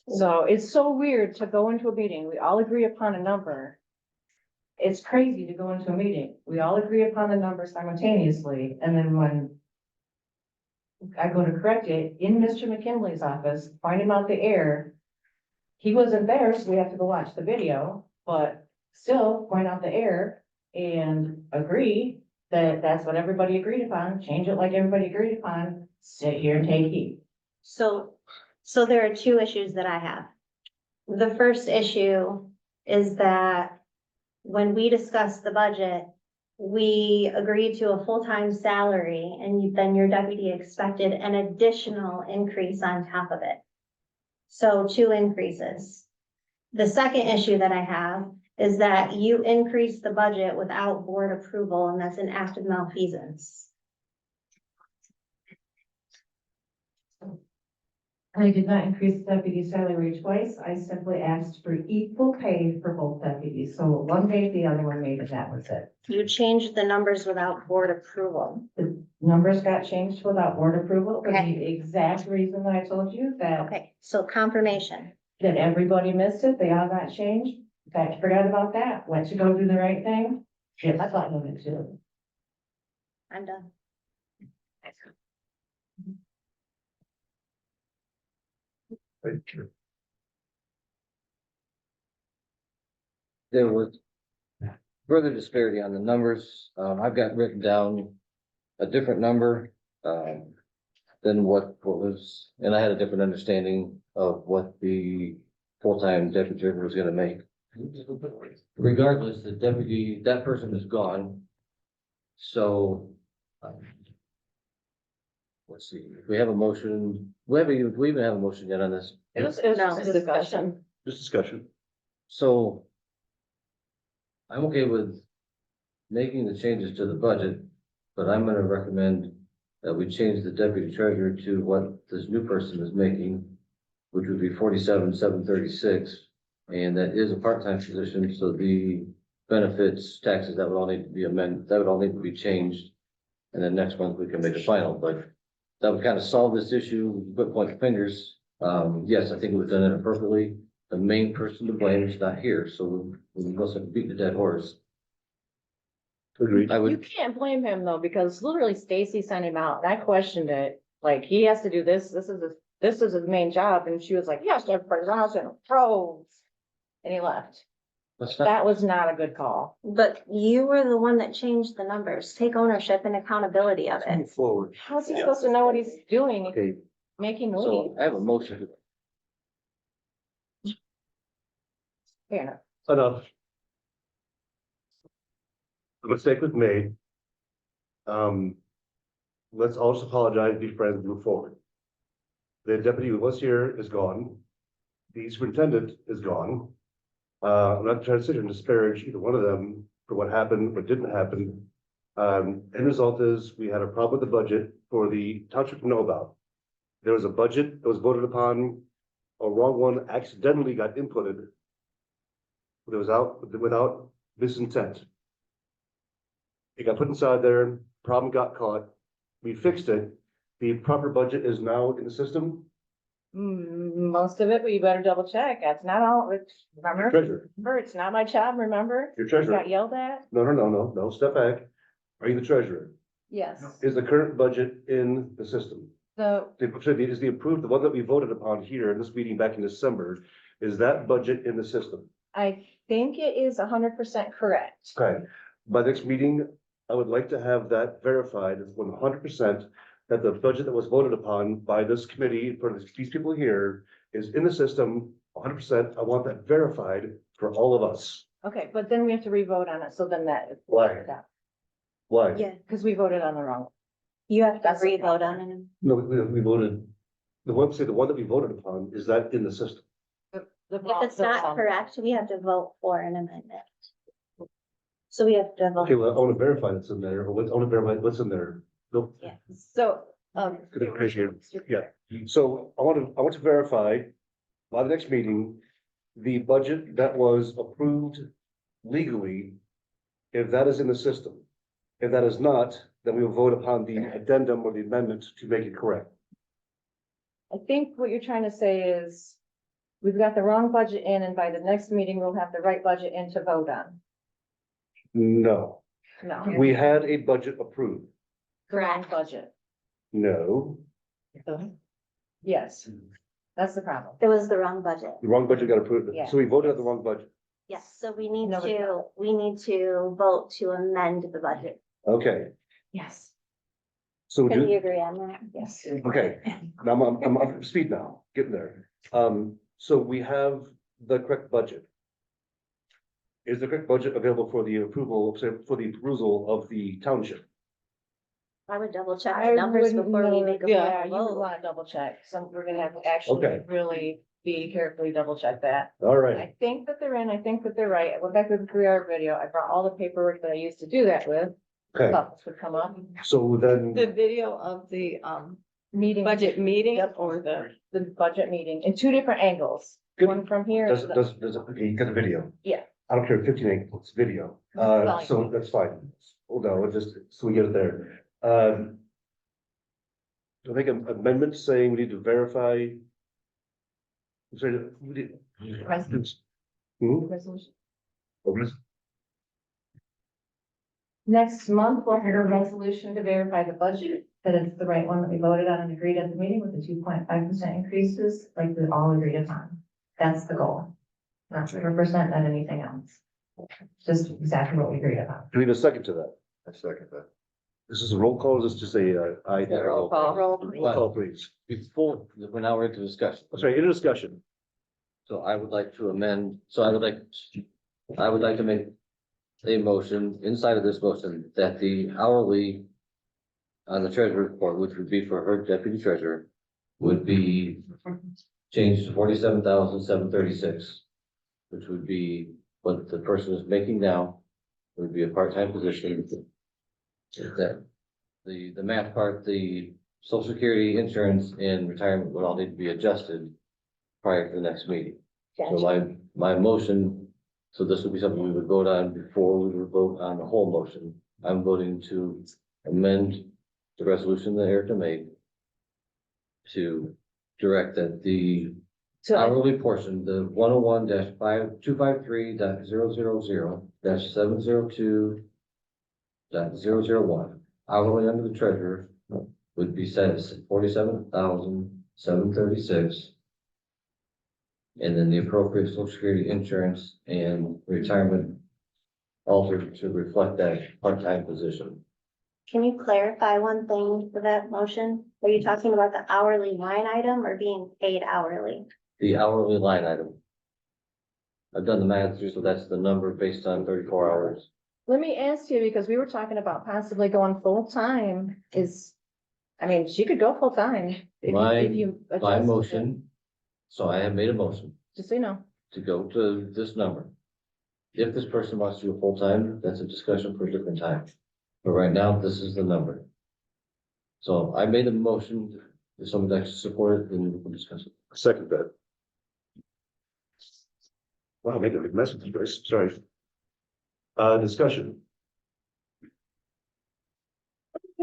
Speaker 3: So it's so weird to go into a meeting, we all agree upon a number. It's crazy to go into a meeting, we all agree upon the number simultaneously, and then when I go to correct it in Mr. McKinley's office, find him out the error. He wasn't there, so we have to go watch the video, but still point out the error and agree that that's what everybody agreed upon, change it like everybody agreed upon, sit here and take heed.
Speaker 2: So there are two issues that I have. The first issue is that when we discussed the budget, we agreed to a full-time salary and then your deputy expected an additional increase on top of it. So 2 increases. The second issue that I have is that you increased the budget without board approval, and that's an act of malfeasance.
Speaker 3: I did not increase the deputy salary twice. I simply asked for equal pay for both deputies. So one paid, the other one made, and that was it.
Speaker 2: You changed the numbers without board approval.
Speaker 3: The numbers got changed without board approval for
Speaker 2: Okay.
Speaker 3: the exact reason that I told you that,
Speaker 2: Okay, so confirmation.
Speaker 3: that everybody missed it. They all got changed. In fact, forgot about that. Went to go do the right thing. Shit, I thought you did too.
Speaker 2: I'm done.
Speaker 4: There was further disparity on the numbers. I've got written down a different number, than what was, and I had a different understanding of what the full-time deputy treasurer was gonna make. Regardless, the deputy, that person is gone. So, let's see, we have a motion, we even have a motion yet on this.
Speaker 3: It was
Speaker 2: No.
Speaker 3: just a discussion.
Speaker 1: Just discussion.
Speaker 4: So I'm okay with making the changes to the budget, but I'm gonna recommend that we change the deputy treasurer to what this new person is making, which would be 47,736, and that is a part-time position, so the benefits, taxes, that would all need to be amended, that would all need to be changed. And then next month we can make a final, but that would kind of solve this issue, but point fingers. Yes, I think we've done it appropriately. The main person to blame is not here, so we mustn't beat the dead horse.
Speaker 1: Agreed.
Speaker 4: I
Speaker 3: You
Speaker 4: would,
Speaker 3: can't blame him though, because literally Stacy sent him out and I questioned it. Like, he has to do this, this is his main job. And she was like, yes, everybody's house and pros. And he left.
Speaker 4: let's not,
Speaker 3: That was not a good call.
Speaker 2: But you were the one that changed the numbers. Take ownership and accountability of
Speaker 1: Move
Speaker 2: it.
Speaker 1: forward.
Speaker 3: How's he supposed to know what he's doing,
Speaker 1: Okay,
Speaker 3: making
Speaker 4: so
Speaker 3: moves?
Speaker 4: I have a motion.
Speaker 3: Yeah.
Speaker 1: enough. The mistake was made. Let's also apologize, be friends, and move forward. The deputy who was here is gone. The superintendent is gone. I'm not trying to sit here and disparage either one of them for what happened, what didn't happen. End result is we had a problem with the budget for the township to know about. There was a budget that was voted upon, a wrong one accidentally got inputted. It was out without this intent. It got put inside there, problem got caught, we fixed it. The proper budget is now in the system.
Speaker 3: Most of it, but you better double check. That's not all, remember?
Speaker 1: Treasurer,
Speaker 3: It's not my job, remember?
Speaker 1: your
Speaker 3: I
Speaker 1: treasurer.
Speaker 3: got yelled at?
Speaker 1: No, step back. Are you the treasurer?
Speaker 3: Yes.
Speaker 1: Is the current budget in the system? Is the approved, the one that we voted upon here in this meeting back in December, is that budget in the system?
Speaker 3: I think it is 100% correct.
Speaker 1: Okay, by next meeting, I would like to have that verified as 100%. that the budget that was voted upon by this committee for these people here is in the system 100%. I want that verified for all of us.
Speaker 3: Okay, but then we have to re-vote on it, so then that.
Speaker 1: Why? Why?
Speaker 2: Yeah,
Speaker 3: Because we voted on the wrong.
Speaker 2: you have to
Speaker 3: That's the
Speaker 2: re-vote
Speaker 3: problem.
Speaker 2: on it.
Speaker 1: No, we voted, the one that we voted upon, is that in the system?
Speaker 3: The
Speaker 2: If
Speaker 3: wrong-
Speaker 2: it's
Speaker 3: the
Speaker 2: not
Speaker 3: wrong-
Speaker 2: correct, we have to vote for an amendment. So we have to
Speaker 1: Okay,
Speaker 2: vote,
Speaker 1: well, I want to verify that's in there, or what, I want to verify what's in there. Nope.
Speaker 2: yeah.
Speaker 8: So,
Speaker 1: Good appreciate it. Yeah, so I want to verify by the next meeting, the budget that was approved legally, if that is in the system. If that is not, then we will vote upon the addendum or the amendment to make it correct.
Speaker 3: I think what you're trying to say is, we've got the wrong budget in, and by the next meeting, we'll have the right budget in to vote on.
Speaker 1: No,
Speaker 3: No.
Speaker 1: we had a budget approved.
Speaker 3: The wrong budget.
Speaker 1: No,
Speaker 3: Yes, that's the problem.
Speaker 2: It was the wrong budget.
Speaker 1: the wrong budget got approved.
Speaker 3: Yeah.
Speaker 1: So we voted on the wrong budget.
Speaker 2: Yes, so we need
Speaker 3: No, it's
Speaker 2: to vote to amend the budget.
Speaker 1: Okay,
Speaker 3: Yes.
Speaker 1: so
Speaker 2: Can we
Speaker 1: do,
Speaker 2: agree on that?
Speaker 3: Yes.
Speaker 1: okay, now I'm up to speed now, getting there. So we have the correct budget. Is the correct budget available for the approval, for the perusal of the township?
Speaker 2: I would double check
Speaker 3: I
Speaker 2: the numbers
Speaker 3: wouldn't
Speaker 2: before we
Speaker 3: know.
Speaker 2: make a
Speaker 3: Yeah, you would
Speaker 2: formal vote.
Speaker 3: want to double check, so we're gonna have to actually
Speaker 1: Okay.
Speaker 3: really be carefully double check that.
Speaker 1: All right,
Speaker 3: I think that they're in, I think that they're right. I went back to the 3-hour video. I brought all the paperwork that I used to do that with.
Speaker 1: okay,
Speaker 3: Thought this would come up.
Speaker 1: so then,
Speaker 8: the video of the,
Speaker 3: Meeting.
Speaker 8: budget meeting
Speaker 3: Yep.
Speaker 8: or the,
Speaker 3: The budget meeting in two different angles,
Speaker 1: Good.
Speaker 3: one from here.
Speaker 1: does,
Speaker 3: to the-
Speaker 1: does, okay, you got the video?
Speaker 3: Yeah.
Speaker 1: I don't care, 15 angles, video, so that's fine. Hold on, we'll just, so we get it there. I think an amendment saying we need to verify. I'm sorry, we did.
Speaker 3: Resolution.
Speaker 1: Hmm?
Speaker 3: Resolution.
Speaker 1: What was-
Speaker 3: Next month, we'll have a resolution to verify the budget, that it's the right one that we voted on and agreed at the meeting with the 2.5% increases, like we all agreed upon. That's the goal. Not 100%, not anything else. Just exactly what we agreed upon.
Speaker 1: Do we need a second to that?
Speaker 6: I second that.
Speaker 1: This is a roll call, or is this just a, aye?
Speaker 4: Yeah, roll
Speaker 8: call.
Speaker 2: Roll, please.
Speaker 1: Roll call, please.
Speaker 4: Before, now we're into discussion.
Speaker 1: I'm sorry, in discussion.
Speaker 4: So I would like to amend, I would like to make a motion, inside of this motion, that the hourly on the treasurer report, which would be for her deputy treasurer, would be changed to 47,736, which would be what the person is making now, would be a part-time position. That the math part, the social security, insurance, and retirement would all need to be adjusted prior to the next meeting. So my motion, so this would be something we would vote on before we would vote on the whole motion. I'm voting to amend the resolution that Erica made to direct that the
Speaker 3: So
Speaker 4: hourly portion, the 101-253.000-702.001, hourly under the treasurer would be set at 47,736. And then the appropriate social security, insurance, and retirement altered to reflect that part-time position.
Speaker 2: Can you clarify one thing for that motion? Are you talking about the hourly line item or being paid hourly?
Speaker 4: The hourly line item. I've done the math, so that's the number based on 34 hours.
Speaker 3: let me ask you, because we were talking about possibly going full-time I mean, she could go full-time.
Speaker 4: My
Speaker 3: adjust it.
Speaker 4: motion, so I have made a motion
Speaker 3: Just so you know.
Speaker 4: to go to this number. If this person wants to go full-time, that's a discussion for a different time. But right now, this is the number. So I made a motion. If somebody likes to support it, then we can discuss it.
Speaker 1: Second that. Wow, make a big mess of you guys, sorry. Discussion.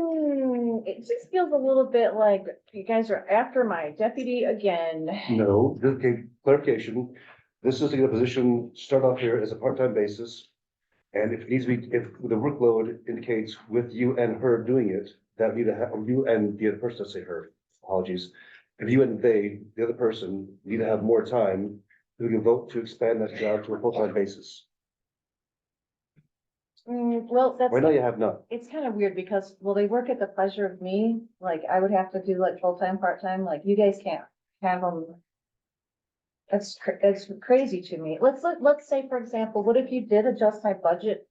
Speaker 3: It just feels a little bit like you guys are after my deputy again.
Speaker 1: No, okay, clarification. This is a position, start off here as a part-time basis. And if it needs to be, if the workload indicates with you and her doing it, that need to have, you and the other person, let's say her, apologies. If you and they, the other person, need to have more time, we can vote to expand that job to a full-time basis.
Speaker 3: Well, that's,
Speaker 1: Right now you have none.
Speaker 3: it's kind of weird because, well, they work at the pleasure of me, like, I would have to do like full-time, part-time, like, you guys can't have them. That's crazy to me. Let's say, for example, what if you did adjust my budget?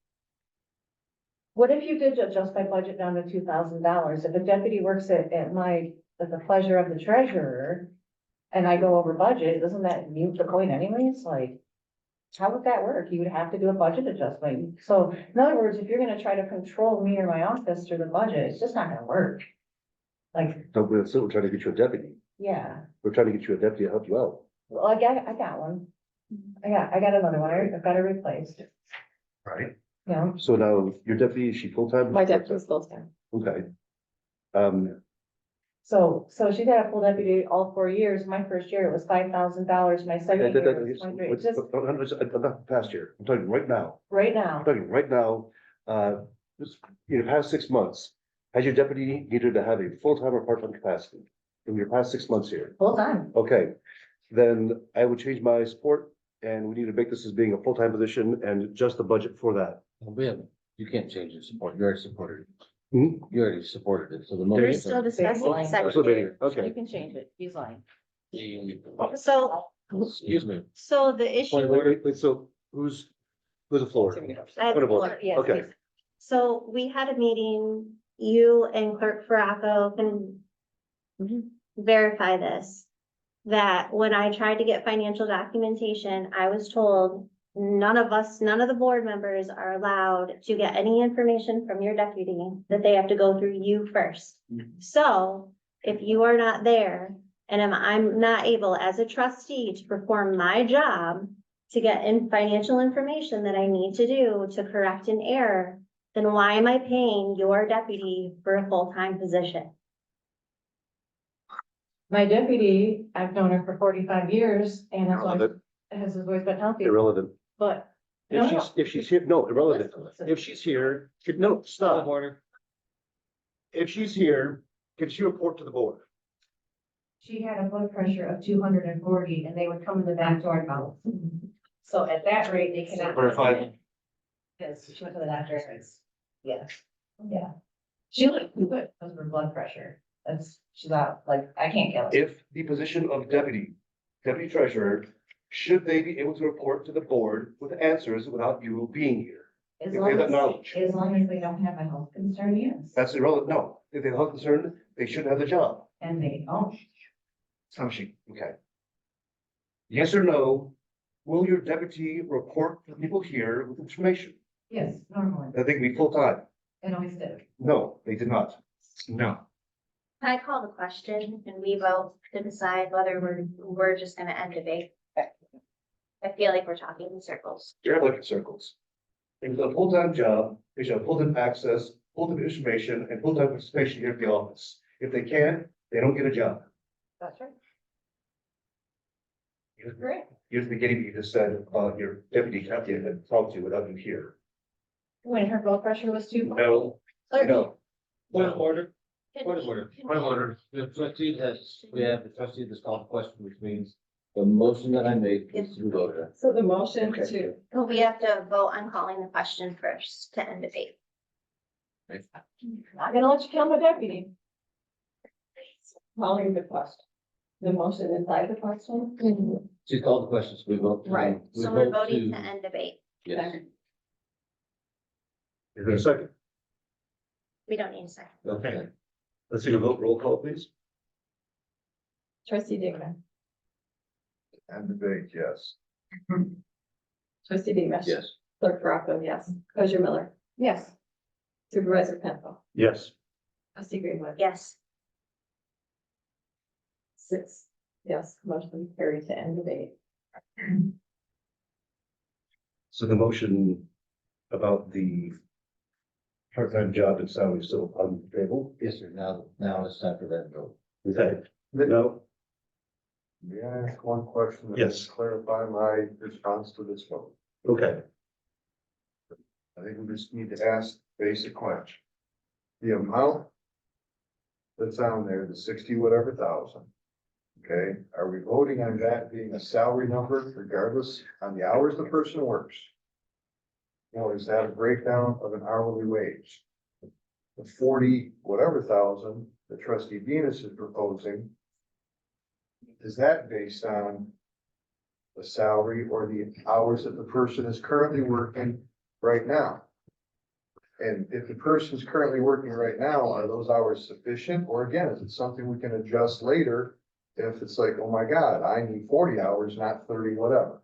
Speaker 3: What if you did adjust my budget down to $2,000? If a deputy works at the pleasure of the treasurer and I go over budget, doesn't that mute the point anyways? Like, how would that work? You would have to do a budget adjustment. So in other words, if you're gonna try to control me or my office through the budget, it's just not gonna work. Like,
Speaker 1: So we're still trying to get you a deputy.
Speaker 3: yeah,
Speaker 1: We're trying to get you a deputy to help you out.
Speaker 3: well, I got one. I got another one. I've got it replaced,
Speaker 1: Right.
Speaker 3: you know?
Speaker 1: So now your deputy, is she full-time?
Speaker 8: My deputy's full-time.
Speaker 1: Okay.
Speaker 3: So she's had a full deputy all 4 years. My first year, it was $5,000. My second year was 23. It's just
Speaker 1: Not past year, I'm talking right now.
Speaker 3: right now.
Speaker 1: I'm talking right now, this, in the past 6 months, has your deputy needed to have a full-time or part-time capacity in your past 6 months here?
Speaker 3: Full time.
Speaker 1: Okay, then I would change my support and we need to make this as being a full-time position and adjust the budget for that.
Speaker 4: We haven't, you can't change your support, you already supported it.
Speaker 1: Hmm?
Speaker 4: You already supported it, so the.
Speaker 2: We're
Speaker 4: motion-
Speaker 2: still discussing
Speaker 3: That's
Speaker 2: second.
Speaker 1: Still debating
Speaker 2: year.
Speaker 1: it. Okay.
Speaker 3: You can change it. He's lying.
Speaker 2: So,
Speaker 4: Excuse me.
Speaker 2: so the issue.
Speaker 1: Wait, so who's the floor?
Speaker 2: I have
Speaker 1: Point of
Speaker 2: the
Speaker 1: order.
Speaker 2: floor.
Speaker 3: Yes,
Speaker 1: Okay.
Speaker 3: please.
Speaker 2: So we had a meeting, you and Clerk Faracco can verify this. That when I tried to get financial documentation, I was told none of the board members are allowed to get any information from your deputy, that they have to go through you first. So if you are not there and I'm not able as a trustee to perform my job to get in financial information that I need to do to correct an error, then why am I paying your deputy for a full-time position?
Speaker 3: My deputy, I've known her for 45 years and
Speaker 1: Irrelevant.
Speaker 3: has always been healthy,
Speaker 1: Irrelevant.
Speaker 3: but. No, no.
Speaker 1: If she's here, no, irrelevant.
Speaker 3: Listen.
Speaker 1: If she's here, no, stop.
Speaker 4: Order.
Speaker 1: If she's here, can she report to the board?
Speaker 3: She had a blood pressure of 240 and they would come in the back door now. So at that rate, they cannot.
Speaker 1: Verify.
Speaker 3: Yes, she went to the doctor. Yes, yeah. She looked good because of her blood pressure. She's out, like, I can't kill her.
Speaker 1: If the position of deputy treasurer, should they be able to report to the board with answers without you being here?
Speaker 3: As
Speaker 1: if they
Speaker 3: long
Speaker 1: have
Speaker 3: as,
Speaker 1: knowledge.
Speaker 3: as long as they don't have a health concern, yes.
Speaker 1: That's irrelevant. No, if they have health concern, they shouldn't have the job.
Speaker 3: And they don't.
Speaker 1: Okay. Yes or no, will your deputy report to the people here with information?
Speaker 3: Yes, normally.
Speaker 1: I think we full-time.
Speaker 3: It always did.
Speaker 1: No, they did not. No.
Speaker 2: Can I call the question and we vote to decide whether we're just gonna end debate? I feel like we're talking in circles.
Speaker 1: You're like in circles. It's a full-time job, they should have full-time access, full-time information, and full-time participation here at the office. If they can't, they don't get a job.
Speaker 3: That's right.
Speaker 1: Here's
Speaker 3: Great.
Speaker 1: the beginning, you just said, your deputy captain had talked to you without you here.
Speaker 3: When her blood pressure was too.
Speaker 1: No, no.
Speaker 4: Point of order,
Speaker 2: Can
Speaker 4: point of
Speaker 2: we-
Speaker 4: order.
Speaker 2: can
Speaker 4: Point of
Speaker 2: we-
Speaker 4: order. The trustee has, we have the trustee that's called question, which means the motion that I made is to vote on.
Speaker 8: So the motion
Speaker 1: Okay.
Speaker 8: to,
Speaker 2: Well, we have to vote on calling the question first to end debate.
Speaker 3: Not gonna let you kill my deputy.
Speaker 8: calling the question. The motion implies the question?
Speaker 4: She called the questions, we vote. to-
Speaker 8: Right.
Speaker 4: we
Speaker 2: So we're
Speaker 4: vote
Speaker 2: voting
Speaker 4: to-
Speaker 2: to end debate.
Speaker 4: Yes,
Speaker 1: Is there a second?
Speaker 2: We don't need a second.
Speaker 1: Okay. Let's see the vote, roll call, please.
Speaker 8: Trustee Dickman,
Speaker 6: And debate, yes.
Speaker 8: trustee Demus.
Speaker 4: yes.
Speaker 8: Clerk Faracco, yes. Treasurer Miller,
Speaker 3: Yes.
Speaker 8: Supervisor Penfield,
Speaker 1: Yes.
Speaker 8: trustee Greenwood.
Speaker 2: Yes.
Speaker 8: 6, yes, motion carried to end debate.
Speaker 1: So the motion about the part-time job and salary still on the table?
Speaker 4: Yes, sir. Now it's time for that vote.
Speaker 1: Okay. No,
Speaker 6: May I ask one question?
Speaker 1: Yes.
Speaker 6: Clarify my response to this vote.
Speaker 1: okay.
Speaker 6: I think we just need to ask basic question. The amount that's on there, the 60 whatever thousand. Okay, are we voting on that being a salary number regardless on the hours the person works? You know, is that a breakdown of an hourly wage? The 40 whatever thousand that trustee Venus is proposing. Is that based on the salary or the hours that the person is currently working right now? And if the person's currently working right now, are those hours sufficient? Or again, is it something we can adjust later? If it's like, oh my God, I need 40 hours, not 30, whatever.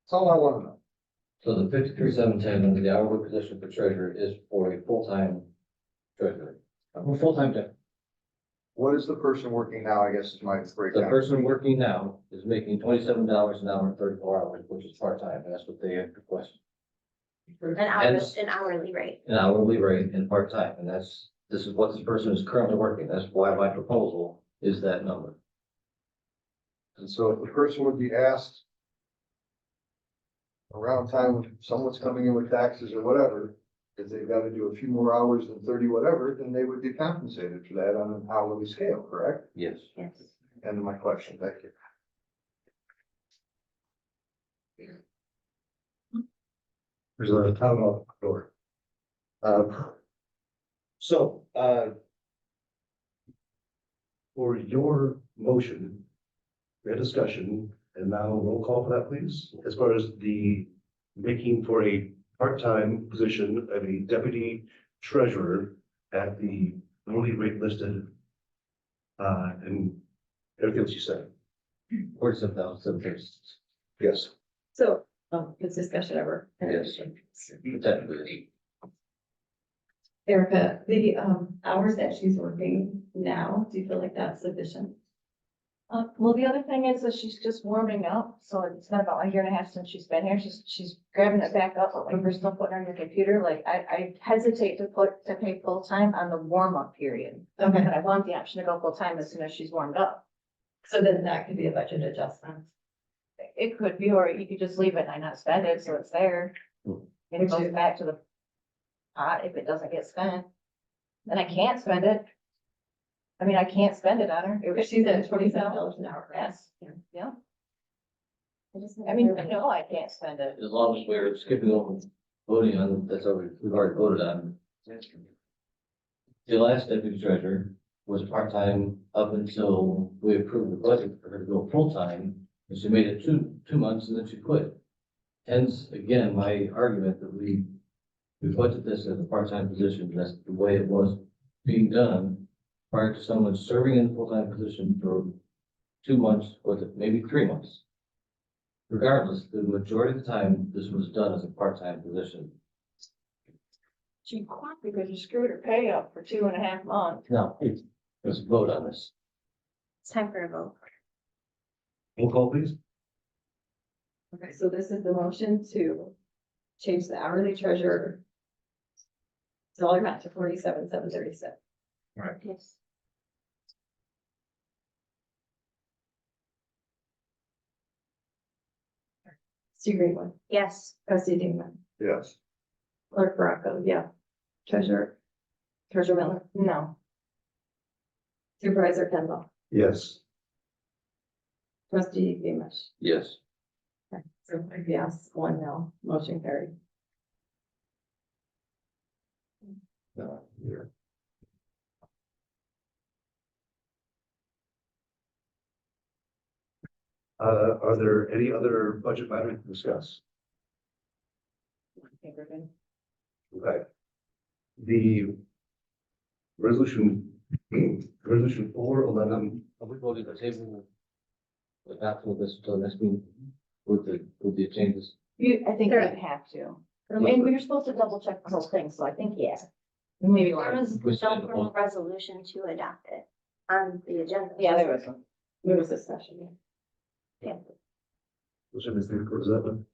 Speaker 6: That's all I wanna know.
Speaker 4: So the 53,710 under the hourly position for treasurer is for a full-time treasurer. A full-time deputy.
Speaker 6: What is the person working now, I guess is my
Speaker 4: The
Speaker 6: breakdown.
Speaker 4: person working now is making $27 an hour and 34 hours, which is part-time, and that's what they have requested.
Speaker 2: An hourly rate.
Speaker 4: An hourly rate and part-time, and this is what this person is currently working. That's why my proposal is that number.
Speaker 6: And so if the person would be asked around time when someone's coming in with taxes or whatever, if they've got to do a few more hours than 30 whatever, then they would be compensated for that on an hourly scale, correct?
Speaker 4: Yes.
Speaker 2: Yes.
Speaker 6: End of my question, thank you.
Speaker 1: There's a town hall door. So, for your motion, we had discussion, and now roll call for that, please, as far as the making for a part-time position of a deputy treasurer at the hourly rate listed. And everything else you said,
Speaker 4: 47,736.
Speaker 1: yes.
Speaker 8: So, is discussion ever?
Speaker 4: Yes. Technically,
Speaker 8: Erica, the, hours that she's working now, do you feel like that's sufficient?
Speaker 3: Well, the other thing is that she's just warming up, so it's been about a year and a half since she's been here, she's grabbing it back up, but like we're still putting her on the computer, like I hesitate to pay full-time on the warm-up period.
Speaker 8: Okay.
Speaker 3: But I want the option to go full-time as soon as she's warmed up.
Speaker 8: So then that could be a budget adjustment.
Speaker 3: It could be, or you could just leave it and not spend it, so it's there. And it goes back to the pot if it doesn't get spent. Then I can't spend it. I mean, I can't spend it on her.
Speaker 8: If she's at $27 an hour, right?
Speaker 3: Yes, yeah. I mean, no, I can't spend it.
Speaker 4: as long as we're skipping over voting on, that's already, we've already voted on. The last deputy treasurer was part-time up until we approved the budget for her to go full-time, and she made it two months and then she quit. Hence, again, my argument that we budget this as a part-time position, that's the way it was being done prior to someone serving in a full-time position for 2 months, or maybe 3 months. Regardless, the majority of the time, this was done as a part-time position.
Speaker 3: She quit because you screwed her pay up for 2.5 months.
Speaker 4: Now, let's vote on this.
Speaker 2: It's time for a vote.
Speaker 1: Roll call, please.
Speaker 8: Okay, so this is the motion to change the hourly treasurer dollar amount to 47,736.
Speaker 2: Yes.
Speaker 8: Stu Greenwood,
Speaker 2: Yes.
Speaker 8: trustee Dingman,
Speaker 6: Yes.
Speaker 8: clerk Bronco, yeah. Treasurer Miller,
Speaker 3: No.
Speaker 8: supervisor Kendall,
Speaker 1: Yes.
Speaker 8: trustee Beamish.
Speaker 4: Yes.
Speaker 8: Okay, so 5 yes, 1 no, motion carried.
Speaker 1: Here. Are there any other budget matters to discuss?
Speaker 3: I think we're good.
Speaker 1: Okay. The resolution, resolution 411,
Speaker 4: Are we voting the table? After this, until next meeting, with the changes?
Speaker 3: I think
Speaker 2: There-
Speaker 3: we'd have to. I mean, we were supposed to double check the whole thing, so I think, yeah. Maybe.
Speaker 2: There was
Speaker 4: We said
Speaker 2: no formal resolution to adopt it on the agenda.
Speaker 3: Yeah, there was.
Speaker 8: There was discussion.
Speaker 1: which is that one?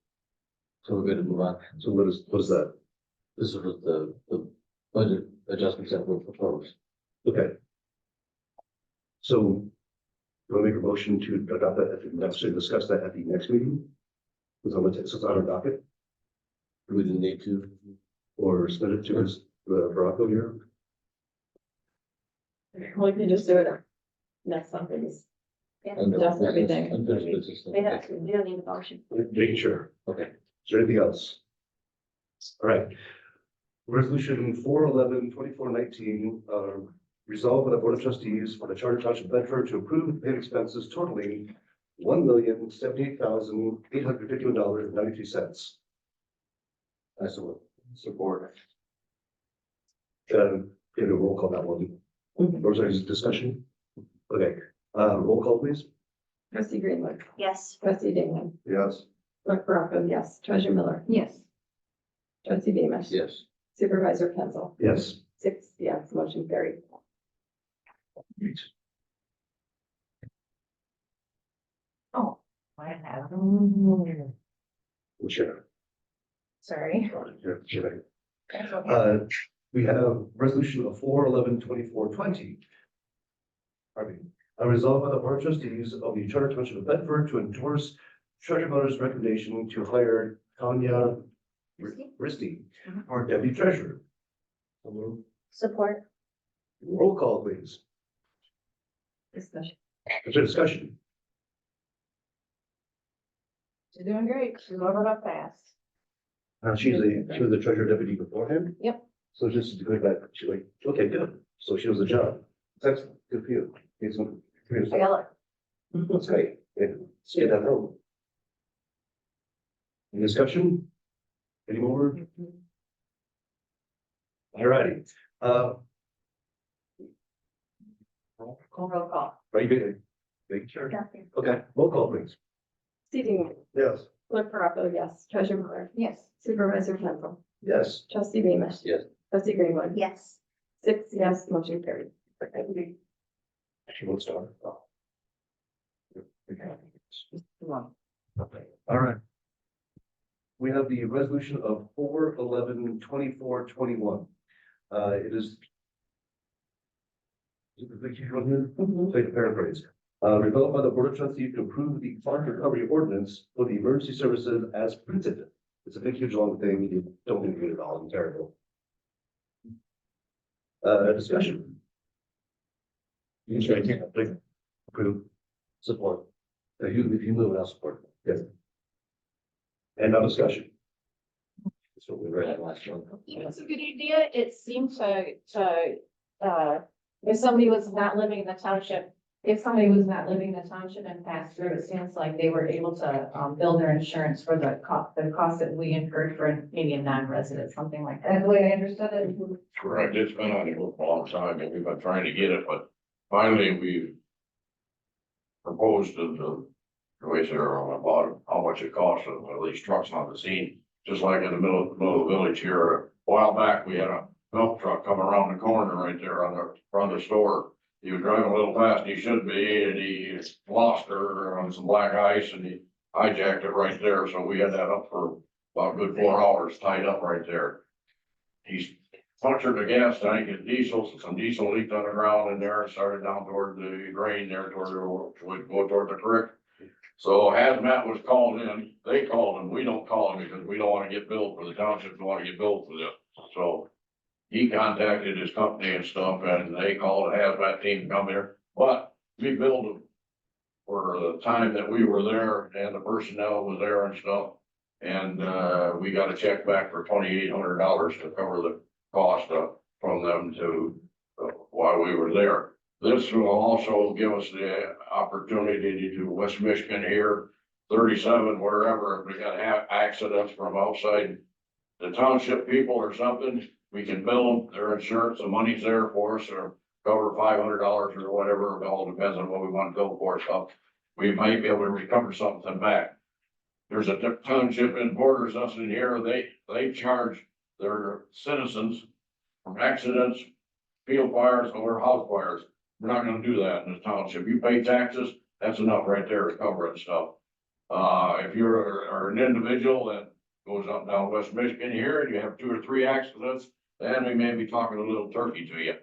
Speaker 4: So we're going to move on.
Speaker 1: So what is that?
Speaker 4: This is what the budget adjustments that were proposed.
Speaker 1: Okay. So, do I make a motion to adopt that, to discuss that at the next meeting? So it's on our docket,
Speaker 4: We didn't need to.
Speaker 1: or send it to us, Bronco here?
Speaker 8: We can just do it next time, please.
Speaker 4: under
Speaker 8: Adjust
Speaker 4: business-
Speaker 8: everything.
Speaker 4: unfinished business.
Speaker 2: We don't need a motion.
Speaker 1: Making sure.
Speaker 4: Okay.
Speaker 1: Is there anything else? All right. Resolution 411-2419, resolved by the Board of Trustees for the Charter Township of Bedford to approve paid expenses totaling $1,078,851.92. I support. Give a roll call that one. Or is there any discussion? Okay, roll call please.
Speaker 8: Trustee Greenwood,
Speaker 2: Yes.
Speaker 8: trustee Dayton,
Speaker 6: Yes.
Speaker 8: clerk Baraco, yes, treasurer Miller. Yes. Trustee Beamish.
Speaker 4: Yes.
Speaker 8: Supervisor Pencil,
Speaker 1: Yes.
Speaker 8: 6 yes, motion carried.
Speaker 2: Oh. I have.
Speaker 1: Sure.
Speaker 2: Sorry.
Speaker 1: Sure. We have resolution of 411-2420. Pardon me. A resolve by the Board of Trustees of the Charter Township of Bedford to endorse Treasurer Miller's recommendation to hire Tanya Risty for deputy treasurer.
Speaker 2: Support.
Speaker 1: Roll call, please.
Speaker 8: Discussion.
Speaker 1: Is there discussion?
Speaker 3: She's doing great. She's leveled up fast.
Speaker 1: She was the treasurer deputy beforehand?
Speaker 3: Yep.
Speaker 1: So just to go back, she's like, okay, good. So she was the job. That's good for you. It's some.
Speaker 3: I got it.
Speaker 1: That's great. Yeah, let's get that home. Any discussion? Any more? All righty.
Speaker 3: Roll call.
Speaker 1: Are you good? Making sure. Okay, roll call please.
Speaker 8: Trustee Dayton,
Speaker 1: Yes.
Speaker 8: clerk Baraco, yes, treasurer Miller.
Speaker 3: Yes.
Speaker 8: Supervisor Pencil,
Speaker 1: Yes.
Speaker 8: trustee Beamish.
Speaker 4: Yes.
Speaker 8: Trustee Greenwood.
Speaker 2: Yes.
Speaker 8: 6 yes, motion carried.
Speaker 1: She won't start. Oh.
Speaker 3: One.
Speaker 1: All right. We have the resolution of 411-2421. It is. Is it the key one here? Take a paraphrase. Resolved by the Board of Trustees to approve the flood recovery ordinance for the emergency services as printed. It's a big, huge, long thing. You don't need to read it all. It's terrible. Discussion. Approve. Support. If you move, I'll support. Yes. And now discussion. That's what we read that last one.
Speaker 3: It's a good idea. It seemed if somebody was not living in the township, and passed through, it seems like they were able to, bill their insurance for the cost that we incurred for maybe a non-resident, something like that. The way I understood it.
Speaker 9: Correct, it's been on for a long time, and we've been trying to get it, but finally we proposed the ways there about how much it costs to at least trucks on the scene. Just like in the middle of the village here, a while back, we had a milk truck come around the corner right there on the front of the store. He was driving a little fast, and he should be, and he lost her on some black ice, and he hijacked it right there, so we had that up for about a good 4 hours, tied up right there. He's punctured the gas tank and diesel, so some diesel leaked on the ground in there and started down toward the drain there, would go toward the creek. So hazmat was called in, they called him, we don't call him because we don't wanna get billed for the township, we wanna get billed for this, so. He contacted his company and stuff, and they called a hazmat team to come here, but we billed them for the time that we were there and the personnel was there and stuff. And, we got a check back for $2,800 to cover the cost from them to, while we were there. This will also give us the opportunity to West Michigan here, 37, wherever, if we got accidents from outside the township people or something, we can bill them, their insurance, the money's there for us, or cover $500 or whatever, it all depends on what we want to bill for, so we might be able to recover something back. There's a township in Borders, us in here, they charge their citizens from accidents, field fires, or house fires. We're not gonna do that in the township. You pay taxes, that's enough right there to cover it stuff. If you're an individual that goes up and down West Michigan here and you have 2 or 3 accidents, then we may be talking a little turkey to you.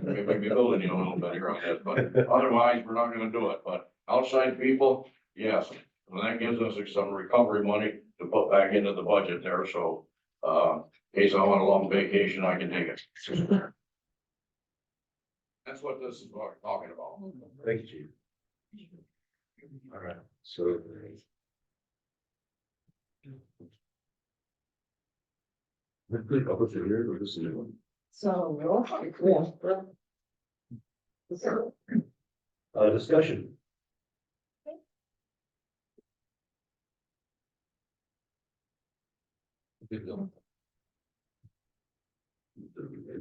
Speaker 9: Maybe be building you a little bit here on this, but otherwise, we're not gonna do it. But outside people, yes, and that gives us some recovery money to put back into the budget there, so, in case I want a long vacation, I can take it. That's what this is what we're talking about.
Speaker 1: Thank you, Chief. All right, so.
Speaker 3: So, roll call.
Speaker 1: Discussion.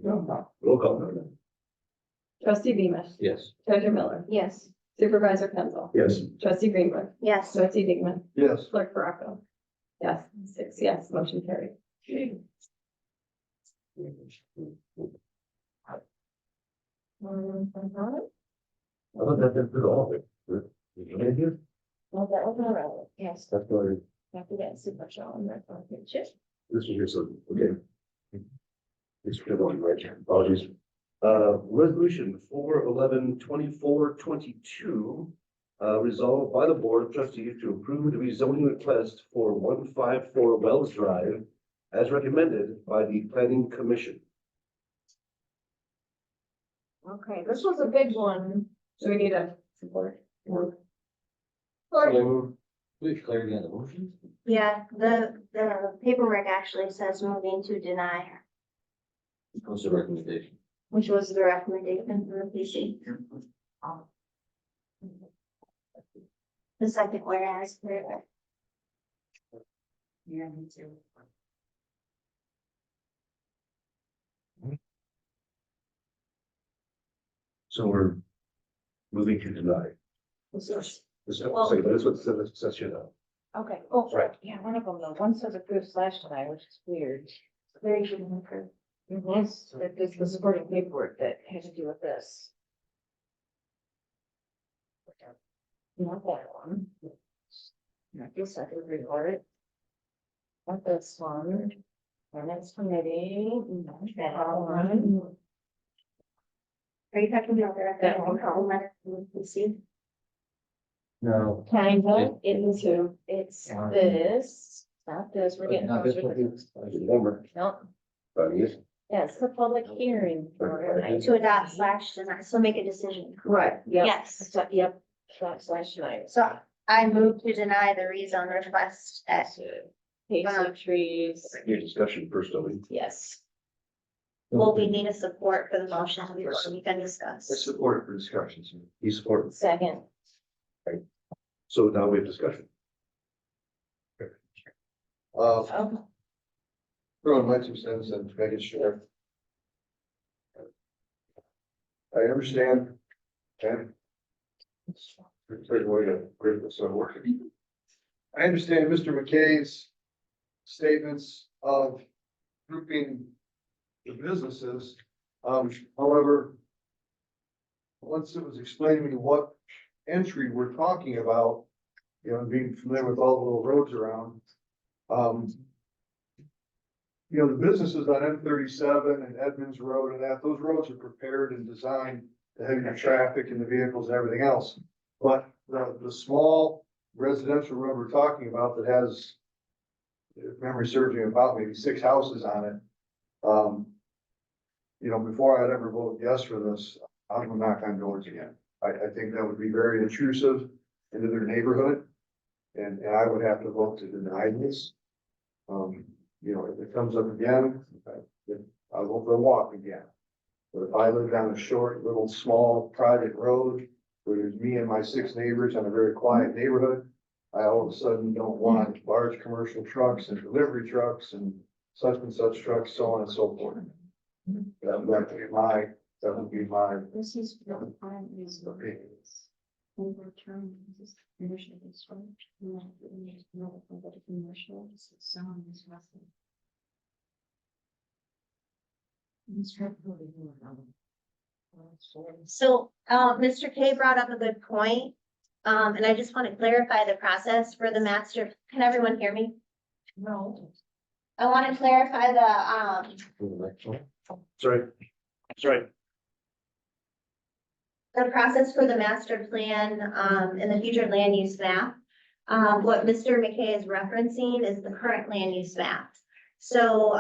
Speaker 1: Roll call.
Speaker 8: Trustee Beamish,
Speaker 4: Yes.
Speaker 8: Treasurer Miller,
Speaker 2: Yes.
Speaker 8: Supervisor Penzel,
Speaker 1: Yes.
Speaker 8: Trustee Greenwood,
Speaker 2: Yes.
Speaker 8: Trustee Dickman,
Speaker 6: Yes.
Speaker 8: Clerk Baraco. Yes, 6 yes, motion carried.
Speaker 1: I thought that did all of it. Thank you.
Speaker 3: Well, that was all right. Yes,
Speaker 1: That's why
Speaker 3: after that super show on that. Chip.
Speaker 1: this is here, so, okay. It's for everyone, right? Apologies. Resolution 4/11/24/22. Resolved by the Board of Trustees to approve the rezoning request for 154 Wells Drive as recommended by the Planning Commission.
Speaker 3: Okay, this was a big one. So we need a support.
Speaker 4: Please clarify the motion.
Speaker 2: Yeah, the paperwork actually says moving to deny,
Speaker 4: What's the recommendation?
Speaker 2: which was the recommendation for the PC. The second whereas. Yeah, me too.
Speaker 1: So we're moving to deny. This is,
Speaker 2: Well-
Speaker 1: but that's what the says here now.
Speaker 3: Okay, oh,
Speaker 1: Right.
Speaker 3: yeah, one of them though, one says approved slash deny, which is weird.
Speaker 2: Very good improve.
Speaker 3: Yes, that is the supporting paperwork that has to do with this. Not that one. Not this second report. Not this one. Finance committee. Not that one.
Speaker 2: Are you talking about
Speaker 3: That one.
Speaker 2: the PC?
Speaker 4: No.
Speaker 3: Kind of, it's
Speaker 4: Yeah.
Speaker 3: this, not this, we're getting
Speaker 4: Not this
Speaker 3: closer.
Speaker 4: one.
Speaker 1: Remember,
Speaker 3: No,
Speaker 1: yes.
Speaker 3: yeah, it's the public hearing for it.
Speaker 2: To adopt slash deny, so make a decision.
Speaker 3: Right, yep.
Speaker 2: Yes.
Speaker 3: So, yep, slash deny.
Speaker 2: So I move to deny the rezone request at
Speaker 3: Pay trees,
Speaker 1: Your discussion first, Toby.
Speaker 3: yes.
Speaker 2: Well, we need a support for the motion before we can discuss.
Speaker 6: I support it for discussions.
Speaker 1: You support.
Speaker 3: Second,
Speaker 1: So now we have discussion.
Speaker 3: okay.
Speaker 6: Throwing my 2 cents and making sure. I understand. And. Great way to great this working. I understand Mr. McKay's statements of grouping the businesses. However, once it was explained to me what entry we're talking about, you know, being familiar with all the little roads around, you know, the businesses on M37 and Edmonds Road and that, those roads are prepared and designed to handle the traffic and the vehicles and everything else. But the small residential road we're talking about that has, if memory serves me, about maybe 6 houses on it. You know, before I'd ever vote yes for this, I'm gonna knock on doors again. I think that would be very intrusive into their neighborhood. And I would have to vote to deny this. You know, if it comes up again, I will go walk again. But if I live down a short, little, small, private road, where there's me and my 6 neighbors in a very quiet neighborhood, I all of a sudden don't want large commercial trucks and delivery trucks and such trucks, so on and so forth. That would be my
Speaker 3: This is the current
Speaker 6: opinion.
Speaker 3: overturn this initial discharge. Commercial, someone is wrestling.
Speaker 2: So, Mr. K brought up a good point. And I just want to clarify the process for the master. Can everyone hear me?
Speaker 3: No.
Speaker 2: I want to clarify the
Speaker 1: Sorry.
Speaker 2: the process for the master plan, and the future land use map. What Mr. McKay is referencing is the current land use map. So,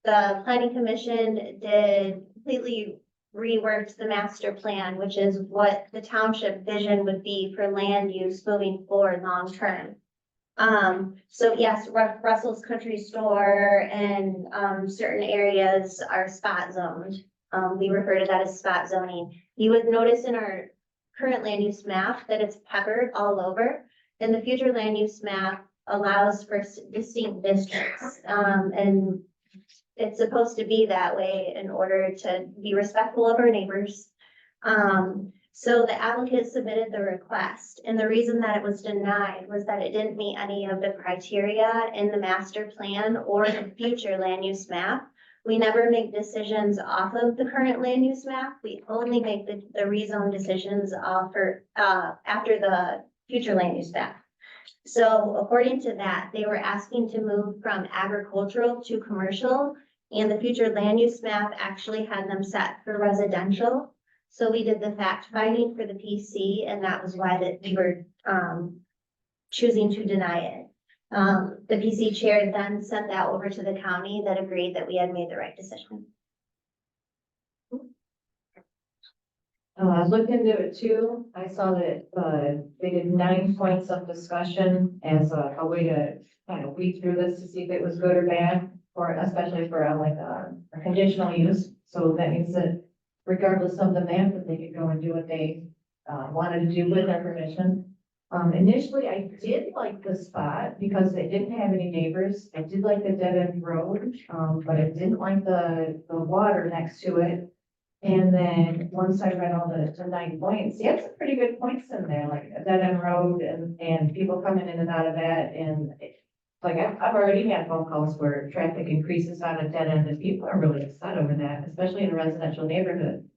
Speaker 2: the planning commission did completely reworked the master plan, which is what the township vision would be for land use moving forward long term. So yes, Russell's Country Store and, certain areas are spot zoned. We refer to that as spot zoning. You would notice in our current land use map that it's peppered all over. And the future land use map allows for distinct districts, and it's supposed to be that way in order to be respectful of our neighbors. So the applicant submitted the request, and the reason that it was denied was that it didn't meet any of the criteria in the master plan or the future land use map. We never make decisions off of the current land use map. We only make the rezone decisions after the future land use map. So according to that, they were asking to move from agricultural to commercial, and the future land use map actually had them set for residential. So we did the fact finding for the PC, and that was why that we were choosing to deny it. The PC chair then sent that over to the county that agreed that we had made the right decision.
Speaker 3: I looked into it too. I saw that, they did 9 points of discussion as a way to kind of weed through this to see if it was good or bad, or especially for a conditional use. So that means that regardless of the map, that they could go and do what they, wanted to do with their permission. Initially, I did like the spot because it didn't have any neighbors. I did like the dead end road, but I didn't like the water next to it. And then once I read all the 9 points, you have some pretty good points in there, like a dead end road and people coming in and out of that. And like, I've already had phone calls where traffic increases on a dead end and people are really upset over that, especially in a residential neighborhood.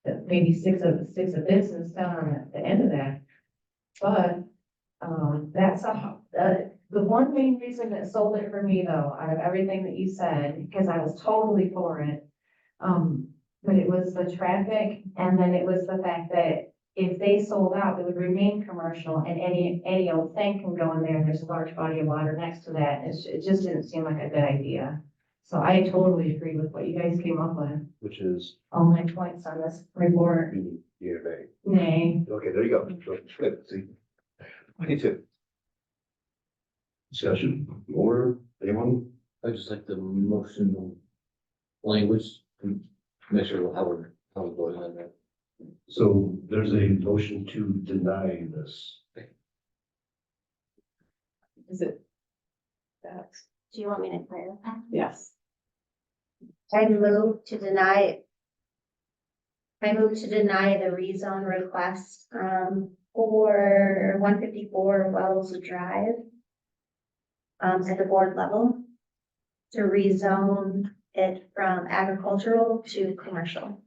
Speaker 3: That maybe six of business down on the end of that. But, that's the one main reason that sold it for me though, out of everything that you said, because I was totally for it. But it was the traffic, and then it was the fact that if they sold out, it would remain commercial, and any old thing can go in there, and there's a large body of water next to that. It just didn't seem like a good idea. So I totally agree with what you guys came up with.
Speaker 1: Which is,
Speaker 3: All 9 points on this report.
Speaker 1: yeah,
Speaker 3: Nay.
Speaker 1: okay, there you go. Good, see. 22. Discussion, or anyone?
Speaker 4: I just like the motion language, to make sure how we're voting on that.
Speaker 1: So there's a motion to deny this.
Speaker 8: Is it? That's,
Speaker 2: Do you want me to clarify?
Speaker 8: yes.
Speaker 2: I move to deny the rezone request, for 154 Wells Drive. At the board level, to rezone it from agricultural to commercial.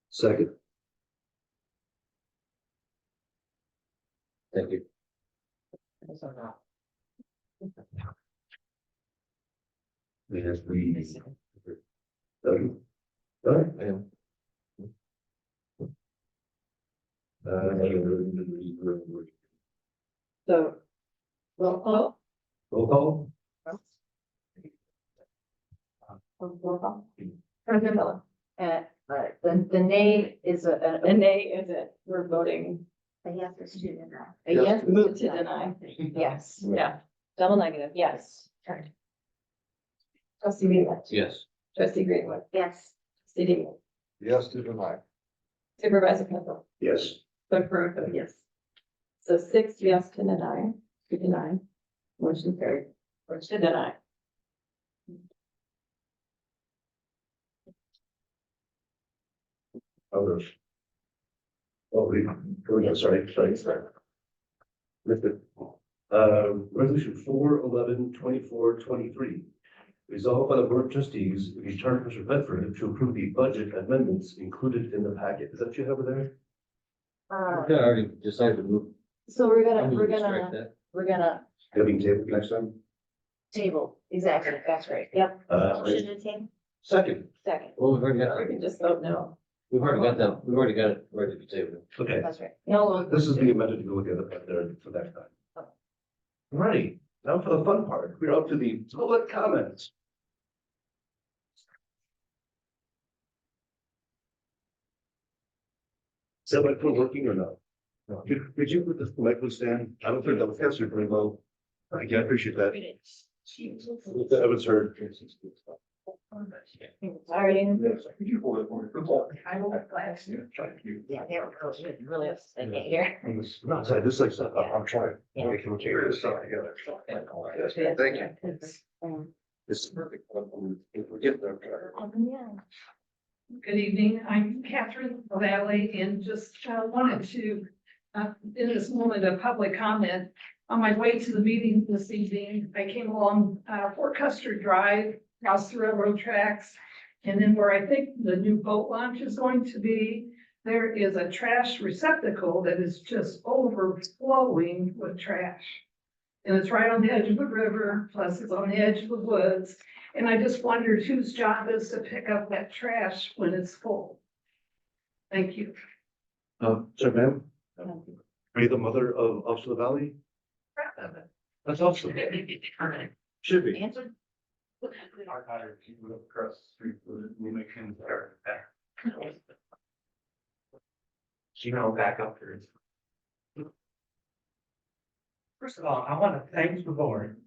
Speaker 1: Second.
Speaker 4: Thank you.
Speaker 1: We have Done? Done?
Speaker 4: I am.
Speaker 8: So, roll call?
Speaker 1: Roll call?
Speaker 8: Roll call.
Speaker 3: President Miller. The nay is
Speaker 8: A nay is it, we're voting,
Speaker 2: But yes, it's to deny.
Speaker 8: a yes, move to deny.
Speaker 3: yes.
Speaker 8: Yeah, double negative, yes. Trustee Greenwood,
Speaker 4: Yes.
Speaker 8: trustee Greenwood,
Speaker 2: Yes.
Speaker 8: trustee Dean,
Speaker 6: Yes, to deny.
Speaker 8: supervisor Kendall,
Speaker 1: Yes.
Speaker 8: clerk Peruka, yes. So 6 yes to deny, motion carried, or to deny.
Speaker 1: Others. Oh, we go, sorry. Missed it. Resolution 4/11/24/23. Resolved by the Board of Trustees of the Township of Bedford to approve the budget amendments included in the packet. Is that what you have over there?
Speaker 4: I already decided to move.
Speaker 3: So we're
Speaker 4: I'm
Speaker 3: gonna,
Speaker 4: gonna strike that.
Speaker 1: Having table next time?
Speaker 3: table, exactly, that's right, yep,
Speaker 2: Motion to table.
Speaker 1: Second.
Speaker 3: second,
Speaker 4: Well, we've already
Speaker 8: We
Speaker 4: got,
Speaker 8: can just vote no.
Speaker 4: we've already got that, we've already got it ready to table.
Speaker 1: Okay,
Speaker 3: that's right. No,
Speaker 1: this is the amended to go together up there for next time. Alrighty, now for the fun part. We're up to the public comments. Is that like we're working or not? Could you put this politely stand? I don't think that was answered very well. I appreciate that. That was heard.
Speaker 3: Sorry.
Speaker 8: Yeah, they were really upset here.
Speaker 1: Not side, this like, I'm trying.
Speaker 8: Yeah.
Speaker 1: We can carry this stuff together. Thank you. This is perfect. If we get there.
Speaker 14: Good evening. I'm Catherine Valley and just wanted to, in this moment of public comment, on my way to the meeting this evening, I came along Fort Custer Drive, across the railroad tracks. And then where I think the new boat launch is going to be, there is a trash receptacle that is just overflowing with trash. And it's right on the edge of the river, plus it's on the edge of the woods. And I just wondered whose job is to pick up that trash when it's full. Thank you.
Speaker 1: So ma'am, are you the mother of Officer the Valley? That's awesome. Should be.
Speaker 3: Answer.
Speaker 9: Our hired people across the street, we'll make him there.
Speaker 7: You know, back up here. First of all, I want to thank the board.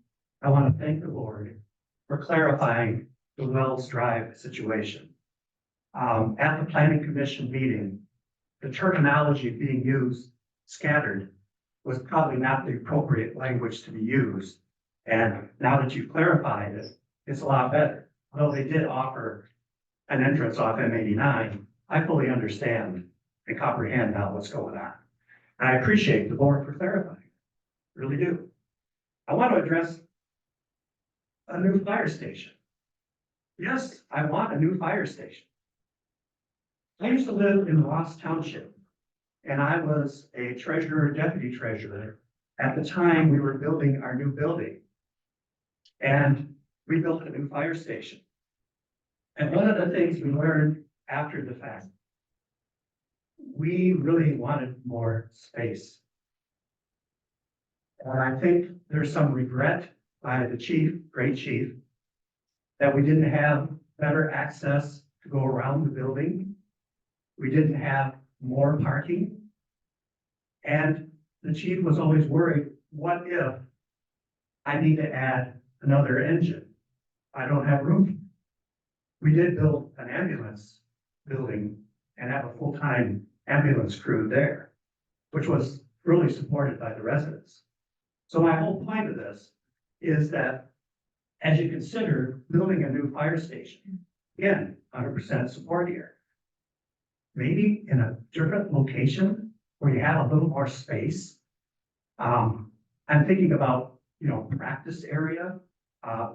Speaker 7: I want to thank the board for clarifying the Wells Drive situation. At the planning commission meeting, the terminology being used, scattered, was probably not the appropriate language to be used. And now that you've clarified it, it's a lot better. Although they did offer an entrance off M89, I fully understand and comprehend now what's going on. And I appreciate the board for clarifying. Really do. I want to address a new fire station. Yes, I want a new fire station. I used to live in Ross Township, and I was a treasurer, deputy treasurer, at the time we were building our new building. And we built a new fire station. And one of the things we learned after the fact, we really wanted more space. And I think there's some regret by the chief, great chief, that we didn't have better access to go around the building. We didn't have more parking. And the chief was always worried, what if I need to add another engine? I don't have room. We did build an ambulance building and have a full-time ambulance crew there, which was really supported by the residents. So my whole point of this is that as you consider building a new fire station, again, 100% support here. Maybe in a different location where you have a little more space. I'm thinking about, practice area,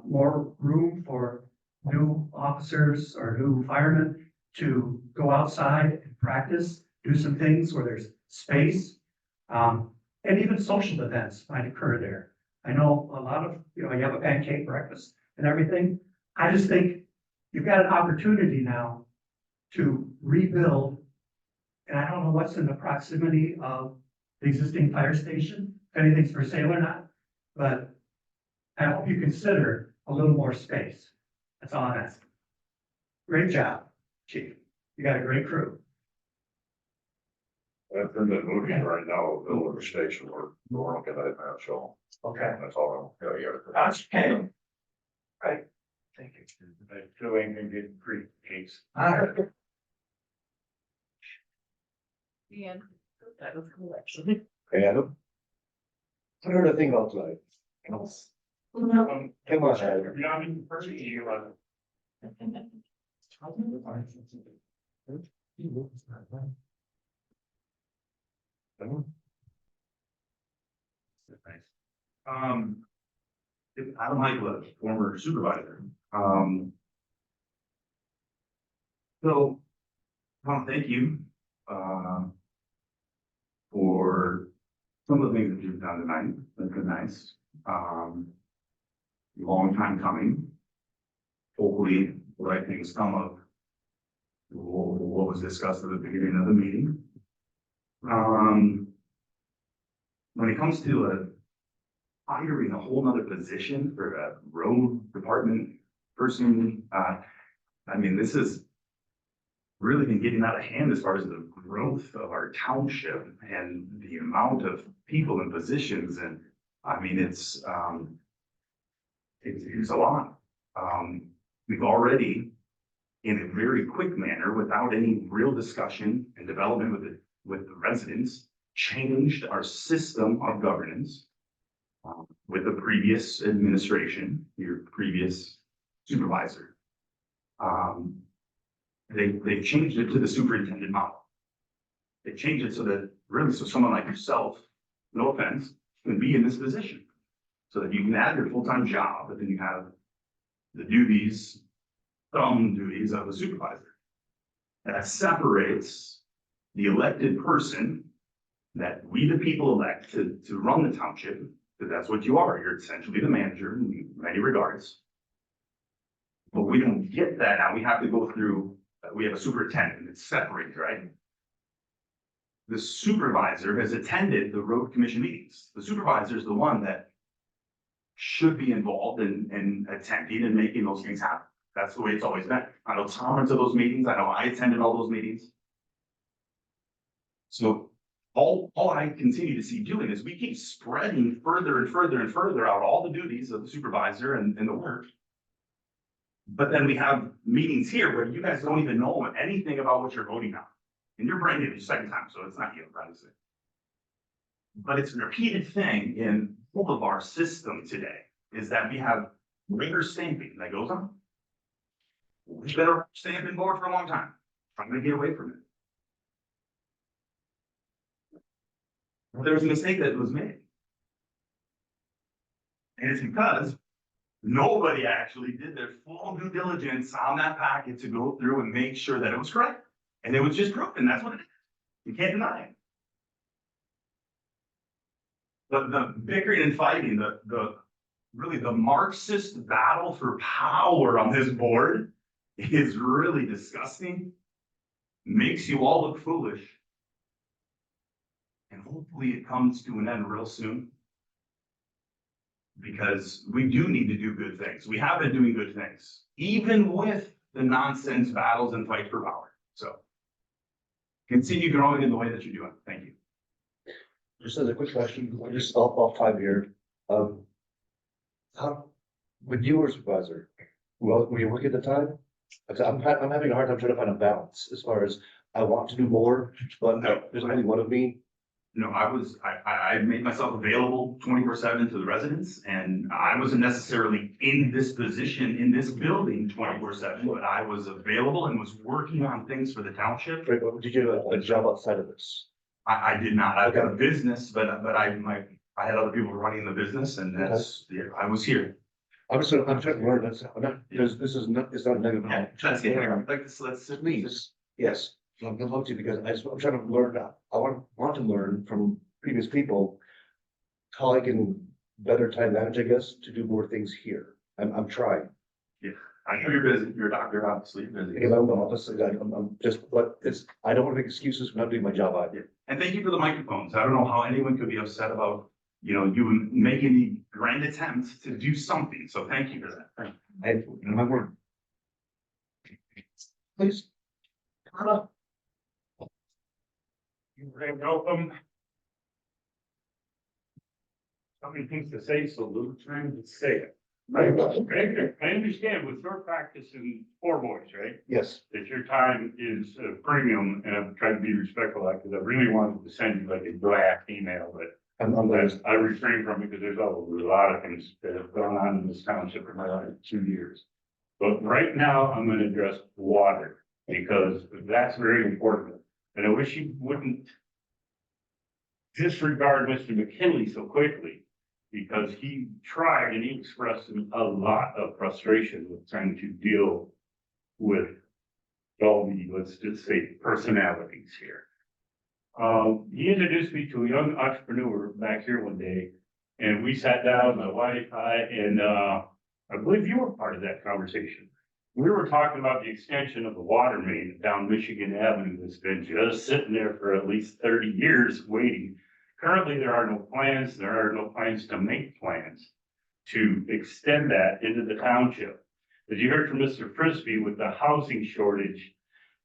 Speaker 7: more room for new officers or new firemen to go outside and practice, do some things where there's space. And even social events might occur there. I know a lot of, you have a pancake breakfast and everything. I just think you've got an opportunity now to rebuild. And I don't know what's in the proximity of the existing fire station, if anything's for sale or not, but I hope you consider a little more space. That's all I'm asking. Great job, chief. You got a great crew.
Speaker 9: That's in the movie right now, the liver station, we're looking at that show.
Speaker 7: Okay.
Speaker 9: That's all I'm telling you.
Speaker 7: That's okay. Right. Thank you.
Speaker 9: Doing and getting free cakes.
Speaker 8: Ian, that was cool, actually.
Speaker 1: Hey, Adam. I heard a thing about tonight. Come on, Adam.
Speaker 9: Yeah, I mean, first you, Adam Michael, former supervisor. So, I want to thank you, for some of the things that you've done tonight. That's been nice. Long time coming. Hopefully, the right things come of what was discussed at the beginning of the meeting. When it comes to hiring a whole nother position for a road department person, I mean, this is
Speaker 15: really been getting out of hand as far as the growth of our township and the amount of people and positions. And I mean, it's a lot. We've already, in a very quick manner, without any real discussion and development with the residents, changed our system of governance with the previous administration, your previous supervisor. They changed it to the superintendent model. They changed it so that really, so someone like yourself, no offense, can be in this position. So that you can have your full-time job, but then you have the duties, thumb duties of a supervisor. And that separates the elected person that we the people elect to run the township, because that's what you are. You're essentially the manager in many regards. But we don't get that now. We have to go through, we have a superintendent, it's separated, right? The supervisor has attended the road commission meetings. The supervisor is the one that should be involved in attending and making those things happen. That's the way it's always been. I know Tom went to those meetings. I know I attended all those meetings. So all I continue to see doing is we keep spreading further and further and further out all the duties of the supervisor and the work. But then we have meetings here where you guys don't even know anything about what you're voting on. And you're brand new, your second time, so it's not you, obviously. But it's a repeated thing in all of our system today, is that we have rigor stamping that goes on. We've been a stamping board for a long time, trying to get away from it. There was a mistake that was made. And it's because nobody actually did their full due diligence on that packet to go through and make sure that it was correct. And it was just proven, that's what it is. You can't deny it. But the bickering and fighting, really the Marxist battle for power on this board is really disgusting. Makes you all look foolish. And hopefully it comes to an end real soon. Because we do need to do good things. We have been doing good things, even with the nonsense battles and fight for power. So continue growing in the way that you're doing. Thank you.
Speaker 1: Just as a quick question, we're just off time here. How, when you were supervisor, well, were you working at the time? Because I'm having a hard time trying to find a balance as far as I want to do more, but there's only one of me.
Speaker 15: No, I made myself available 24/7 to the residents, and I wasn't necessarily in this position in this building 24/7, but I was available and was working on things for the township.
Speaker 1: Right, but did you have a job outside of this?
Speaker 15: I did not. I've got a business, but I had other people running the business, and that's, yeah, I was here.
Speaker 1: I'm trying to learn this. I'm not, because this is not, it's not negative.
Speaker 15: Yeah, let's get here. Let's
Speaker 1: Please, yes, I'm gonna love to because I'm trying to learn. I want to learn from previous people how I can better time manage, I guess, to do more things here. I'm trying.
Speaker 15: Yeah, I know you're busy. You're a doctor, obviously you're busy.
Speaker 1: Because I'm just, but I don't want to make excuses for not doing my job either.
Speaker 15: And thank you for the microphones. I don't know how anyone could be upset about, you making the grand attempt to do something. So thank you for that.
Speaker 1: And my word. Please. Come on up.
Speaker 9: You ranked open. So many things to say, so little time to say it. I understand with your practice in four boys, right?
Speaker 1: Yes.
Speaker 9: That your time is a premium, and I've tried to be respectful of that, because I really wanted to send you like a draft email, but I refrain from it because there's a lot of things that have gone on in this township in my last 2 years. But right now, I'm gonna address water, because that's very important. And I wish you wouldn't disregard Mr. McKinley so quickly, because he tried and he expressed a lot of frustration with trying to deal with all the, let's just say, personalities here. He introduced me to a young entrepreneur back here one day, and we sat down, my wife, and I believe you were part of that conversation. We were talking about the extension of the water main down Michigan Avenue that's been just sitting there for at least 30 years waiting. Currently, there are no plans. There are no plans to make plans to extend that into the township. As you heard from Mr. Frisbee, with the housing shortage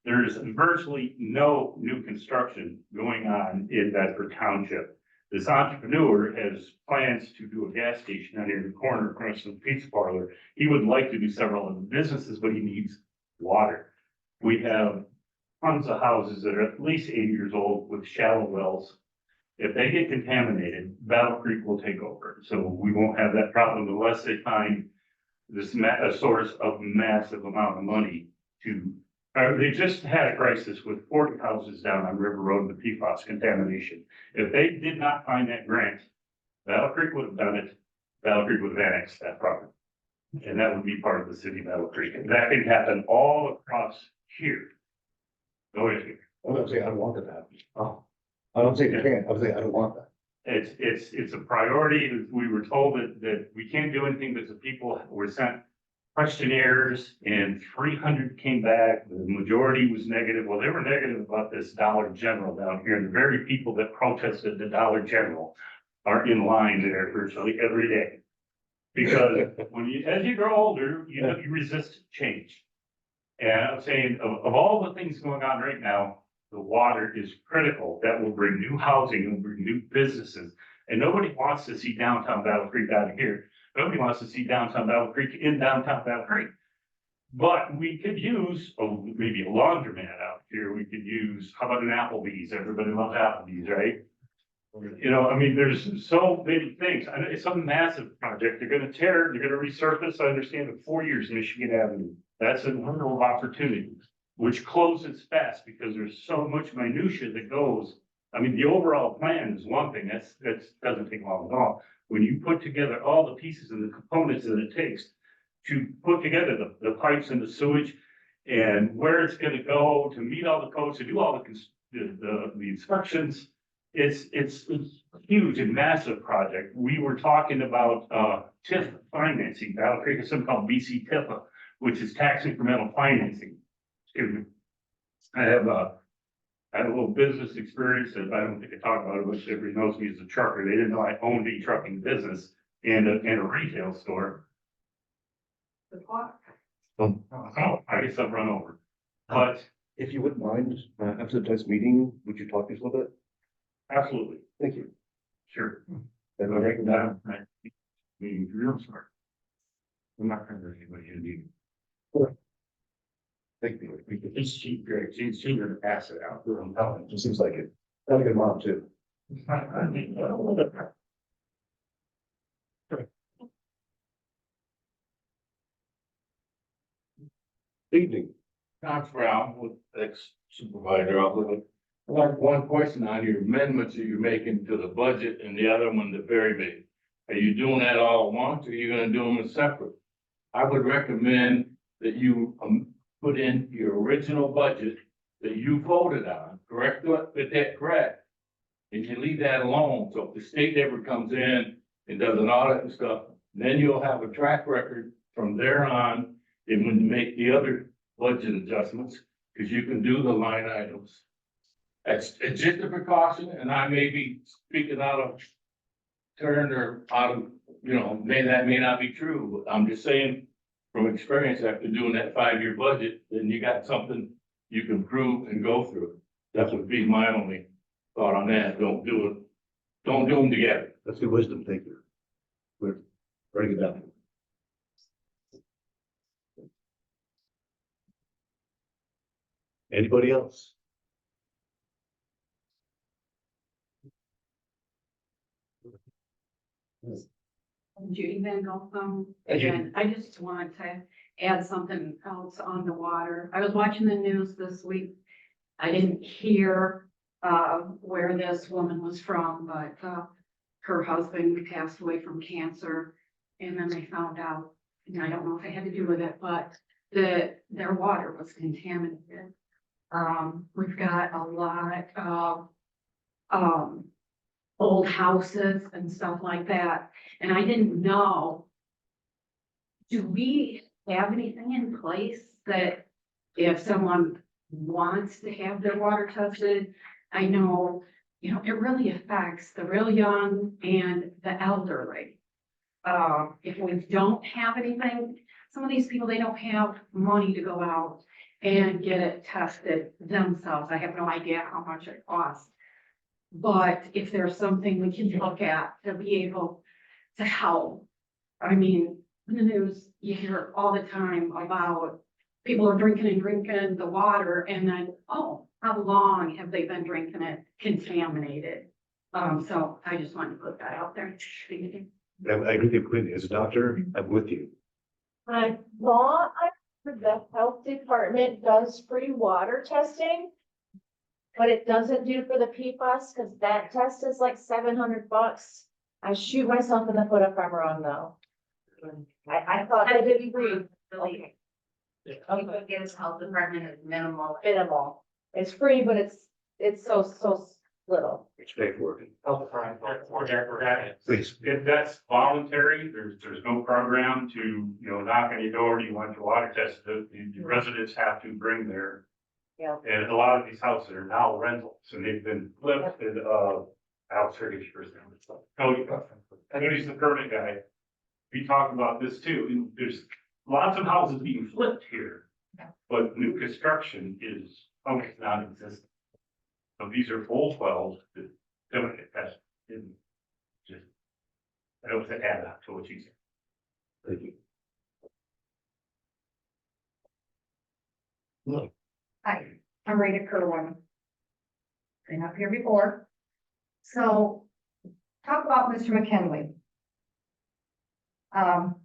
Speaker 9: There's virtually no new construction going on in Bedford Township. This entrepreneur has plans to do a gas station out here in the corner across from the pizza parlor. He would like to do several other businesses, but he needs water. We have tons of houses that are at least 80 years old with shallow wells. If they get contaminated, Battle Creek will take over. So we won't have that problem unless they find this a source of massive amount of money to, they just had a crisis with 40 houses down on River Road with PFAS contamination. If they did not find that grant, Battle Creek would have done it. Battle Creek would have annexed that property. And that would be part of the city of Battle Creek. And that can happen all across here. Go ahead.
Speaker 1: I'm not saying I don't want that to happen. Oh, I don't say you can't, I'm saying I don't want that.
Speaker 9: It's a priority. We were told that we can't do anything because the people were sent questionnaires and 300 came back. The majority was negative. Well, they were negative about this Dollar General down here. And the very people that protested the Dollar General are in line there virtually every day. Because as you grow older, you resist change. And I'm saying of all the things going on right now, the water is critical. That will bring new housing, will bring new businesses. And nobody wants to see downtown Battle Creek out of here. Nobody wants to see downtown Battle Creek in downtown Battle Creek. But we could use maybe a laundromat out here. We could use, how about an Applebee's? Everybody loves Applebee's, right? You know, I mean, there's so many things. I know it's a massive project. They're gonna resurface, I understand, in 4 years, Michigan Avenue. That's a wonderful opportunity, which closes fast because there's so much minutia that goes. I mean, the overall plan is one thing, that doesn't take long at all. When you put together all the pieces and the components that it takes to put together the pipes and the sewage and where it's gonna go to meet all the codes, to do all the inspections, it's a huge and massive project. We were talking about TIF financing. Battle Creek has something called BC TIFA, which is tax incremental financing. Excuse me. I had a little business experience that I don't think I talked about it, which everybody knows me as a trucker. They didn't know I owned a trucking business and a retail store.
Speaker 14: The clock.
Speaker 9: Oh, I guess I've run over. But
Speaker 1: If you wouldn't mind, after the next meeting, would you talk to us a little bit?
Speaker 9: absolutely,
Speaker 1: Thank you.
Speaker 9: sure.
Speaker 1: And I reckon that,
Speaker 9: Being real smart. I'm not gonna hurt anybody in the
Speaker 1: thank you.
Speaker 9: It's cheap, Greg. She's gonna pass it out.
Speaker 1: It seems like it. Have a good mom too.
Speaker 9: Evening. Tom Brown with ex-supervisor. I like one question on your amendments that you're making to the budget and the other one, the very big. Are you doing that all at once or are you gonna do them as separate? I would recommend that you put in your original budget that you voted on, correct? Get that correct. And you leave that alone. So if the state ever comes in and does an audit and stuff, then you'll have a track record from there on. And when you make the other budget adjustments, because you can do the line items. It's just a precaution, and I may be speaking out of turn or out of, that may not be true, but I'm just saying from experience, after doing that 5-year budget, then you got something you can prove and go through. That would be my only thought on that. Don't do them together.
Speaker 1: That's good wisdom, thank you. We're writing it down. Anybody else?
Speaker 14: Judy Van Gotham,
Speaker 1: Hey, Judy.
Speaker 14: and I just wanted to add something else on the water. I was watching the news this week. I didn't hear where this woman was from, but her husband passed away from cancer. And then they found out, and I don't know if it had to do with it, but their water was contaminated. We've got a lot of old houses and stuff like that. And I didn't know, do we have anything in place that if someone wants to have their water tested? I know, it really affects the real young and the elderly. If we don't have anything, some of these people, they don't have money to go out and get it tested themselves. I have no idea how much it costs. But if there's something we can look at to be able to help. I mean, in the news, you hear all the time about people are drinking the water and then, oh, how long have they been drinking it contaminated? So I just wanted to put that out there.
Speaker 1: I agree with you completely. As a doctor, I'm with you.
Speaker 3: I thought the health department does free water testing. But it doesn't do for the PFAS, cause that test is like $700. I shoot myself in the foot if I'm wrong though. I thought they did free. Okay.
Speaker 2: You could get his health department is minimal.
Speaker 3: Minimal. It's free, but it's so little.
Speaker 1: It's paid for it. Please.
Speaker 9: If that's voluntary, there's no program to, you know, knock on your door, do you want your water tested? The residents have to bring their.
Speaker 3: Yeah.
Speaker 9: And a lot of these houses are now rentals, and they've been flipped, and, I'll search for example. Cody's the permit guy. We talked about this too, and there's lots of houses being flipped here. But new construction is almost non-existent. So these are full 12 that don't get tested. And just, I don't want to add that to what you said.
Speaker 1: Thank you.
Speaker 16: Hi, I'm Rita Kerwin. Been up here before. So, talk about Mr. McKinley.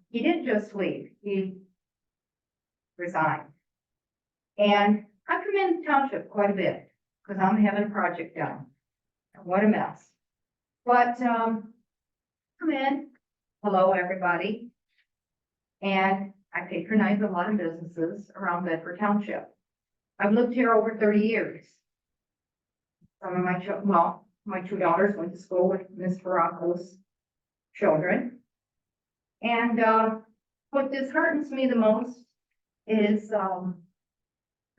Speaker 16: He didn't just leave, he resigned. And I come in the township quite a bit, because I'm having a project done. What a mess. But, come in, hello, everybody. And I patronize a lot of businesses around Bedford Township. I've lived here over 30 years. Some of my two daughters went to school with Miss Baracco's children. And, what disheartens me the most is, the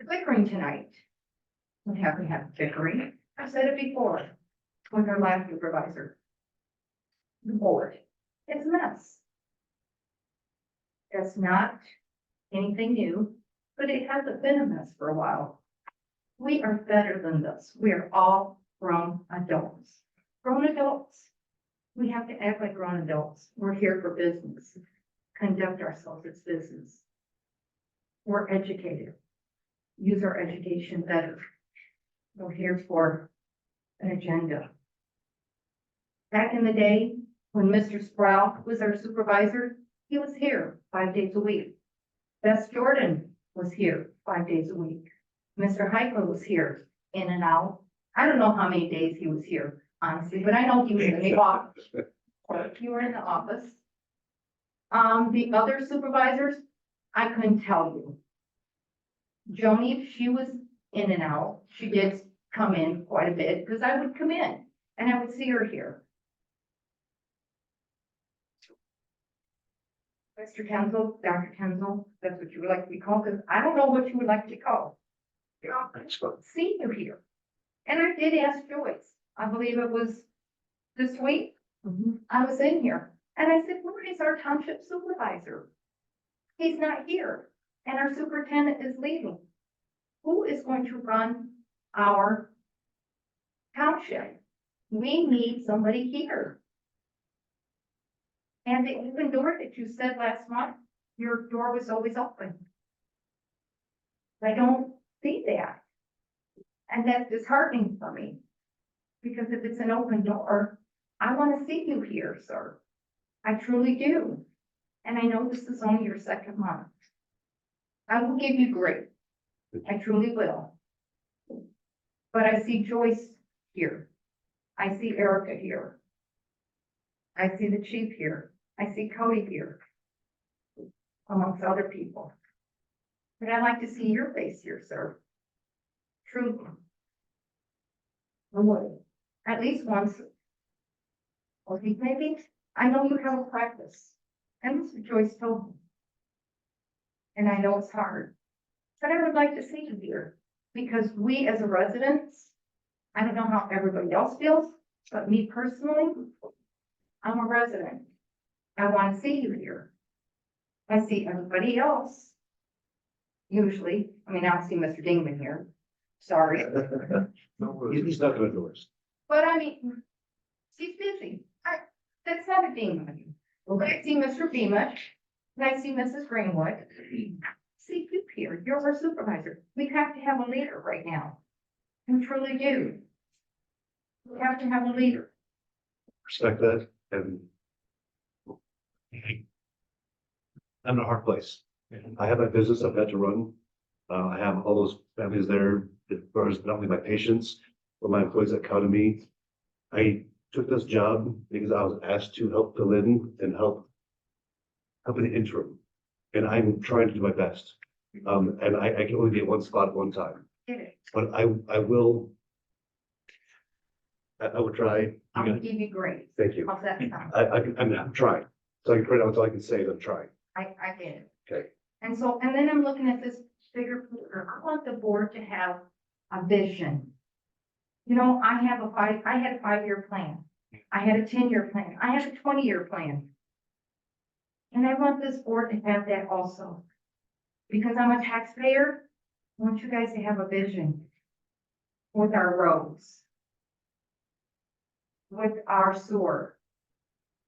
Speaker 16: bickering tonight. We haven't had bickering. I've said it before with our last supervisor. The board. It's a mess. It's not anything new, but it hasn't been a mess for a while. We are better than this. We are all grown adults. Grown adults. We have to act like grown adults. We're here for business. Conduct ourselves as business. We're educated. Use our education better. We're here for an agenda. Back in the day, when Mr. Sproul was our supervisor, he was here 5 days a week. Bess Jordan was here 5 days a week. Mr. Heiko was here in and out. I don't know how many days he was here, honestly, but I know he was in the office. You were in the office. The other supervisors, I couldn't tell you. Joni, she was in and out. She did come in quite a bit because I would come in and I would see her here. Mr. Kenzel, Dr. Kenzel, that's what you would like to be called, because I don't know what you would like to call. See you here. And I did ask Joyce, I believe it was this week, I was in here, and I said, where is our township supervisor? He's not here, and our superintendent is leaving. Who is going to run our township? We need somebody here. And the open door that you said last month, your door was always open. I don't see that. And that's disheartening for me. Because if it's an open door, I want to see you here, sir. I truly do. And I know this is only your second month. I will give you grace. I truly will. But I see Joyce here. I see Erica here. I see the chief here. I see Cody here. Amongst other people. But I'd like to see your face here, sir. Truly. I would. At least once. Or maybe, I know you have a practice. And Mr. Joyce told me. And I know it's hard. But I would like to see you here. Because we as a residents, I don't know how everybody else feels, but me personally, I'm a resident. I want to see you here. I see everybody else. Usually, I mean, I don't see Mr. Dingman here. Sorry.
Speaker 1: He's not doing the worst.
Speaker 16: But I mean, he's busy. That's not a Dingman. I see Mr. Beamish, and I see Mrs. Greenwood. See you here, you're our supervisor. We have to have a leader right now. We truly do. We have to have a leader.
Speaker 1: Respect that, and I'm in a hard place. I have my business I've got to run. I have all those families there, as far as not only my patients, but my employees that come to me. I took this job because I was asked to help fill in and help in the interim. And I'm trying to do my best. And I can only be at one spot at one time,
Speaker 16: Get it.
Speaker 1: but I will. I will try.
Speaker 16: I'm gonna give you grace.
Speaker 1: Thank you.
Speaker 16: How's that sound?
Speaker 1: I'm trying. So I can print out all I can say, and I'm trying.
Speaker 16: I get it.
Speaker 1: Okay.
Speaker 16: And so, and then I'm looking at this bigger picture. I want the board to have a vision. You know, I had a 5-year plan. I had a 10-year plan. I had a 20-year plan. And I want this board to have that also. Because I'm a taxpayer, I want you guys to have a vision with our roads, with our sewer.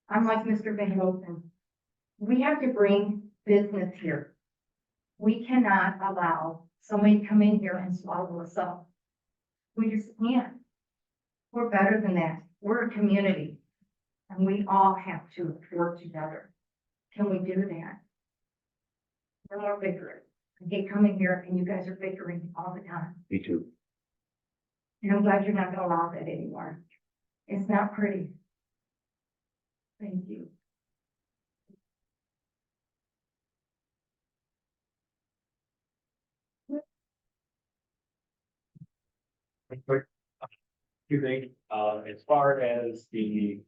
Speaker 16: I'm like Mr. Van Houten. We have to bring business here. We cannot allow somebody to come in here and swallow us up. We just can't. We're better than that. We're a community. And we all have to work together. Can we do that? No more bickering. I hate coming here and you guys are bickering all the time.
Speaker 1: Me too.
Speaker 16: And I'm glad you're not gonna allow that anymore. It's not pretty. Thank you.
Speaker 12: Two things, as far as the,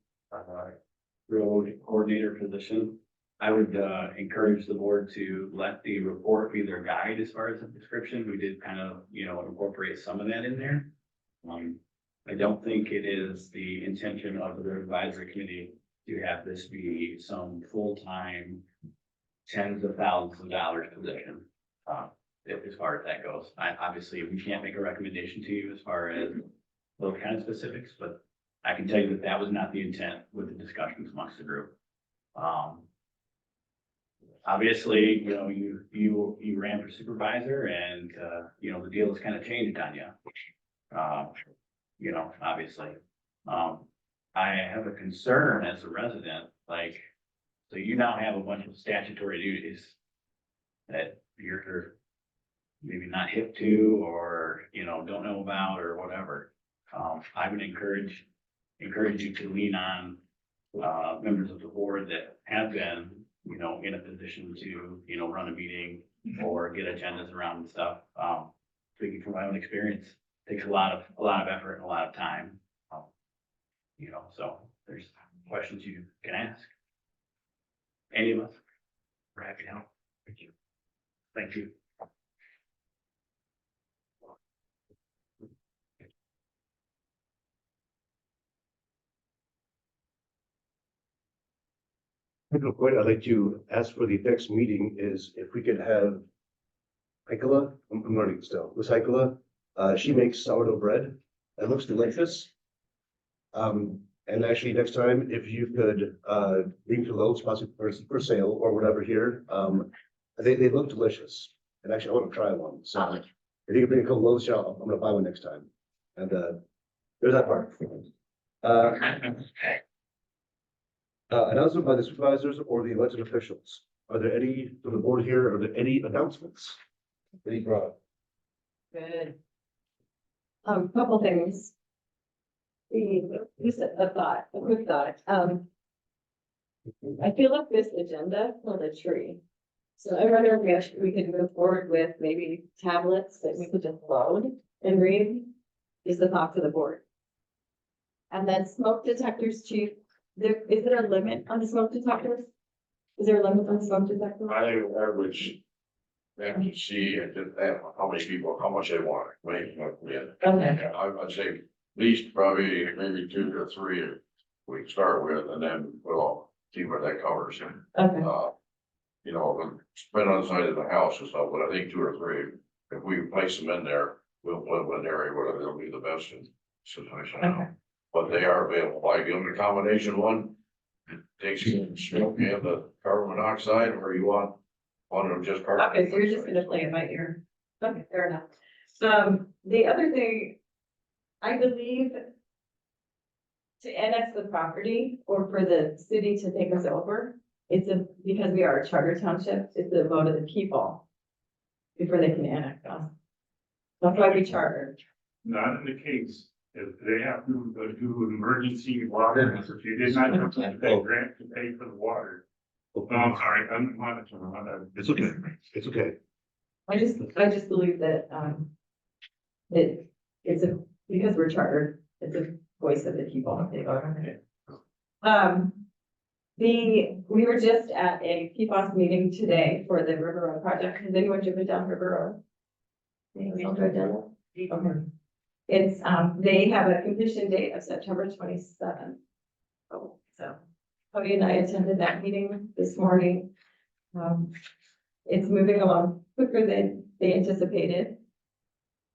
Speaker 12: road coordinator position, I would, encourage the board to let the report be their guide as far as the description. We did kind of, incorporate some of that in there. I don't think it is the intention of the road advisory committee to have this be some full-time tens of thousands of dollars position. As far as that goes, obviously, we can't make a recommendation to you as far as those kind of specifics, but I can tell you that that was not the intent with the discussions amongst the group. Obviously, you ran for supervisor and, the deal has kind of changed on you. Obviously. I have a concern as a resident, so you now have a bunch of statutory duties that you're maybe not hip to or, don't know about or whatever. I would encourage you to lean on, members of the board that have been, in a position to, run a meeting or get agendas around and stuff. Speaking from my own experience, takes a lot of effort and a lot of time. So there's questions you can ask. Any of us, we're happy to help. Thank you. Thank you.
Speaker 1: The point I'd like to ask for the next meeting is if we could have Heikela, I'm learning still, Miss Heikela, she makes sourdough bread. It looks delicious. And actually next time, if you could, bring to loads possibly for sale or whatever here, they look delicious. And actually, I want to try one. So if you can bring a couple loads, I'm gonna buy one next time. And, there's that part. Announcement by the supervisors or the elected officials. Are there any, from the board here, are there any announcements? Any brought?
Speaker 8: Good. Couple things. Just a quick thought. I feel like this agenda was a tree. So I wonder if we could move forward with maybe tablets that we could just load and read, is the thought to the board. And then smoke detectors, chief, is there a limit on the smoke detectors? Is there a limit on smoke detectors?
Speaker 9: I think average, have to see and just how many people, how much they want, maybe,
Speaker 8: Okay.
Speaker 9: I'd say at least probably maybe 2 to 3 we can start with, and then we'll see what that covers.
Speaker 8: Okay.
Speaker 9: Depending on the side of the house and stuff, but I think 2 or 3 if we place them in there, we'll put them in the area where they'll be the best in situation.
Speaker 8: Okay.
Speaker 9: But they are available, like in the combination one, it takes you smoke and the carbon monoxide, or you want one of them just carbon.
Speaker 8: Okay, so you're just gonna play it by ear. Okay, fair enough. The other thing, I believe to annex the property or for the city to take us over, because we are a charter township, it's a vote of the people before they can annex us. That's why we chartered.
Speaker 9: Not in the case, if they have to do emergency water, if you did not have to pay grant to pay for the water. Oh, I'm sorry, I'm monitoring on that.
Speaker 1: It's okay, it's okay.
Speaker 8: I just believe that, because we're chartered, it's a voice of the people. They vote on it. We were just at a PFAS meeting today for the River Road project. Has anyone driven down River Road? Anyone else drive down it? Okay. It's, they have a completion date of September 27th. Oh, so Cody and I attended that meeting this morning. It's moving along quicker than they anticipated.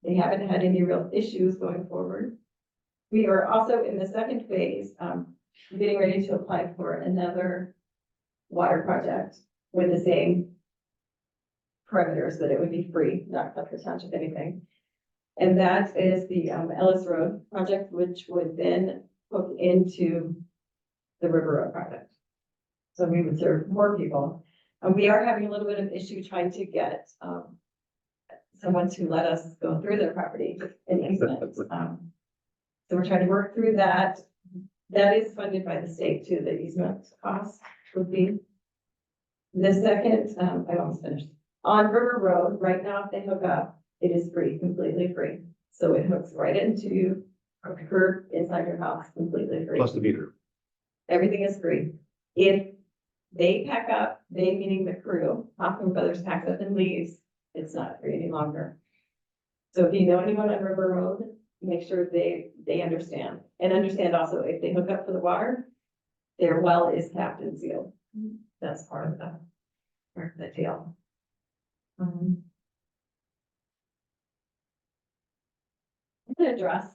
Speaker 8: They haven't had any real issues going forward. We are also in the second phase, getting ready to apply for another water project with the same parameters, that it would be free, not cut the township anything. And that is the Ellis Road project, which would then hook into the River Road project. So we would serve more people. And we are having a little bit of issue trying to get someone to let us go through their property in easement. So we're trying to work through that. That is funded by the state too, the easement costs would be. The second, I almost finished. On River Road, right now, if they hook up, it is free, completely free. So it hooks right into a curb inside your house, completely free.
Speaker 1: Plus the meter.
Speaker 8: Everything is free. If they pack up, they meaning the crew, Hoffman Brothers packs up and leaves, it's not free any longer. So if you know anyone on River Road, make sure they understand. And understand also, if they hook up for the water, their well is capped and sealed. That's part of the deal. I'm gonna address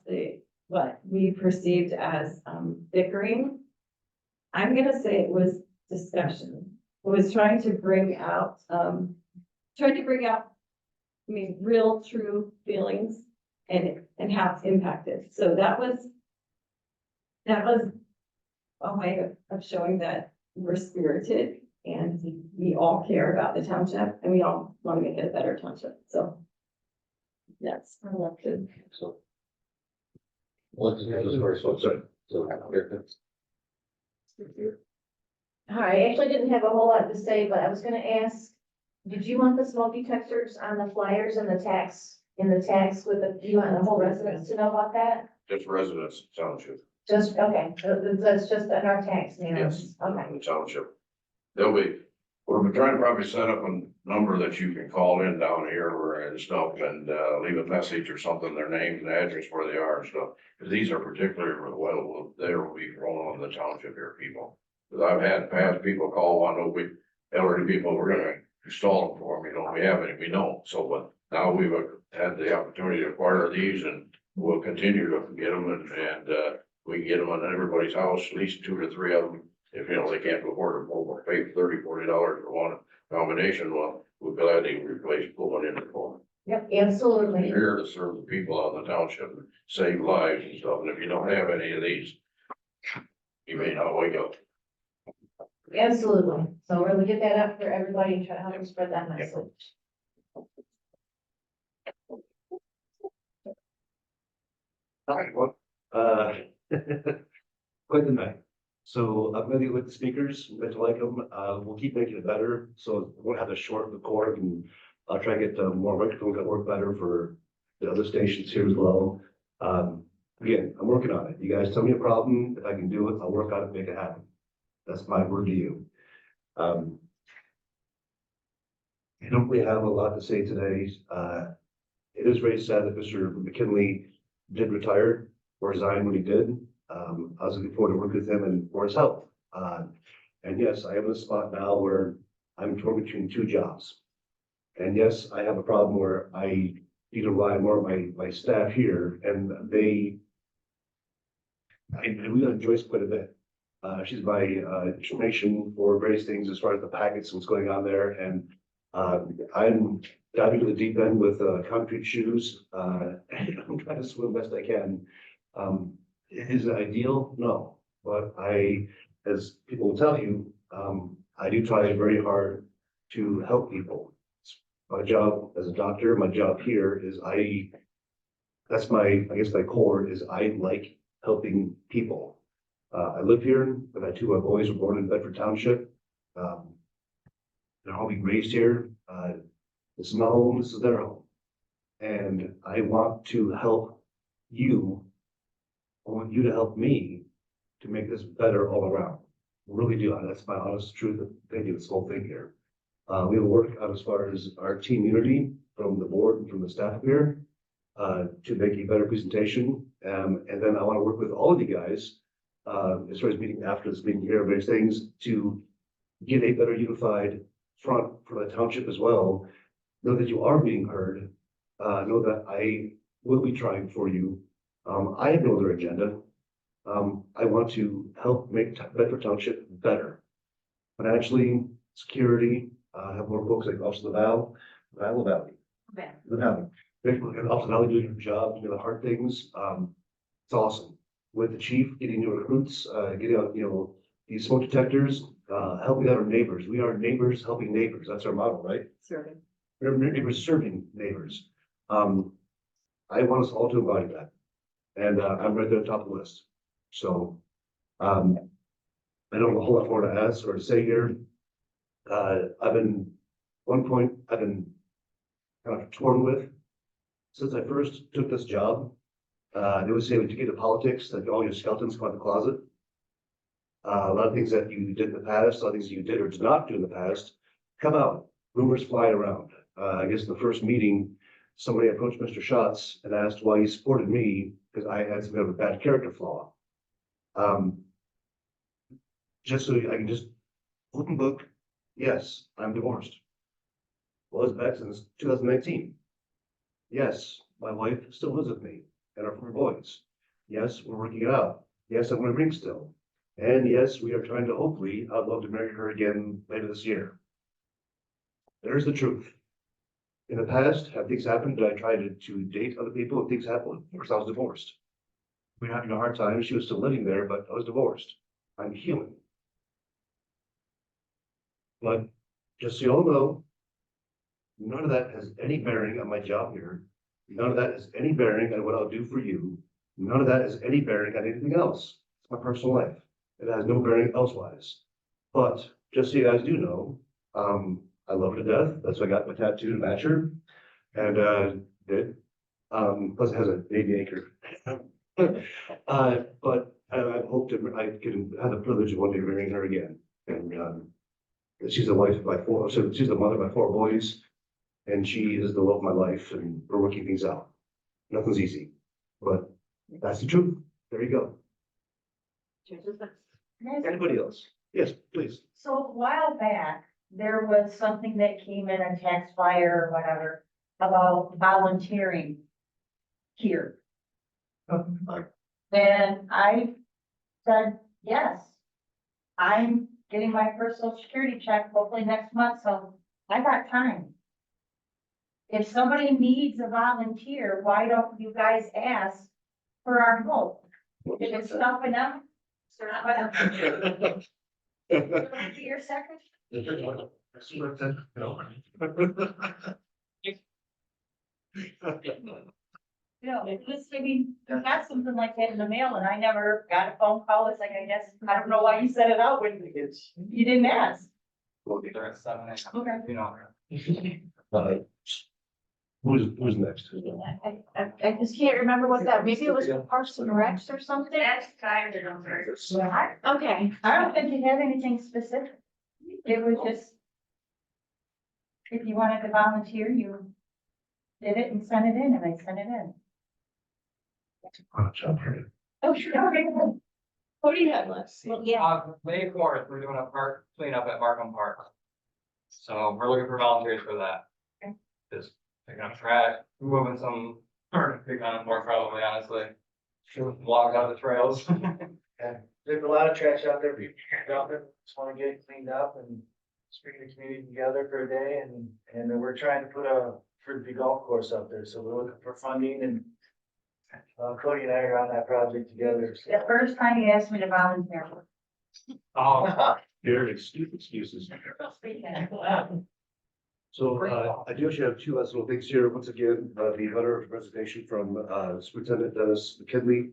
Speaker 8: what we perceived as bickering. I'm gonna say it was discussion. It was trying to bring out, real, true feelings and how it's impacted. So that was a way of showing that we're spirited and we all care about the township and we all want to make it a better township. So that's good.
Speaker 4: So. Let's do this first, so,
Speaker 2: Hi, I actually didn't have a whole lot to say, but I was gonna ask, did you want the smoke detectors on the flyers and the tax, with the, you want the whole residents to know about that?
Speaker 9: Just residents, township,
Speaker 2: Just, okay, that's just on our tax, you know?
Speaker 9: yes,
Speaker 2: Okay,
Speaker 9: the township. We're trying to probably set up a number that you can call in down here or and stuff and, leave a message or something, their name and address where they are and stuff. Cause these are particularly, well, they will be thrown on the township here, people. Cause I've had past people call, elderly people, we're gonna install them for them, we have any, we don't. So, but now we've had the opportunity to acquire these and we'll continue to get them and we can get them on everybody's house, at least 2 to 3 of them. If, they can't afford them, we'll pay $30, $40 for one combination, well, we're gladly replace, put one in for them.
Speaker 2: yep, absolutely.
Speaker 9: We're here to serve the people out in the township and save lives and stuff, and if you don't have any of these, you may not wake up.
Speaker 2: Absolutely. So we're gonna get that up for everybody and try to help spread that message.
Speaker 17: All right, well, quite the night. So I'm gonna with the speakers, meant to like them, we'll keep making it better, so we'll have to shorten the cord and I'll try to get more microphones that work better for the other stations here as well. Again, I'm working on it. You guys tell me a problem, if I can do it, I'll work on it, make it happen. That's my word to you. I don't really have a lot to say today. It is very sad that Mr. McKinley did retire or resign when he did. I was looking forward to working with him and for his help. And yes, I am in a spot now where I'm torn between 2 jobs. And yes, I have a problem where I need to rely more on my staff here and and we got Joyce quite a bit. She's my, information for various things as far as the packets, what's going on there, and, I'm diving to the deep end with, concrete shoes, and I'm trying to swim best I can. Is it ideal? No, but as people will tell you, I do try very hard to help people. My job as a doctor, my job here is that's I guess my core is I like helping people. I live here, but my two of my boys were born in Bedford Township. They're all being raised here. This is my home, this is their home. And I want to help you. I want you to help me to make this better all around. Really do. That's my honest truth of thinking this whole thing here. We will work out as far as our team unity from the board and from the staff here to make a better presentation. And then I want to work with all of you guys as far as meeting after this meeting here, various things to get a better unified front for the township as well. Know that you are being heard. Know that I will be trying for you. I have no other agenda. I want to help make Bedford Township better. Financially, security, have more folks like Officer Valley. The Valley. Officer Valley doing your job, doing the hard things. It's awesome. With the chief, getting new recruits, getting out, these smoke detectors, helping out our neighbors. We are neighbors helping neighbors. That's our model, right?
Speaker 8: Serving.
Speaker 17: We're neighbors serving neighbors. I want us all to embody that. And I'm right there at the top of the list. So I don't have a whole lot more to ask or to say here. One point I've been kind of torn with since I first took this job. They would say when you get into politics that all your skeletons come out of the closet. A lot of things that you did in the past, a lot of things you did or did not do in the past, come out. Rumors fly around. I guess in the first meeting, somebody approached Mr. Schatz and asked why he supported me because I had some kind of a bad character flaw. Just so I can just open book, yes, I'm divorced. Was back since 2019. Yes, my wife still lives with me and our 4 boys. Yes, we're working it out. Yes, I'm gonna ring still. And yes, we are trying to hopefully, I'd love to marry her again later this year. There's the truth. In the past, have things happened? Did I try to date other people and things happened? Of course, I was divorced. We were having a hard time. She was still living there, but I was divorced. I'm human. But just so you all know, none of that has any bearing on my job here. None of that has any bearing on what I'll do for you. None of that has any bearing on anything else. It's my personal life. It has no bearing elsewise. But just so you guys do know, I love her to death. That's why I got my tattoo to match her. And did. Plus it has a baby anchor. But I hope I can have the privilege of one day marrying her again. And she's the wife of my 4, so she's the mother of my 4 boys. And she is the love of my life, and we're working things out. Nothing's easy, but that's the truth. There you go. Anybody else? Yes, please.
Speaker 16: So a while back, there was something that came in a tax flyer or whatever about volunteering here. And I said, yes, I'm getting my first social security check hopefully next month, so I got time. If somebody needs a volunteer, why don't you guys ask for our help? If it's stopping them. Your second? I mean, you got something like that in the mail and I never got a phone call. It's like, I guess, I don't know why you set it out when you didn't ask.
Speaker 17: Who's next?
Speaker 3: I just can't remember what that, maybe it was Parks and Recs or something?
Speaker 10: That's kind of.
Speaker 3: Okay.
Speaker 16: I don't think you have anything specific. It was just, if you wanted to volunteer, you did it and sent it in, and I sent it in.
Speaker 3: Oh, sure. What do you have left?
Speaker 16: Yeah.
Speaker 12: May 4th, we're doing a park cleanup at Markham Park. So we're looking for volunteers for that. just pick on trash, moving some, or pick on it more probably, honestly. Walk out the trails.
Speaker 13: There's a lot of trash out there, people out there, just wanna get it cleaned up and bring the community together for a day, and then we're trying to put a frisbee golf course up there, so we're looking for funding, and Cody and I are on that project together, so.
Speaker 16: The first time you asked me to volunteer.
Speaker 12: Oh,
Speaker 17: Your excuses. So, I do actually have two last little things here. Once again, the letter of resignation from, Superintendent Dennis McKinley.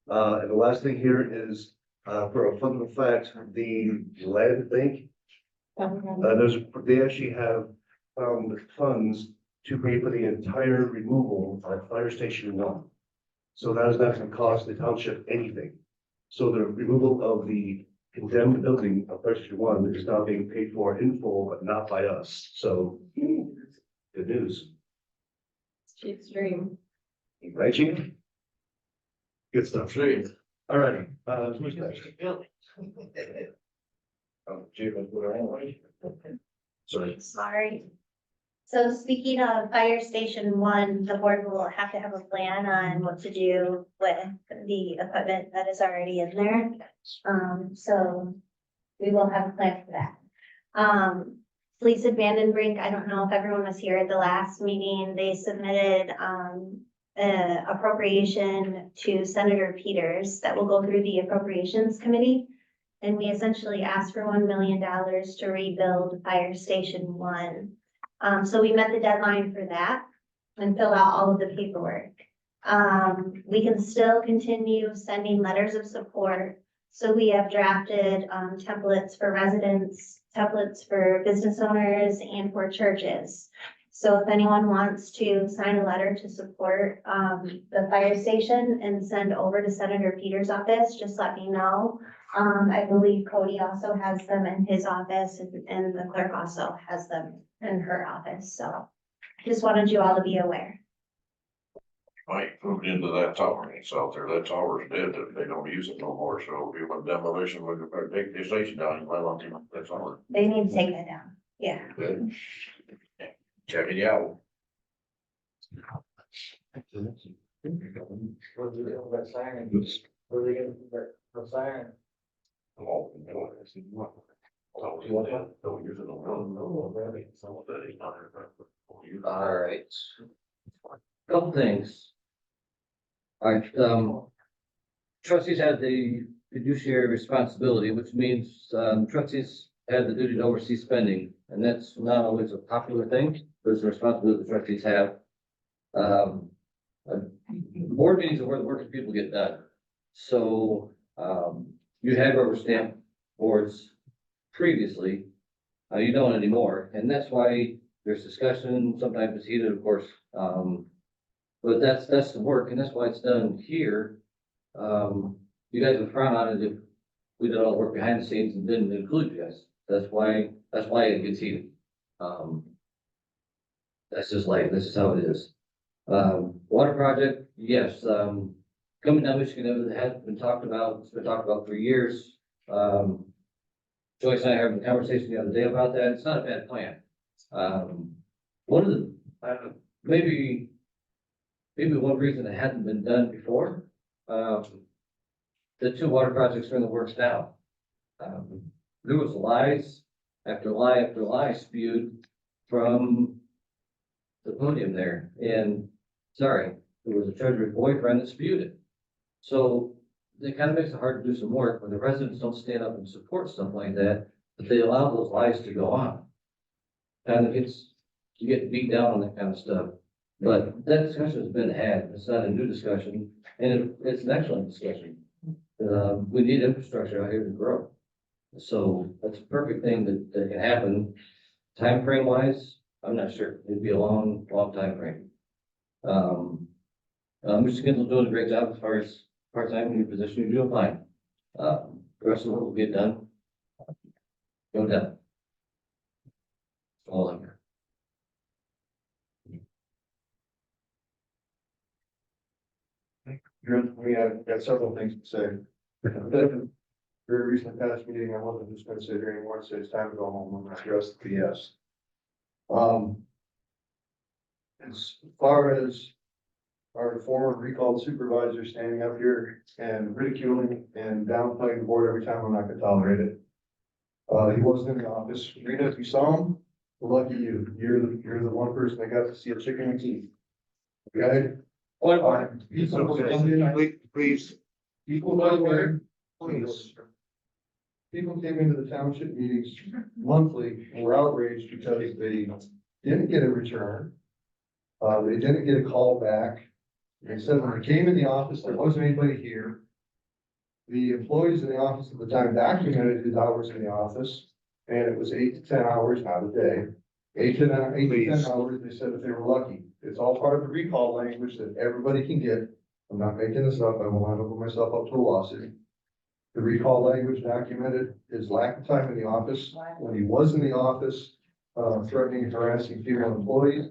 Speaker 17: And the last thing here is, for a fundamental fact, the land bank, they actually have, funds to pay for the entire removal of Fire Station 1. So that is not gonna cost the township anything. So the removal of the condemned building of Fire Station 1 is now being paid for in full, but not by us. So good news,
Speaker 8: Chief's dream.
Speaker 17: right, Chief? Good stuff. All righty, who's next? Oh, Chief, sorry.
Speaker 2: Sorry. So speaking of Fire Station 1, the board will have to have a plan on what to do with the equipment that is already in there. So we will have a plan for that. Police Abandon Brink, I don't know if everyone was here at the last meeting, they submitted, appropriation to Senator Peters that will go through the Appropriations Committee. And we essentially asked for $1 million to rebuild Fire Station 1. So we met the deadline for that and filled out all of the paperwork. We can still continue sending letters of support. So we have drafted, templates for residents, templates for business owners, and for churches. So if anyone wants to sign a letter to support, the fire station and send over to Senator Peters' office, just let me know. I believe Cody also has them in his office, and the clerk also has them in her office, so just wanted you all to be aware.
Speaker 9: Might move into that tower that's out there, that tower's dead, they don't use it no more, so if you want demolition, we're gonna take the station down, you might want to, that's all.
Speaker 2: They need to take that down, yeah.
Speaker 9: Good. Check it out.
Speaker 4: All right. Couple things. All right, trustees have the fiduciary responsibility, which means, trustees have the duty to oversee spending, and that's not always a popular thing, but it's a responsibility the trustees have. Board meetings are where the working people get done. So, you have rubber stamp boards previously, you don't anymore, and that's why there's discussion, sometimes it's heated, of course. But that's the work, and that's why it's done here. You guys would frown on it if we did all the work behind the scenes and didn't include you guys. That's why it gets heated. That's just life, this is how it is. Water project, yes, coming down Michigan, it has been talked about, it's been talked about for years. Joyce and I had a conversation the other day about that, it's not a bad plan. One of the, maybe one reason it hadn't been done before, the two water projects are in the works now. There was lies after lie after lie spewed from the podium there, and sorry, there was a treasury boyfriend that spewed it. So it kind of makes it hard to do some work when the residents don't stand up and support stuff like that, but they allow those lies to go on. Kind of gets, you get beat down on that kind of stuff. But that discussion has been had, it's not a new discussion, and it's an excellent discussion. We need infrastructure out here to grow. So that's a perfect thing that can happen. Time frame wise, I'm not sure, it'd be a long time frame. Mr. Kinsel's doing a great job as far as part-time in your position, you're doing fine. The rest of it will get done. No doubt. All in here.
Speaker 6: We have got several things to say. Very recent past meeting, I wasn't just gonna sit here anymore and say it's time to go home, I'm gonna address the BS. as far as our former recalled supervisor standing up here and ridiculing and downplaying the board every time, I'm not gonna tolerate it. He wasn't in the office. Rita, if you saw him, well, lucky you. You're the one person that got to see a chicken and teeth. Okay? Please. People by the way, please. People came into the township meetings monthly and were outraged because they didn't get a return. They didn't get a call back. They said when they came in the office, there wasn't anybody here. The employees in the office at the time documented his hours in the office, and it was 8 to 10 hours, not a day. 8 to 10 hours, they said that they were lucky. It's all part of the recall language that everybody can get. I'm not making this up, I will not open myself up to a lawsuit. The recall language documented his lack of time in the office, when he was in the office, threatening and harassing female employees.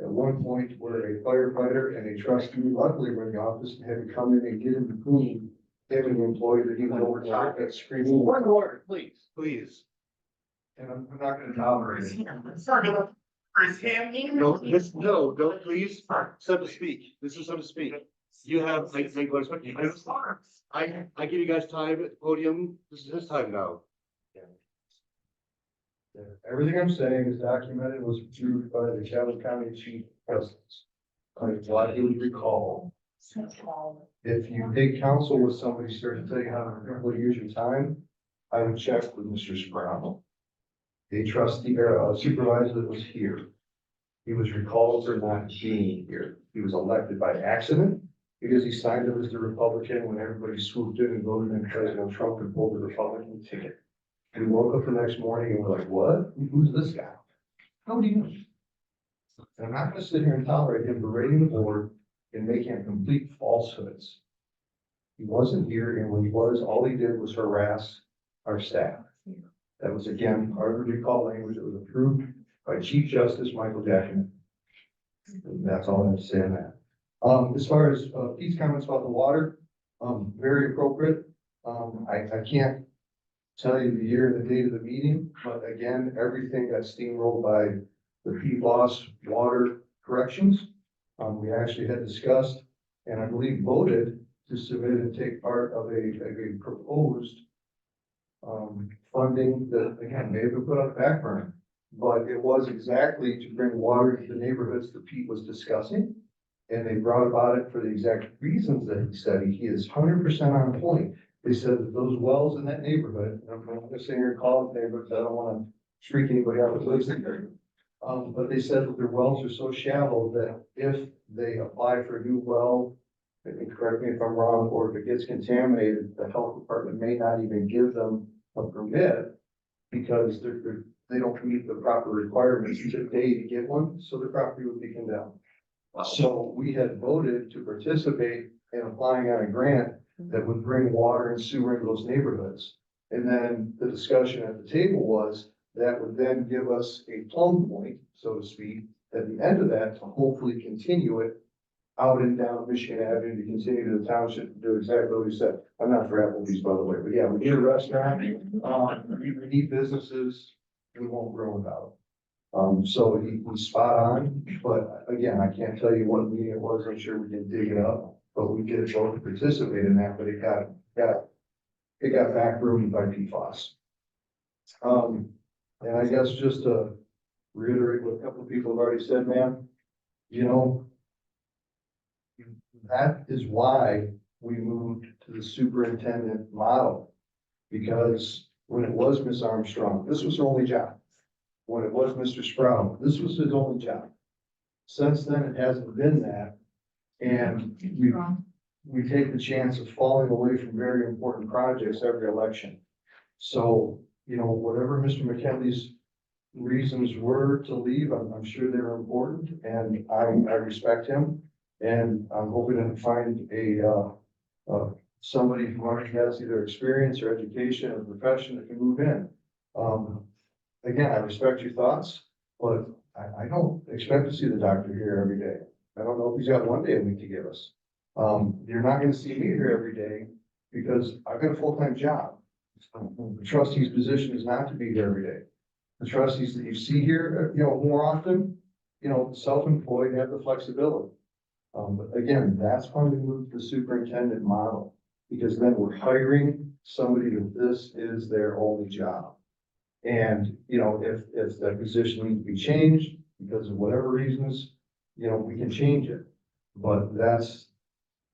Speaker 6: At one point, where a firefighter and a trustee luckily were in the office and had to come in and get in between him and the employee that he was over top at screaming.
Speaker 17: One more, please.
Speaker 6: Please. And I'm not gonna tolerate it.
Speaker 1: No, don't, please, some to speak. This is some to speak. You have, I give you guys time at the podium. This is his time now.
Speaker 6: Everything I'm saying is documented, was approved by the Calhoun County Chief Justice. What he would recall. If you take counsel with somebody, start to tell you how to use your time, I would check with Mr. Sproul. A trustee or a supervisor that was here. He was recalled for not being here. He was elected by accident because he signed up as the Republican when everybody swooped in and voted in President Trump and pulled the Republican ticket. We woke up the next morning and we're like, what? Who's this guy? How do you know? And I'm not gonna sit here and tolerate him berating the board and making complete falsehoods. He wasn't here, and when he was, all he did was harass our staff. That was again, part of the recall language that was approved by Chief Justice Michael Jackson. And that's all I have to say on that. As far as Pete's comments about the water, very appropriate. I can't tell you the year and the date of the meeting, but again, everything got steamrolled by the PFAS water corrections. We actually had discussed, and I believe voted to submit and take part of a proposed funding that, again, may have been put on the back burner, but it was exactly to bring water to the neighborhoods that Pete was discussing. And they brought about it for the exact reasons that he said. He is 100% on point. They said that those wells in that neighborhood, and I'm not gonna sit here and call it neighborhoods, I don't wanna freak anybody out that lives in there. But they said that their wells are so shallow that if they apply for a new well, and correct me if I'm wrong, or if it gets contaminated, the health department may not even give them a permit because they don't meet the proper requirements today to get one, so the property would be condemned. So we had voted to participate in applying on a grant that would bring water and sewer into those neighborhoods. And then the discussion at the table was that would then give us a plumb point, so to speak, at the end of that to hopefully continue it out and down Michigan Avenue to continue to the township to do exactly what we said. I'm not for Applebee's, by the way, but yeah, we need a restaurant, we need businesses, we won't grow without. So he's spot on, but again, I can't tell you what meeting it was. I'm sure we can dig it up, but we did both participate in that, but it got backroomed by PFAS. And I guess just to reiterate what a couple of people have already said, man, you know, that is why we moved to the superintendent model. Because when it was Miss Armstrong, this was her only job. When it was Mr. Sprout, this was his only job. Since then, it hasn't been that. And we take the chance of falling away from very important projects every election. So, you know, whatever Mr. McKinley's reasons were to leave, I'm sure they're important, and I respect him. And I'm hoping to find somebody who already has either experience or education or profession that can move in. Again, I respect your thoughts, but I don't expect to see the doctor here every day. I don't know if he's got one day a week to give us. You're not gonna see me here every day because I've got a full-time job. The trustee's position is not to be here every day. The trustees that you see here, you know, more often, self-employed have the flexibility. But again, that's why we moved to the superintendent model, because then we're hiring somebody that this is their only job. And, if that position needs to be changed because of whatever reasons, we can change it. But that's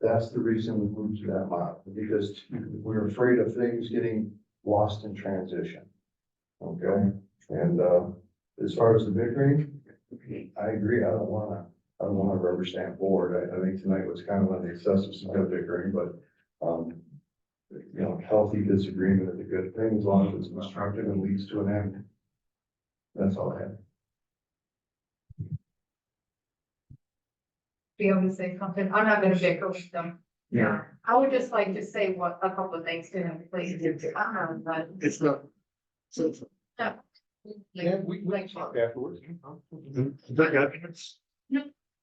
Speaker 6: the reason we moved to that model, because we're afraid of things getting lost in transition. Okay, and, as far as the bickering, I agree, I don't wanna rubber stamp board, I think tonight was kind of on the excessive side of bickering, but, healthy disagreement is a good thing, as long as it's constructive and leads to an end. That's all I have.
Speaker 16: Be able to say something, I'm not gonna bicker with them.
Speaker 6: Yeah.
Speaker 16: I would just like to say a couple of things to him, please. But-
Speaker 6: It's not.
Speaker 16: No.
Speaker 6: Yeah, we talk afterwards.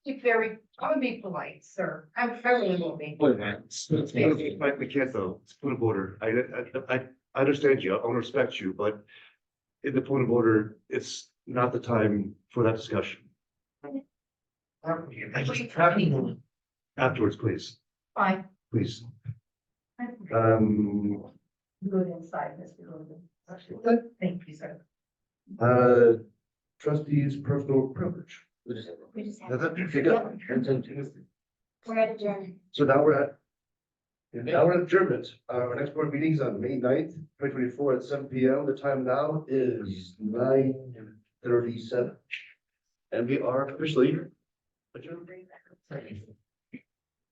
Speaker 16: It's very, I would be polite, sir. I really will be.
Speaker 17: We can't though, it's point of order. I understand you, I want to respect you, but in the point of order, it's not the time for that discussion. Afterwards, please,
Speaker 16: Fine.
Speaker 17: please.
Speaker 16: Good inside, Mr. Logan. Good, thank you, sir.
Speaker 6: Trustees' personal privilege.
Speaker 2: We just have.
Speaker 6: That's it, okay, good.
Speaker 2: We're at adjourn.
Speaker 6: So now we're at adjournment. Our next board meeting is on May 9th, 2024 at 7 PM. The time now is 9:37. And we are officially adjourned.